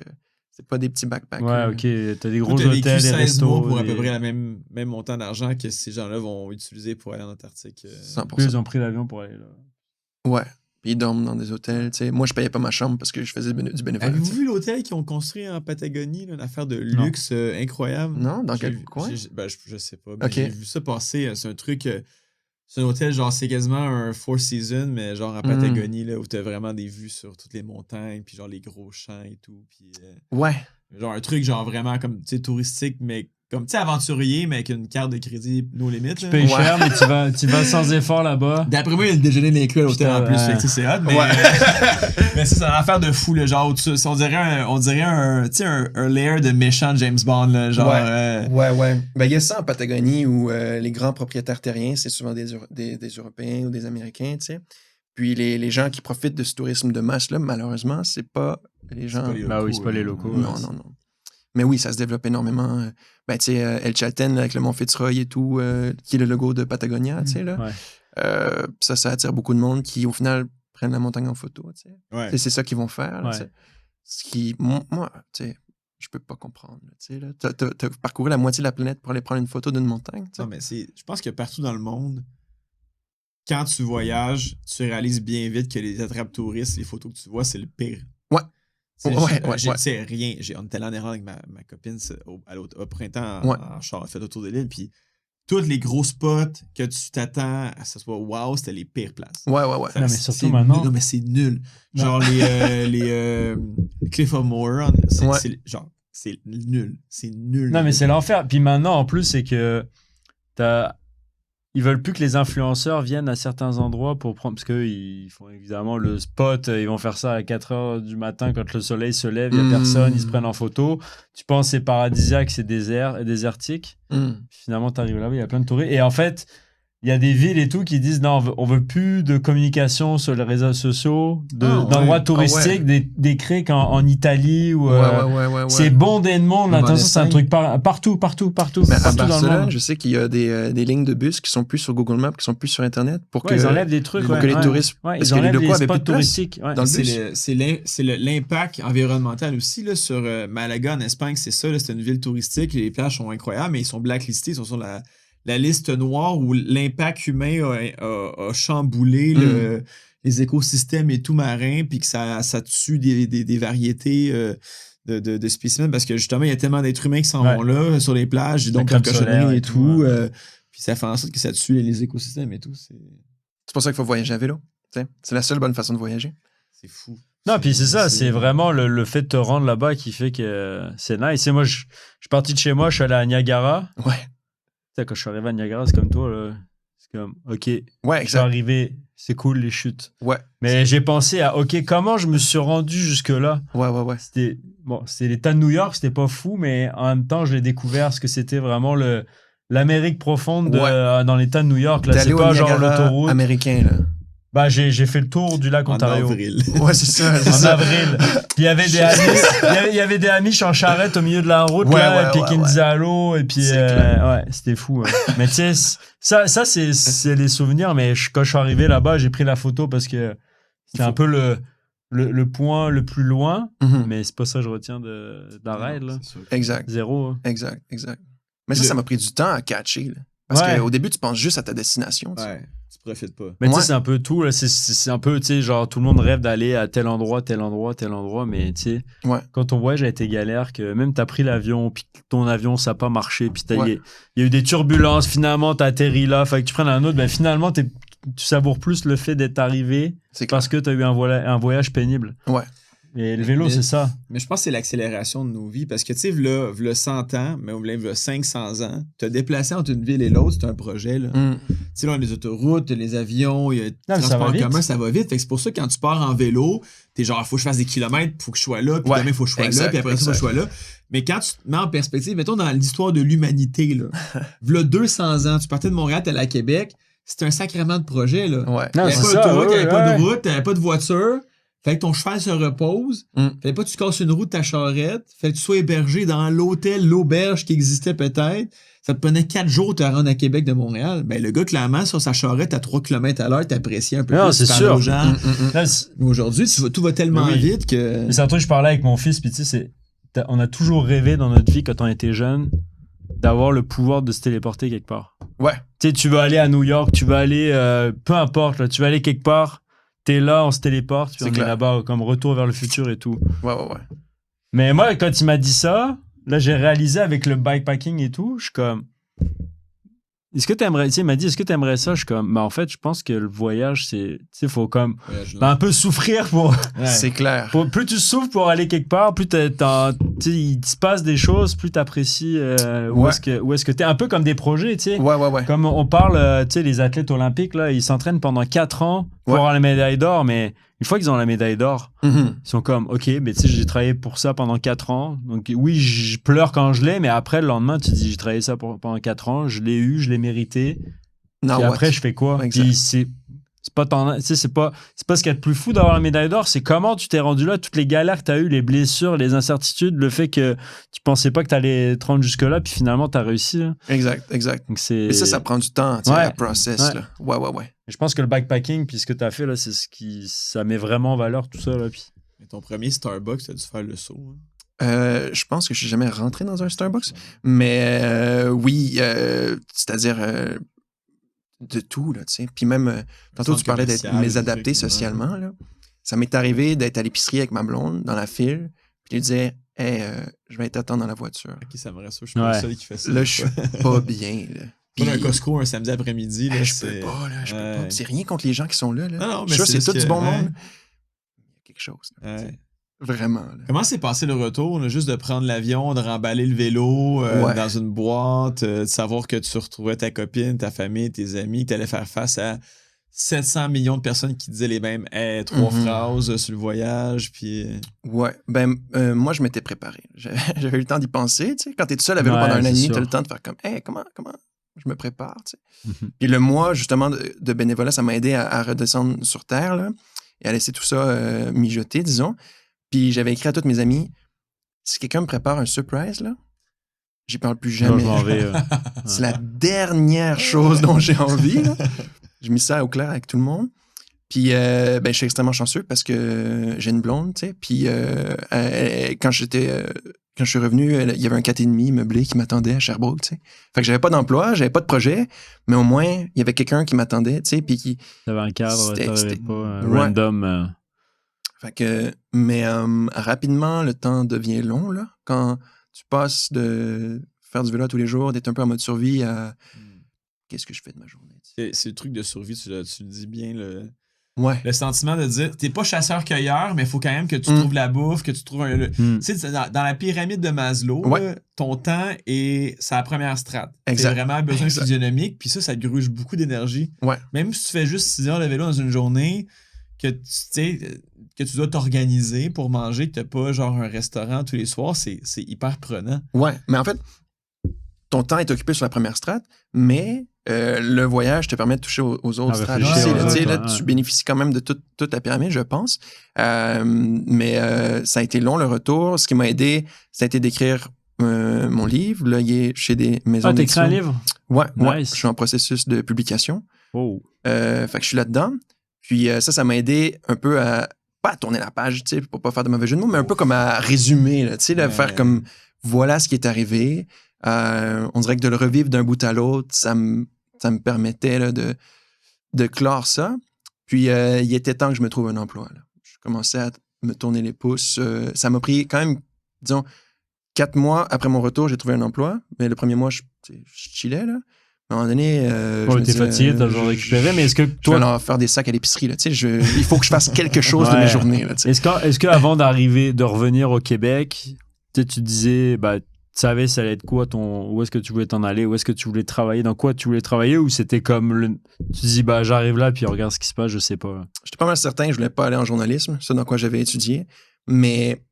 c'est pas des petits backpackers. Ouais, là. ok. T'as des Toi, gros t'as vécu hôtels, des 16 restos. mois pour à peu des- près le même montant d'argent que ces gens-là vont utiliser pour aller en Antarctique. 100%. Ils ont pris l'avion pour aller là. Ouais. Puis ils dorment dans des hôtels. Tu sais. Moi, je payais pas ma chambre parce que je faisais du bénévolat. Avez-vous vu l'hôtel qu'ils ont construit en Patagonie, là, une affaire de luxe incroyable? Non? Dans J'ai quel vu- coin? je sais pas, mais Ok. j'ai vu ça passer. C'est un truc... c'est un hôtel, genre, c'est quasiment un Four Seasons, mais genre en Patagonie, là, où t'as vraiment des vues sur toutes les montagnes, puis genre les gros champs et tout. Puis, Ouais. genre un truc, genre vraiment comme, tu sais, touristique, mais comme, tu sais, aventurier, mais avec une carte de crédit no limit. Tu là. payes cher, mais tu vas sans effort là-bas. D'après moi, il y a le déjeuner inclus à l'hôtel en plus, Putain, fait que, tu sais, c'est hot, mais, Ouais. mais c'est une affaire de fou, là, genre, on dirait tu sais, un layer de méchant James Bond, là, genre. Ouais. Ben, il y a ça en Patagonie où les grands propriétaires terriens, c'est souvent des Européens ou des Américains, tu sais. Puis les gens qui profitent de ce tourisme de masse, là, malheureusement, c'est pas les gens. pas les Bah oui, c'est pas les locaux. Non. Mais oui, ça se développe énormément. Ben, tu sais, El Chalten, là, avec le Mont Fitzroy et tout, qui est le logo de Patagonia, tu sais, là. Ouais. Ça attire beaucoup de monde qui, au final, prennent la montagne en photo, tu sais. Ouais. Et c'est ça qu'ils vont faire, là, Ouais. tu sais. Ce qui, moi, tu sais, je peux pas comprendre, là, tu sais, là. T'as parcouru la moitié de la planète pour aller prendre une photo d'une montagne, tu sais. Non, mais je pense que partout dans le monde, quand tu voyages, tu réalises bien vite que les attrapes touristes, les photos que tu vois, c'est le pire. Ouais. C'est Ouais. c'est rien. On était allé en Irlande avec ma copine au printemps en char, on a fait le tour de l'île, puis tous les gros spots que tu t'attends à ce que ce soit wow, c'était les pires places. Ouais. Non, mais C'est surtout nul. maintenant. Non, mais c'est nul. Non. Genre les Cliff of Moher, Ouais. c'est nul. C'est nul. Non, mais c'est l'enfer. Puis maintenant, en plus, c'est que ils veulent plus que les influenceurs viennent à certains endroits pour prendre. Parce qu'ils font évidemment le spot, ils vont faire ça à 4 h du matin quand le soleil se lève, il n'y a personne, ils se prennent en photo. Tu penses c'est paradisiaque, c'est désertique. Finalement, tu arrives là-bas, il y a plein de touristes. Et en fait, il y a des villes et tout qui disent non, on veut plus de communication sur les réseaux sociaux, d'endroits touristiques, des criques en Italie ou. Ouais. C'est bondé de monde, là. En Attention, c'est un Espagne. truc partout. Mais à Partout dans le Barcelone, monde. je sais qu'il y a des lignes de bus qui sont plus sur Google Maps, qui sont plus sur Internet pour Ouais, que ils enlèvent des trucs. pour que les touristes. Ouais, parce ils que les enlèvent locaux les avaient spots plus de place touristiques. Ouais. dans le bus. C'est l'impact environnemental aussi là, sur Malaga en Espagne, c'est ça, là, c'est une ville touristique, les plages sont incroyables, mais ils sont blacklistés, ils sont sur la liste noire où l'impact humain a chamboulé les écosystèmes et tout marins, puis que ça tue des variétés de spécimens, parce que justement, il y a tellement d'êtres humains qui s'en vont là, sur les plages, et donc La la crème solaire cochonnerie et et tout, tout, puis ça fait en sorte que ça tue les écosystèmes et tout, C'est pour ça qu'il faut voyager à vélo. Tu sais. C'est la seule bonne façon de voyager. c'est fou. Non, puis c'est ça, c'est vraiment le fait de te rendre là-bas qui fait que c'est nice. Et moi, je suis parti de chez moi, je suis allé à Niagara. Ouais. Tu sais, quand je suis arrivé à Niagara, c'est comme toi, là. C'est comme, OK, Ouais, je suis exact. arrivé, c'est cool les chutes. Ouais. Mais j'ai pensé à, OK, comment je me suis rendu jusque-là? Ouais. C'était l'État de New York, c'était pas fou, mais en même temps, je l'ai découvert ce que c'était vraiment l'Amérique profonde Ouais. dans l'État de New York. Là, T'es c'est allé au pas genre Niagara l'autoroute. américain, là. Bah, j'ai fait le tour du lac En Ontario. avril. Ouais, c'est ça. c'est En ça. avril. Puis il y avait des amis, il y avait des amis en charrette au milieu de la route, Ouais, là, ouais, et puis ouais, qui me ouais. disaient allô, et puis, C'est clair. ouais, c'était fou. Ouais. Mais tu sais, ça c'est des souvenirs, mais quand je suis arrivé là-bas, j'ai pris la photo parce que c'était un peu le point le plus loin, Mhm. mais c'est pas ça que je retiens de la ride, là. C'est sûr. Exact, Zéro. Hein. exact. Mais ça m'a pris du temps à catcher, là. Parce Ouais. qu'au début, tu penses juste à ta destination. tu sais. Ouais, tu profites pas. Mais tu sais, Ouais. c'est un peu tout, là. C'est un peu, tu sais, genre, tout le monde rêve d'aller à tel endroit, mais tu sais, Ouais. quand ton voyage a été galère, que même t'as pris l'avion, puis que ton avion, ça n'a pas marché, puis Ouais. il y a eu des turbulences, finalement, t'as atterri là, fait que tu prennes un autre, ben finalement, tu savoures plus le fait d'être arrivé C'est clair. parce que t'as eu un voyage pénible. Ouais. Et le vélo, Mais- c'est ça. Mais je pense que c'est l'accélération de nos vies parce que, tu sais, v'là 100 ans, mais v'là 500 ans, te déplacer entre une ville et l'autre, c'est un projet, là. Mm. Tu sais, là, les autoroutes, les avions, il y a le mais ça transport va en vite. commun, ça va vite. Fait que c'est pour ça que quand tu pars en vélo, t'es genre, faut que je fasse des kilomètres, faut que je sois là, puis Ouais, demain, faut que je sois là, exact, puis après ça, faut que je sois là. Mais quand tu te mets en perspective, mettons dans l'histoire de l'humanité, là, v'là 200 ans, tu partais de Montréal, t'allais à Québec, c'était un sacrément de projet, là. Ouais. Non, Il n'y c'est avait pas ça, d'autoroute, il n'y avait ouais, pas ouais. de route, il n'y avait pas de voiture. Fait que ton cheval se repose. Mm. Fallait pas que tu casses une roue de ta charrette. Fait que tu sois hébergé dans l'hôtel, l'auberge qui existait peut-être. Ça te prenait 4 jours de te rendre à Québec de Montréal. Ben, le gars, clairement, sur sa charrette à 3 km à l'heure, t'appréciais un peu Non, plus. c'est tu parlais sûr. aux gens. Là, c'est- Mais aujourd'hui, tout va tellement Oui. vite que. Mais c'est un truc que je parlais avec mon fils, puis tu sais, on a toujours rêvé dans notre vie, quand on était jeune, d'avoir le pouvoir de se téléporter quelque part. Ouais. Tu sais, tu vas aller à New York, tu vas aller, peu importe, là, tu vas aller quelque part, t'es là, on se téléporte, puis C'est on est clair. là-bas, comme retour vers le futur et tout. Ouais. Mais moi, quand il m'a dit ça, là, j'ai réalisé avec le bikepacking et tout, je suis comme... Est-ce que t'aimerais... Tu sais, il m'a dit, est-ce que t'aimerais ça? Je suis comme... Mais en fait, je pense que le voyage, c'est... Tu sais, faut comme... un peu souffrir pour... Ouais. C'est clair. Plus tu souffres pour aller quelque part, plus tu sais, il se passe des choses, plus tu apprécies où Ouais. est-ce que t'es. Un peu comme des projets, tu sais. Ouais. Comme on parle, tu sais, les athlètes olympiques, là, ils s'entraînent pendant 4 ans pour Ouais. avoir la médaille d'or, mais une fois qu'ils ont la médaille d'or, Mhm. ils sont comme, OK, mais tu sais, j'ai travaillé pour ça pendant 4 ans. Donc oui, je pleure quand je l'ai, mais après, le lendemain, tu te dis, j'ai travaillé ça pendant 4 ans, je l'ai eu, je l'ai mérité. Now Puis what? après, je fais quoi? Exact. Puis c'est pas tu sais, c'est pas ce qu'il y a de plus fou d'avoir la médaille d'or, c'est comment tu t'es rendu là, toutes les galères que tu as eues, les blessures, les incertitudes, le fait que tu pensais pas que tu allais te rendre jusque-là, puis finalement, tu as réussi. Là. Exact. Donc c'est... Et ça prend du temps, tu sais, Ouais. la process, Ouais. là. Ouais. Je pense que le bikepacking, puis ce que tu as fait, là, c'est ça met vraiment en valeur tout ça. Là, puis... Mais ton premier Starbucks, t'as dû faire le saut. Hein. Je pense que je suis jamais rentré dans un Starbucks, mais oui, c'est-à-dire de tout, là, tu sais. Puis même, tantôt, centre tu parlais d'être commercial, mésadapté des trucs, socialement, là. Ça m'est arrivé d'être à l'épicerie avec ma blonde, dans la file, puis lui disais, hey, je vais t'attendre dans la voiture. Ok, ça me rassure. Je suis pas Ouais. le seul qui fait ça. Là, je suis pas bien, là. Pas dans un Puis, Costco un samedi après-midi. Là, je c'est- peux pas, là, je peux Ouais. pas. Puis c'est rien contre les gens qui sont là, là. Non, mais je suis sûr, c'est c'est juste tout du que- bon ouais. monde. Il y a quelque chose, là, Ouais. vraiment, là. Comment s'est passé le retour? Là, juste de prendre l'avion, de remballer le vélo Ouais. dans une boîte, de savoir que tu retrouvais ta copine, ta famille, tes amis, que tu allais faire face à 700 millions de personnes qui disaient les mêmes 3 Mhm. phrases sur le voyage. Puis... Ouais, moi, je m'étais préparé. J'avais eu le temps d'y penser, tu sais. Quand t'es tout seul à vélo Ouais, pendant un an et c'est demi, sûr. t'as le temps de faire comme, hey, comment je me prépare, tu sais. Mhm. Puis le mois, justement, de bénévolat, ça m'a aidé à redescendre sur Terre, là, et à laisser tout ça mijoter, disons. Puis j'avais écrit à tous mes amis, si quelqu'un me prépare un surprise, là, j'y parle plus Moi, jamais. je m'en vais. C'est la dernière chose dont j'ai envie, là. J'ai mis ça au clair avec tout le monde. Puis, je suis extrêmement chanceux parce que j'ai une blonde, tu sais. Puis, quand je suis revenu, il y avait un 4,5 meublé qui m'attendait à Sherbrooke, tu sais. Fait que j'avais pas d'emploi, j'avais pas de projet, mais au moins, il y avait quelqu'un qui m'attendait, tu sais, puis qui... T'avais un cadre, C'était- t'avais c'était- pas Ouais. random. Fait que... Mais rapidement, le temps devient long, là. Quand tu passes de faire du vélo tous les jours, d'être un peu en mode survie à... Qu'est-ce que je fais de ma journée, tu sais. C'est le truc de survie, tu le dis bien. Ouais. Le sentiment de dire, t'es pas chasseur-cueilleur, mais il faut quand même que tu Mm. trouves la bouffe, que tu trouves un... Hmm. Tu sais, dans la pyramide de Maslow, Ouais. là, ton temps est sa première strate. Exact. C'est vraiment besoin Exact. physionomique, puis ça te gruge beaucoup d'énergie. Ouais. Même si tu fais juste 6 heures de vélo dans une journée, que tu sais, que tu dois t'organiser pour manger, que t'as pas genre un restaurant tous les soirs, c'est hyper prenant. Ouais, mais en fait, ton temps est occupé sur la première strate, mais le voyage te permet de toucher aux autres strates. réfléchir Là, aux tu sais, autres, là, ouais. tu bénéficies quand même de toute la pyramide, je pense. Mais ça a été long, le retour. Ce qui m'a aidé, ça a été d'écrire mon livre. Là, il est chez des maisons Ah, t'écris un d'édition. livre? Ouais, ouais, Nice. je suis en processus de publication. Oh. Fait que je suis là-dedans. Puis ça m'a aidé un peu à, pas à tourner la page, tu sais, pour pas faire de mauvais jeu de mots, mais un peu comme à résumer, là, tu sais, là, faire comme, voilà ce qui est arrivé. On dirait que de le revivre d'un bout à l'autre, ça me permettait là, de clore ça. Puis il était temps que je me trouve un emploi. Là. Je commençais à me tourner les pouces. Ça m'a pris quand même, disons, 4 mois après mon retour, j'ai trouvé un emploi. Mais le premier mois, je chillais, là. À un moment donné, je me t'es disais, fatigué, t'as besoin de récupérer, mais est-ce que je vais toi, aller faire des sacs à l'épicerie. Là, tu sais, il faut que je fasse quelque chose de mes Ouais. journées. Là, tu sais. est-ce que avant de revenir au Québec, tu te disais, bah, tu savais ça allait être quoi où est-ce que tu voulais t'en aller, où est-ce que tu voulais travailler, dans quoi tu voulais travailler, ou c'était comme tu te dis, bah, j'arrive là, puis regarde ce qui se passe, je sais pas. J'étais pas mal certain que je voulais pas aller en journalisme, ça dans quoi j'avais étudié, mais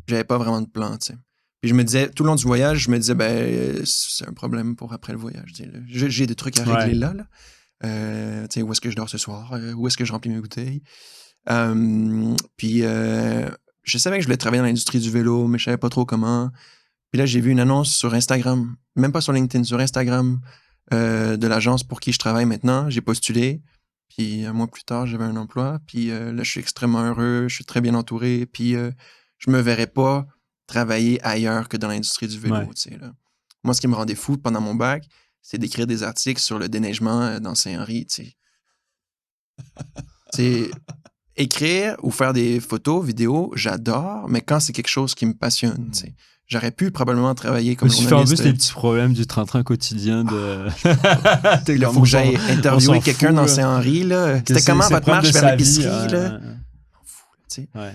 j'avais pas vraiment de plan, tu sais. Puis je me disais, tout le long du voyage, je me disais, c'est un problème pour après le voyage. Tu sais, là. J'ai des trucs à régler là. Tu sais, où est-ce que je dors ce soir? Où est-ce que je remplis mes bouteilles? Puis je savais que je voulais travailler dans l'industrie du vélo, mais je savais pas trop comment. Puis là, j'ai vu une annonce sur Instagram, même pas sur LinkedIn, sur Instagram, de l'agence pour qui je travaille maintenant. J'ai postulé. Puis un mois plus tard, j'avais un emploi. Puis là, je suis extrêmement heureux. Je suis très bien entouré. Puis je me verrais pas travailler ailleurs que dans l'industrie du vélo. Ouais. Tu sais, là. Moi, ce qui me rendait fou pendant mon bac, c'est d'écrire des articles sur le déneigement dans Saint-Henri. Tu sais. Écrire ou faire des photos, vidéos, j'adore, mais quand c'est quelque chose qui me passionne, tu sais. J'aurais pu probablement travailler comme Tu fais en journaliste. plus les petits problèmes du train-train quotidien de. Il faut que j'aille interviewer quelqu'un dans Saint Saint-Henri. Là. C'était comment votre marche vers l'épicerie? Là? Tu sais. Ouais.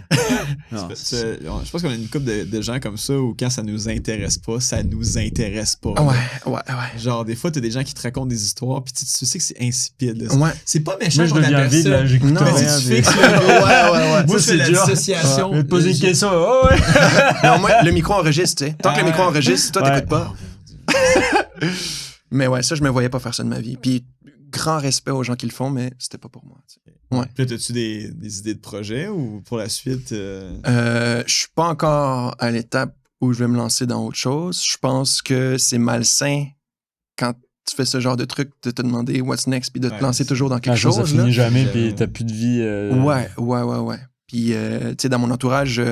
Non, Je pense qu'on a une couple de gens comme ça où quand ça nous intéresse pas, ça nous intéresse pas. Ouais. Genre, des fois, t'as des gens qui te racontent des histoires, puis tu sais que c'est insipide. Là. Ouais. C'est pas méchant moi, je contre la deviens vide, là, personne. j'écoute Non, rien. mais Tu mais- fixes le... Moi, je Ça, fais la c'est dur. dissociation. Je vais te poser une question. Oh, ouais. Non, moi, le micro enregistre, tu sais. Tant que le micro enregistre, toi, Ouais. t'écoutes pas. Mais ouais, ça, je me voyais pas faire ça de ma vie. Puis, grand respect aux gens qui le font, mais c'était pas pour moi. Tu sais. Ouais. Puis là, t'as-tu des idées de projet ou pour la suite? Je suis pas encore à l'étape où je vais me lancer dans autre chose. Je pense que c'est malsain quand tu fais ce genre de truc de te demander what's next puis de te Ouais, lancer toujours dans quelque Ah, ça chose. Là. finit jamais, Jamais. puis t'as plus de vie. Ouais. Puis, tu sais, dans mon entourage,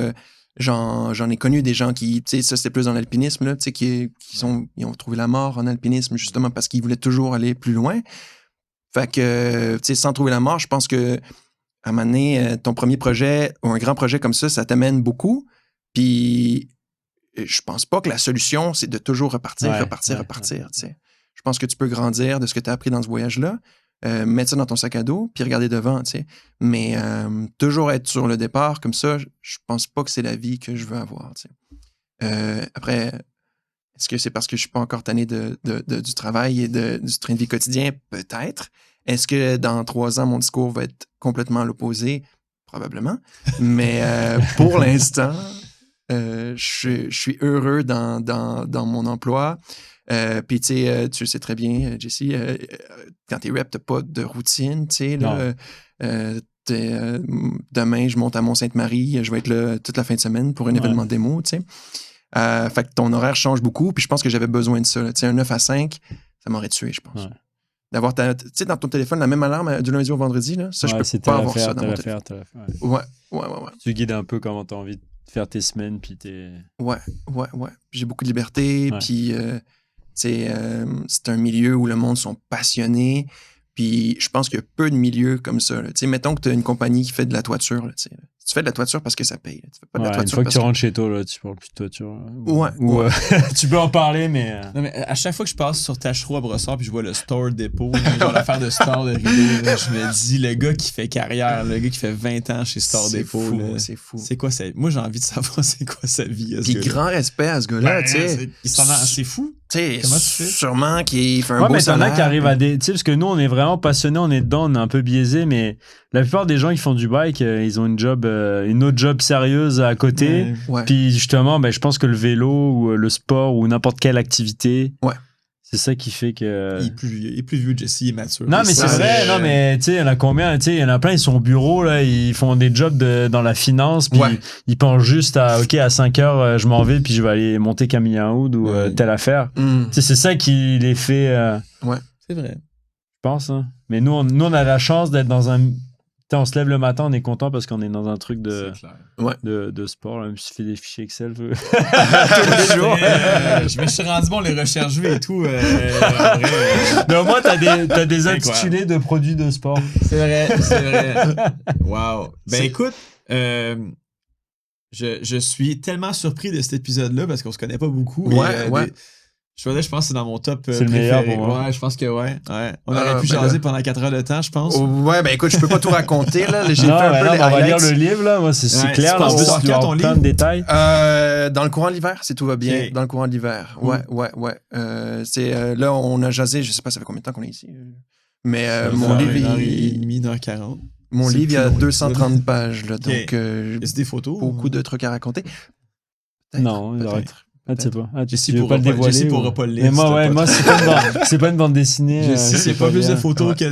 j'en ai connu des gens qui, tu sais, ça c'était plus dans l'alpinisme, là, tu sais, ils ont trouvé la mort en alpinisme justement parce qu'ils voulaient toujours aller plus loin. Fait que, tu sais, sans trouver la mort, je pense que à un moment donné, ton premier projet ou un grand projet comme ça t'amène beaucoup. Puis, je pense pas que la solution, c'est de toujours repartir, Ouais. tu sais. Je pense que tu peux grandir de ce que tu as appris dans ce voyage-là, mettre ça dans ton sac à dos, puis regarder devant, tu sais. Mais toujours être sur le départ, comme ça, je pense pas que c'est la vie que je veux avoir, tu sais. Après, est-ce que c'est parce que je suis pas encore tanné du travail et du train de vie quotidien? Peut-être. Est-ce que dans 3 ans, mon discours va être complètement à l'opposé? Probablement. Mais pour l'instant, je suis heureux dans mon emploi. Puis, tu sais, tu le sais très bien, Jesse, quand t'es rep, t'as pas de routine, tu sais. Là, demain, je monte à Mont-Sainte-Marie, je vais être là toute la fin de semaine pour un événement démo, tu sais. Fait que ton horaire change beaucoup, puis je pense que j'avais besoin de ça. Tu sais, un 9 à 5, ça m'aurait tué, je pense. Ouais. D'avoir tu sais, dans ton téléphone, la même alarme du lundi au vendredi, là, ça, je peux pas avoir ça dans mon téléphone. Ouais. Tu guides un peu comment t'as envie de faire tes semaines, puis t'es. Ouais. J'ai beaucoup de liberté, Ouais. puis c'est un milieu où le monde sont passionnés, puis je pense qu'il y a peu de milieux comme ça. Tu sais, mettons que tu as une compagnie qui fait de la toiture, là, tu sais. Tu fais de la toiture parce que ça paye. Tu fais pas de la Une toiture fois que parce tu rentres chez toi, là, tu parles plus de toiture. Là. Ouais. Ou, tu peux en parler, mais. Non, mais à chaque fois que je passe sur Tachereau à Brossard puis je vois le Store Depot, genre l'affaire de Store de rideau, là, je me dis, le gars qui fait carrière, le gars qui fait 20 ans chez Store C'est Depot, fou, là, c'est fou. c'est quoi ça? Moi, j'ai envie de savoir c'est quoi sa vie. à ce Puis gars-là. grand respect à ce gars-là, Ben, tu sais. c'est fou. Tu sais, Comment tu fais? sûrement qu'il fait un Ouais, beau mais t'en as salaire. qui arrivent à des. Tu sais, parce que nous, on est vraiment passionnés, on est dedans, on est un peu biaisés, mais la plupart des gens qui font du bike, ils ont une autre job sérieuse à côté. Ouais. Ouais. Puis justement, ben, je pense que le vélo ou le sport ou n'importe quelle activité, Ouais. c'est ça qui fait que. Il est plus vieux, Jesse, il est mature. Non, mais c'est ça, vrai, non, mais tu sais, il y en a combien? Tu sais, il y en a plein, ils sont au bureau, là, ils font des jobs dans la finance, puis Ouais. ils pensent juste à, OK, à 5 heures, je m'en vais, puis je vais aller monter Camille Hood ou Ouais. telle affaire. Mm. Tu sais, c'est ça qui les fait, C'est vrai. je pense. Hein. Mais nous, on a la chance d'être dans un. Tu sais, on se lève le matin, on est content parce qu'on est dans un truc de sport. Là, même si tu fais des fichiers Excel tous les jours. Je me suis rendu bon les recherches V et tout. En vrai, Mais au moins, t'as des Incroyable. intitulés de produits de sport. c'est vrai. Wow. Ben écoute, je suis tellement surpris de cet épisode-là parce qu'on se connaît pas beaucoup. Ouais, et, ouais. Je pense que c'est dans mon top C'est le préféré. meilleur pour moi. Ouais, je pense que ouais. On aurait pu ben jaser là. pendant 4 heures de temps, je pense. Oh, ouais, ben écoute, je peux pas tout raconter, là. J'ai Non, fait un mais peu non, les on va lire highlights. le livre, là. Moi, c'est Ouais, clair. tu Là, en penses plus, voir tu quand dois ton avoir plein livre? de détails. Dans le courant de l'hiver, si tout va bien. Ok. Dans le courant de l'hiver. Cool. Ouais. Là, on a jasé, je sais pas, ça fait combien de temps qu'on est ici. Mais mon Une livre, heure et demie, 1h40. mon c'est livre, il y plus a long. 230 pages, là. Ok. Donc, Est-ce des photos? beaucoup de trucs à raconter. Peut-être, Non, il peut-être. arrête. Ah, tu sais pas. Ah, Jesse tu veux pourra pas le pas- dévoiler. Jesse ou- pourra pas le lire, Mais moi, si t'as ouais, pas moi, de- c'est pas une bande dessinée. Jesse, c'est pas plus de photos Ouais. que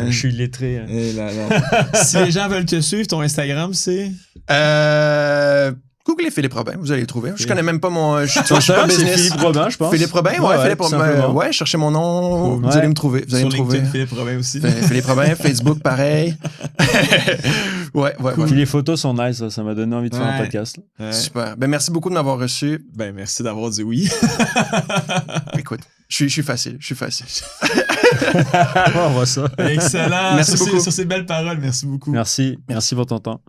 de. Je suis illettré. Eh là là. Si les gens veulent te suivre, ton Instagram, c'est. Googlez Philippe Robin, vous allez le trouver. Je Ok. connais même pas mon. Je suis Sur pas Instagram, c'est business. Philippe Robin, je pense. Philippe Robin, Philippe tout Robin. simplement. Ouais, cherchez mon nom, vous Ouais. allez me trouver. Vous allez Sur me trouver. LinkedIn, Philippe Robin aussi. Philippe Robin, Facebook, pareil. ouais. Puis les photos sont nice, ça m'a donné envie de faire un Ouais. podcast. Ouais. Super. Ben, merci beaucoup de m'avoir reçu. Ben, merci d'avoir dit oui. Écoute, je suis facile. On voit ça. Excellent. Merci Sur ces- beaucoup. Sur ces belles paroles, merci beaucoup. Merci pour ton temps.